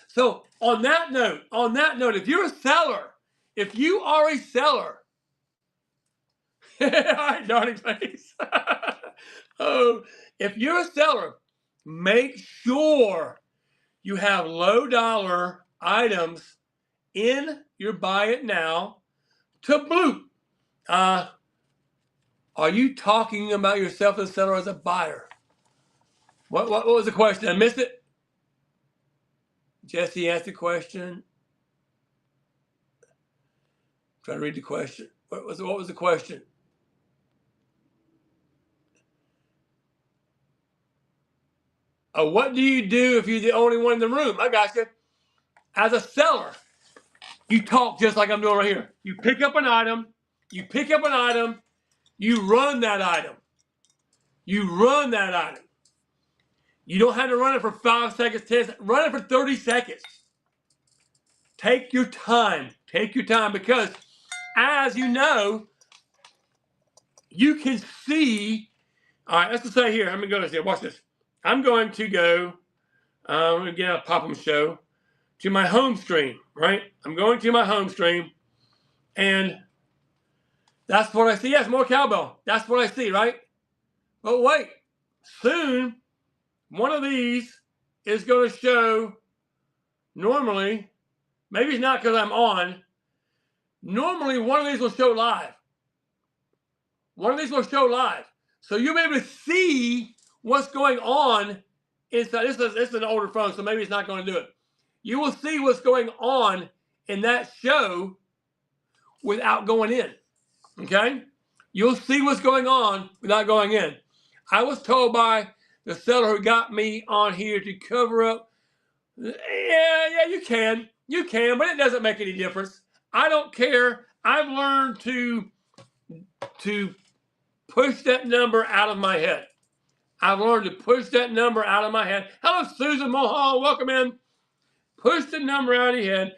So on that note, if you're a seller, if you are a seller. All right, darning face. Oh, if you're a seller, make sure you have low dollar items in your buy it now to bloop. Are you talking about yourself as a seller or as a buyer? What was the question? I missed it. Jesse asked the question. Trying to read the question. What was the question? What do you do if you're the only one in the room? I got you. As a seller, you talk just like I'm doing right here. You pick up an item. You run that item. You don't have to run it for 5 seconds, 10 seconds. Run it for 30 seconds. Take your time. Because, as you know, you can see. All right, let's just say here. I'm going to go to this. Watch this. I'm going to go. I'm going to get a pop-up show to my home stream, right? I'm going to my home stream, and that's what I see. Yes, more cowbell. That's what I see, right? But wait, soon, one of these is going to show normally. Maybe it's not because I'm on. Normally, one of these will show live. So you'll be able to see what's going on inside. This is an older phone, so maybe it's not going to do it. You will see what's going on in that show without going in. Okay? You'll see what's going on without going in. I was told by the seller who got me on here to cover up. Yeah, you can, but it doesn't make any difference. I don't care. I've learned to push that number out of my head. Hello, Susan Mohall. Welcome in. Push the number out of your head.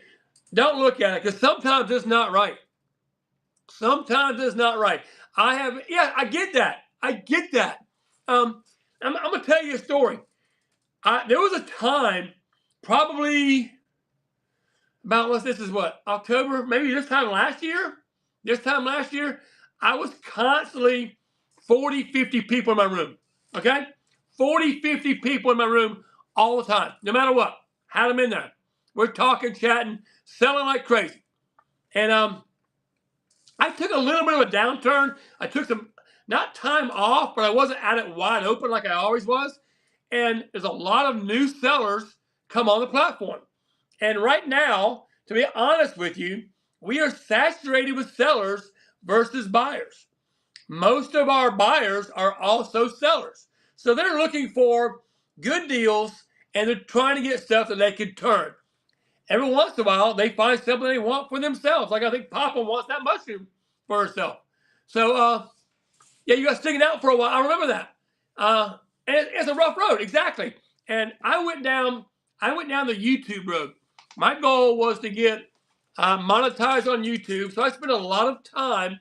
Don't look at it, because sometimes it's not right. Sometimes it's not right. I get that. I get that. I'm going to tell you a story. There was a time, probably about, this is what, October, maybe this time last year? I was constantly 40, 50 people in my room, okay? 40, 50 people in my room all the time, no matter what. Had them in there. We're talking, chatting, selling like crazy. And I took a little bit of a downturn. I took some, not time off, but I wasn't at it wide open like I always was. And there's a lot of new sellers come on the platform. And right now, to be honest with you, we are saturated with sellers versus buyers. Most of our buyers are also sellers. So they're looking for good deals, and they're trying to get stuff that they can turn. Every once in a while, they find something they want for themselves. Like I think Papa wants that mushroom for herself. So, yeah, you got sticking out for a while. I remember that. And it's a rough road, exactly. And I went down the YouTube road. My goal was to get monetized on YouTube. So I spent a lot of time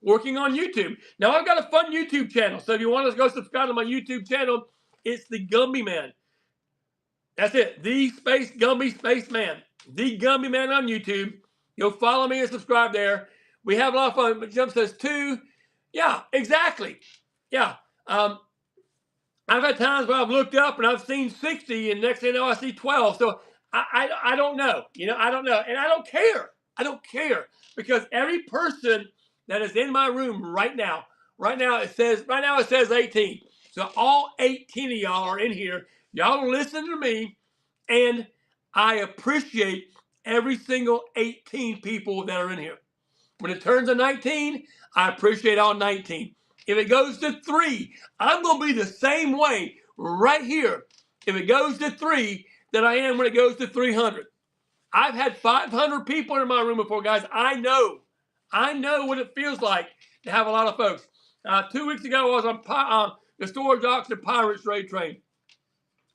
working on YouTube. Now I've got a fun YouTube channel. So if you want to go subscribe to my YouTube channel, it's the Gumby Man. That's it. The space Gumby Space Man. The Gumby Man on YouTube. You'll follow me and subscribe there. We have a lot of fun. But Jump says 2. Yeah, exactly. Yeah. I've had times where I've looked up and I've seen 60, and next thing you know, I see 12. So I don't know. I don't know. And I don't care. I don't care. Because every person that is in my room right now it says 18. So all 18 of y'all are in here. Y'all listen to me, and I appreciate every single 18 people that are in here. When it turns to 19, I appreciate all 19. If it goes to 3, I'm going to be the same way right here. If it goes to 3, than I am when it goes to 300. I've had 500 people in my room before, guys. I know what it feels like to have a lot of folks. 2 weeks ago, I was on the Storage Auction Pirates Trade Train.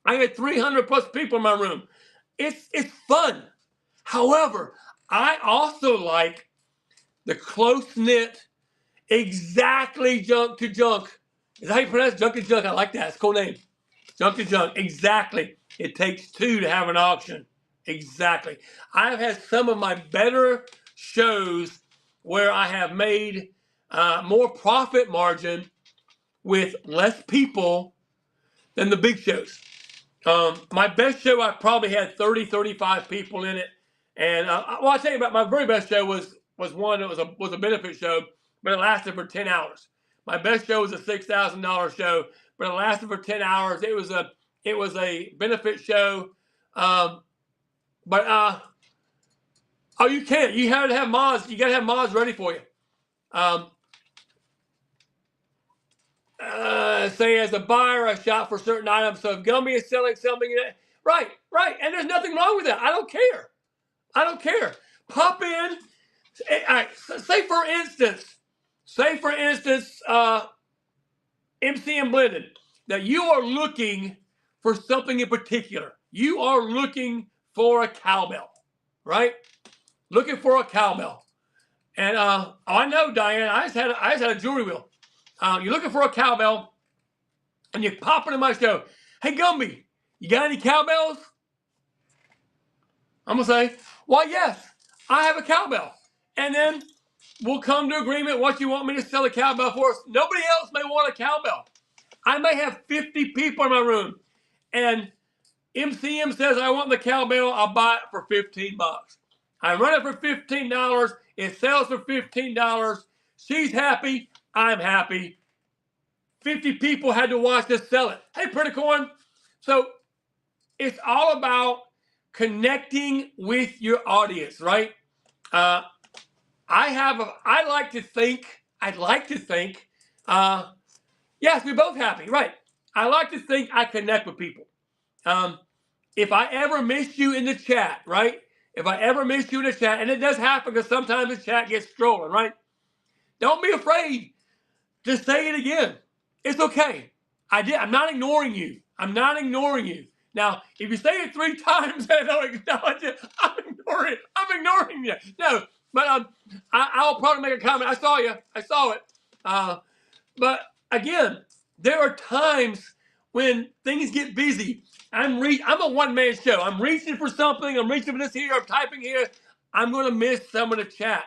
I had 300 plus people in my room. It's fun. However, I also like the close-knit, exactly junk to junk. Is that how you pronounce it? Junk to junk? I like that. It's a cool name. Junk to junk. Exactly. It takes 2 to have an auction. Exactly. I've had some of my better shows where I have made more profit margin with less people than the big shows. My best show, I probably had 30, 35 people in it. And I'll tell you about my very best show was one that was a benefit show, but it lasted for 10 hours. My best show was a $6,000 show, but it lasted for 10 hours. It was a benefit show. You can't. You have to have mods. You got to have mods ready for you. Say as a buyer, I shop for certain items. So if Gumby is selling something, right. And there's nothing wrong with that. I don't care. Pop in. Say for instance, MCM Blended, that you are looking for something in particular. You are looking for a cowbell, right? Looking for a cowbell. And I know, Diane, I just had a jewelry wheel. You're looking for a cowbell, and you pop into my show. Hey, Gumby, you got any cowbells? I'm going to say, why, yes, I have a cowbell. And then we'll come to agreement what you want me to sell a cowbell for. Nobody else may want a cowbell. I may have 50 people in my room, and MCM says I want the cowbell. I'll buy it for $15. I run it for $15. It sells for $15. She's happy. I'm happy. 50 people had to watch us sell it. Hey, Pretty Corn. So it's all about connecting with your audience, right? I'd like to think, yes, we're both happy, right? I like to think I connect with people. If I ever miss you in the chat, right? If I ever miss you in the chat, and it does happen because sometimes the chat gets stolen, right? Don't be afraid to say it again. It's okay. I'm not ignoring you. Now, if you say it 3 times and I don't acknowledge it, I'm ignoring you. No, but I'll probably make a comment. I saw you. I saw it. But again, there are times when things get busy. I'm a one-man show. I'm reaching for something. I'm reaching for this here. I'm typing here. I'm going to miss some of the chat.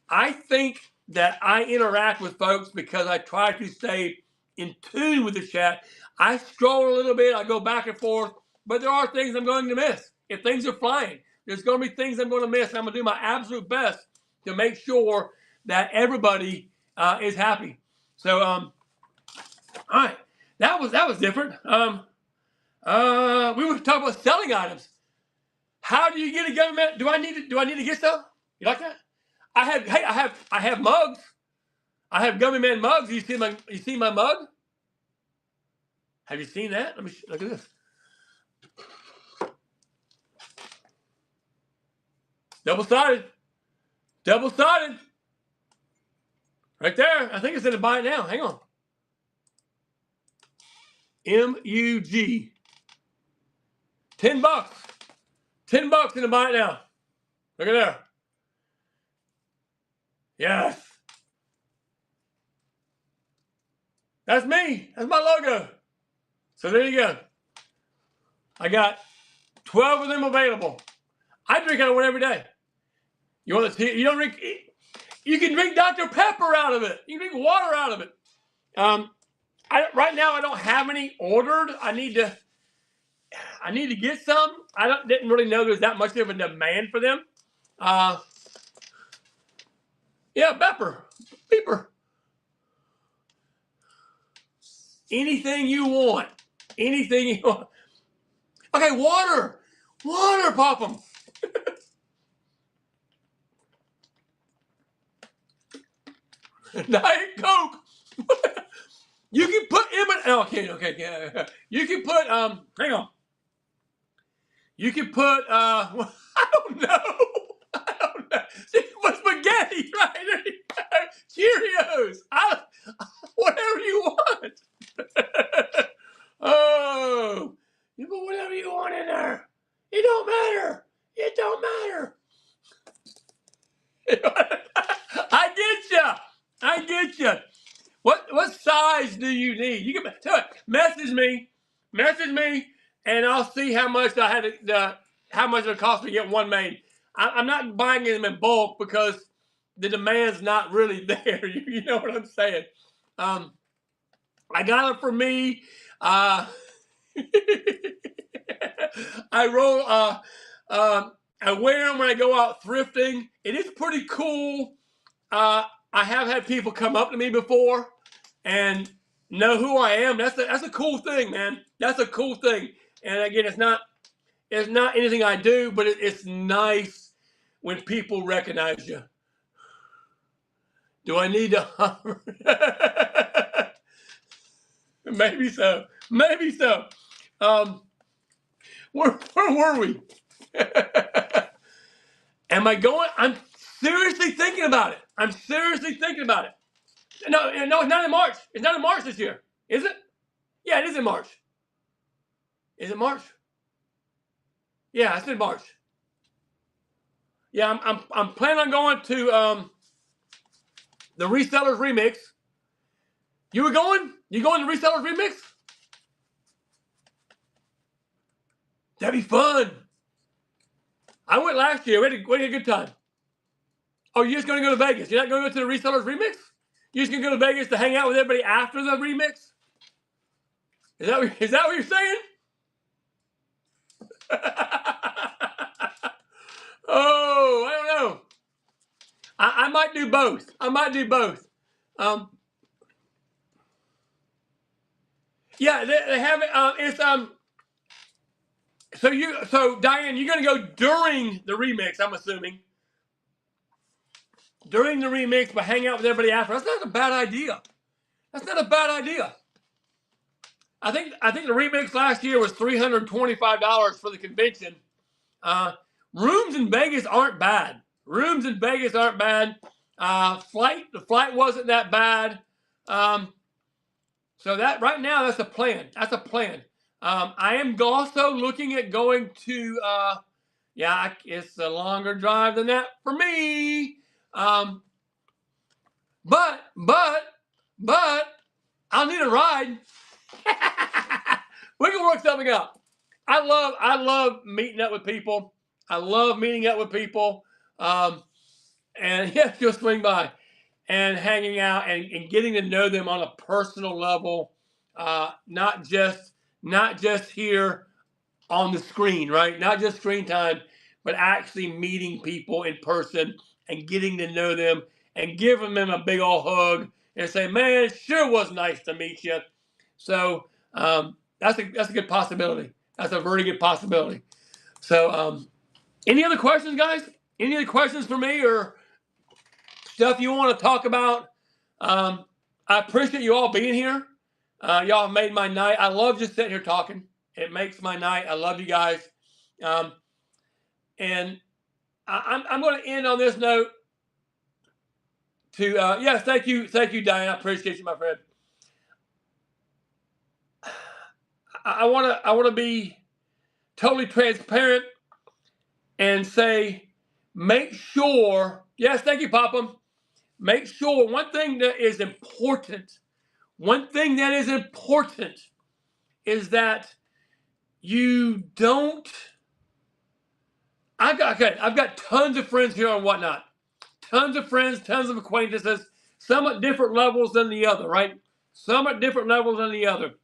I think that I interact with folks because I try to stay in tune with the chat. I stroll a little bit. I go back and forth. But there are things I'm going to miss. If things are flying, there's going to be things I'm going to miss. And I'm going to do my absolute best to make sure that everybody is happy. So, all right. That was different. We were talking about selling items. How do you get a government? Do I need to get stuff? You like that? I have mugs. I have Gummy Man mugs. You see my mug? Have you seen that? Let me look at this. Double-sided. Double-sided. Right there. I think it's in the buy it now. Hang on. MUG. $10. $10 in the buy it now. Look at there. Yes. That's me. That's my logo. So there you go. I got 12 of them available. I drink out of one every day. You want to see? You don't drink. You can drink Dr. Pepper out of it. You can drink water out of it. Right now I don't have any ordered. I need to get some. Didn't really know there's that much of a demand for them. Yeah, Pepper. Anything you want. Anything you want. Okay, water. Water, pop them. Diet Coke. You can put okay. You can put hang on. You can put I don't know. See, what's spaghetti, right? Cheerios. Whatever you want. Oh, you put whatever you want in there. It don't matter. It don't matter. I get you. What size do you need? You can tell it. Message me, and I'll see how much how much it'll cost me to get one made. I'm not buying them in bulk because the demand's not really there. You know what I'm saying? I got it for me. I roll. I wear them when I go out thrifting. It is pretty cool. I have had people come up to me before and know who I am. That's a cool thing, man. That's a cool thing. And again, it's not anything I do, but it's nice when people recognize you. Do I need to? Maybe so. Where were we? Am I going? I'm seriously thinking about it. No, it's not in March. It's not in March this year. Is it? Yeah, it is in March. Is it March? Yeah, it's in March. Yeah, I'm planning on going to the Resellers Remix. You were going? You going to Resellers Remix? That'd be fun. I went last year. We had a good time. Oh, you're just going to go to Vegas? You're not going to go to the Resellers Remix? You're just going to go to Vegas to hang out with everybody after the remix? Is that what you're saying? Oh, I don't know. I might do both. Yeah, they have it. It's So Diane, you're going to go during the remix, I'm assuming. During the remix, but hang out with everybody after. That's not a bad idea. I think the remix last year was $325 for the convention. Rooms in Vegas aren't bad. The flight wasn't that bad. So that right now, that's a plan. I am also looking at going to, yeah, it's a longer drive than that for me. Um, but I'll need a ride. We can work something out. I love meeting up with people. I love meeting up with people. And yeah, just swing by and hanging out and getting to know them on a personal level, not just here on the screen, right? Not just screen time, but actually meeting people in person and getting to know them and giving them a big old hug and say, "Man, it sure was nice to meet you." So that's a good possibility. That's a very good possibility. So any other questions, guys? Any other questions for me or stuff you want to talk about? I appreciate you all being here. Y'all have made my night. I love just sitting here talking. It makes my night. I love you guys. Um, and I'm going to end on this note. Yes, thank you, Diane. I appreciate you, my friend. I want to be totally transparent and say, make sure. Yes, thank you, Papa. Make sure one thing that is important. One thing that is important is that you don't. I've got tons of friends here on Whatnot. Tons of friends, tons of acquaintances, some at different levels than the other, right? Some at different levels than the other.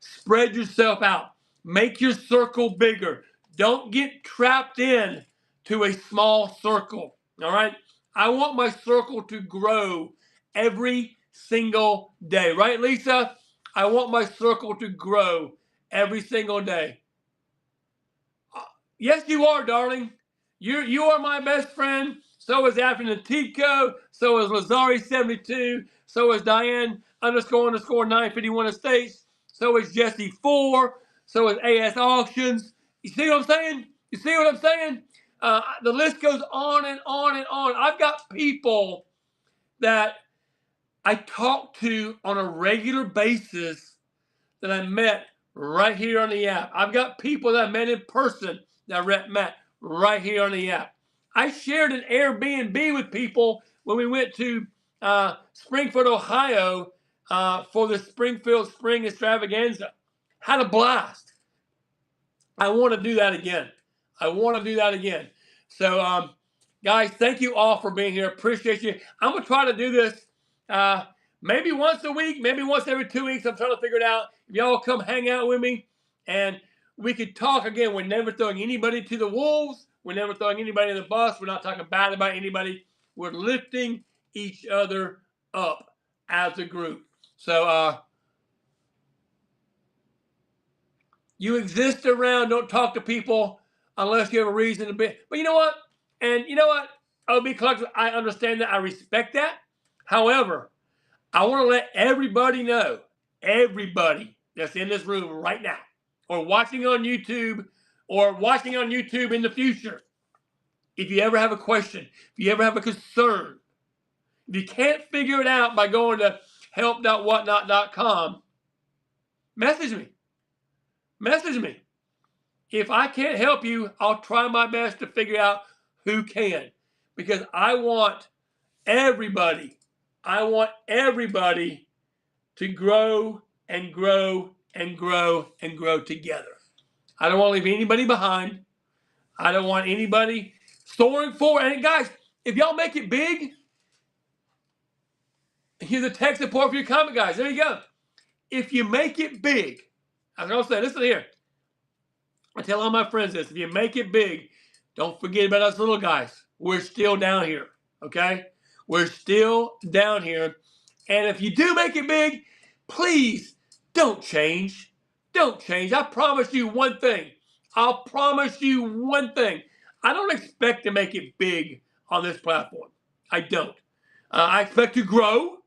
Spread yourself out. Make your circle bigger. Don't get trapped in to a small circle, all right? I want my circle to grow every single day, right, Lisa? I want my circle to grow every single day. Yes, you are, darling. You are my best friend. So is Afternoon Tico. So is Lazari72. So is Diane __ 951 Estates. So is Jesse 4. So is AS Auctions. You see what I'm saying? You see what I'm saying? The list goes on and on and on. I've got people that I talk to on a regular basis that I met right here on the app. I've got people that I met in person that I met right here on the app. I shared an Airbnb with people when we went to Springfield, Ohio for the Springfield Spring Extravaganza. Had a blast. I want to do that again. So, guys, thank you all for being here. Appreciate you. I'm going to try to do this maybe once a week, maybe once every 2 weeks. I'm trying to figure it out. If y'all come hang out with me and we could talk again. We're never throwing anybody to the wolves. We're never throwing anybody in the bus. We're not talking bad about anybody. We're lifting each other up as a group. So, you exist around, don't talk to people unless you have a reason to be. But you know what? And you know what? OB Collective, I understand that. I respect that. However, I want to let everybody know, everybody that's in this room right now, or watching on YouTube, in the future, if you ever have a question, if you ever have a concern, if you can't figure it out by going to help.whatnot.com, message me. Message me. If I can't help you, I'll try my best to figure out who can. Because I want everybody to grow and grow and grow and grow together. I don't want to leave anybody behind. I don't want anybody soaring forward. And guys, if y'all make it big, here's the text support for your comment, guys. There you go. If you make it big, I'm going to say, listen here. I tell all my friends this. If you make it big, don't forget about us little guys. We're still down here, okay? We're still down here. And if you do make it big, please don't change. Don't change. I promise you one thing. I'll promise you one thing. I don't expect to make it big on this platform. I don't. I expect to grow,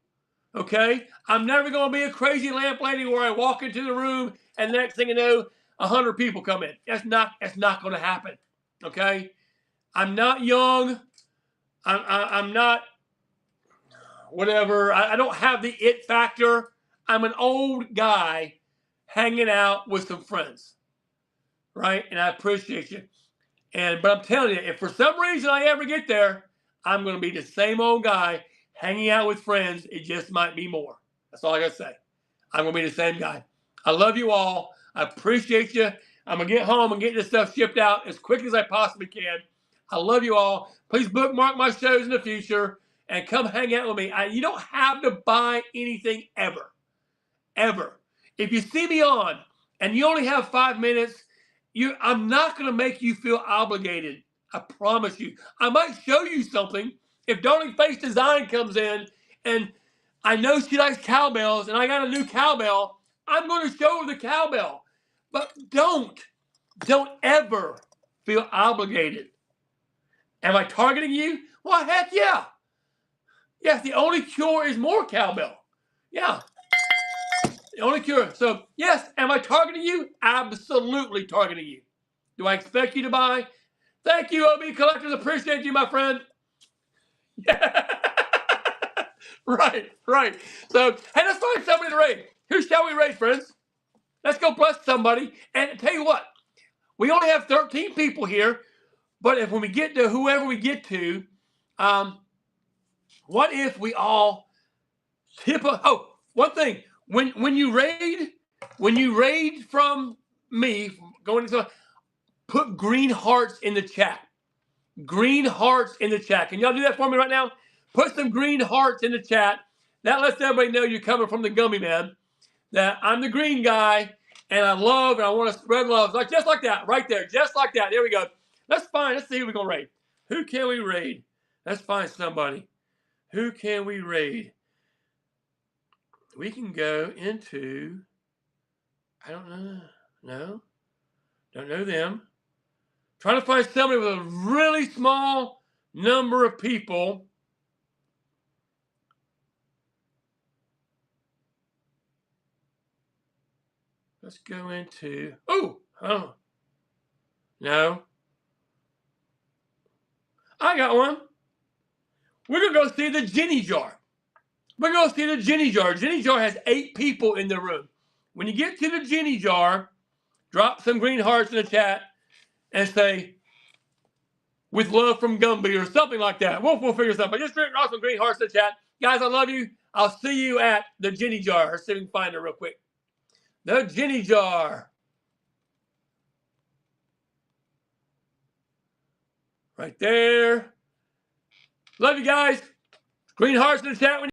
okay? I'm never going to be a crazy lamp lady where I walk into the room and the next thing you know, 100 people come in. That's not going to happen, okay? I'm not young. I'm not whatever. I don't have the it factor. I'm an old guy hanging out with some friends, right? And I appreciate you. But I'm telling you, if for some reason I ever get there, I'm going to be the same old guy hanging out with friends. It just might be more. That's all I got to say. I'm going to be the same guy. I love you all. I appreciate you. I'm going to get home and get this stuff shipped out as quick as I possibly can. I love you all. Please bookmark my shows in the future and come hang out with me. You don't have to buy anything ever. Ever. If you see me on and you only have 5 minutes, I'm not going to make you feel obligated. I promise you. I might show you something. If Darling Face Design comes in and I know she likes cowbells and I got a new cowbell, I'm going to show her the cowbell. But don't ever feel obligated. Am I targeting you? Well, heck yeah. Yes, the only cure is more cowbell. Yeah. The only cure. So, yes, am I targeting you? Absolutely targeting you. Do I expect you to buy? Thank you, OB Collectors. Appreciate you, my friend. Yeah. Right. So, hey, let's find somebody to raid. Who shall we raid, friends? Let's go bless somebody. And tell you what, we only have 13 people here. But if when we get to whoever we get to, what if we all tip a... Oh, one thing. When you raid from me, going to... Put green hearts in the chat. Green hearts in the chat. Can y'all do that for me right now? Put some green hearts in the chat. That lets everybody know you're coming from the Gummy Man. That I'm the green guy, and I love and I want to spread love. Just like that, right there. Just like that. There we go. Let's see who we're going to raid. Who can we raid? Let's find somebody. Who can we raid? We can go into... I don't know. No. Don't know them. Trying to find somebody with a really small number of people. Let's go into... Oh. No. I got one. We're going to go see the Jenny Jar. We're going to see the Jenny Jar. Jenny Jar has 8 people in the room. When you get to the Jenny Jar, drop some green hearts in the chat and say, with love from Gumby or something like that. We'll figure something. Just drop some green hearts in the chat. Guys, I love you. I'll see you at the Jenny Jar. Let's see if we can find her real quick. The Jenny Jar. Right there. Love you guys. Green hearts in the chat.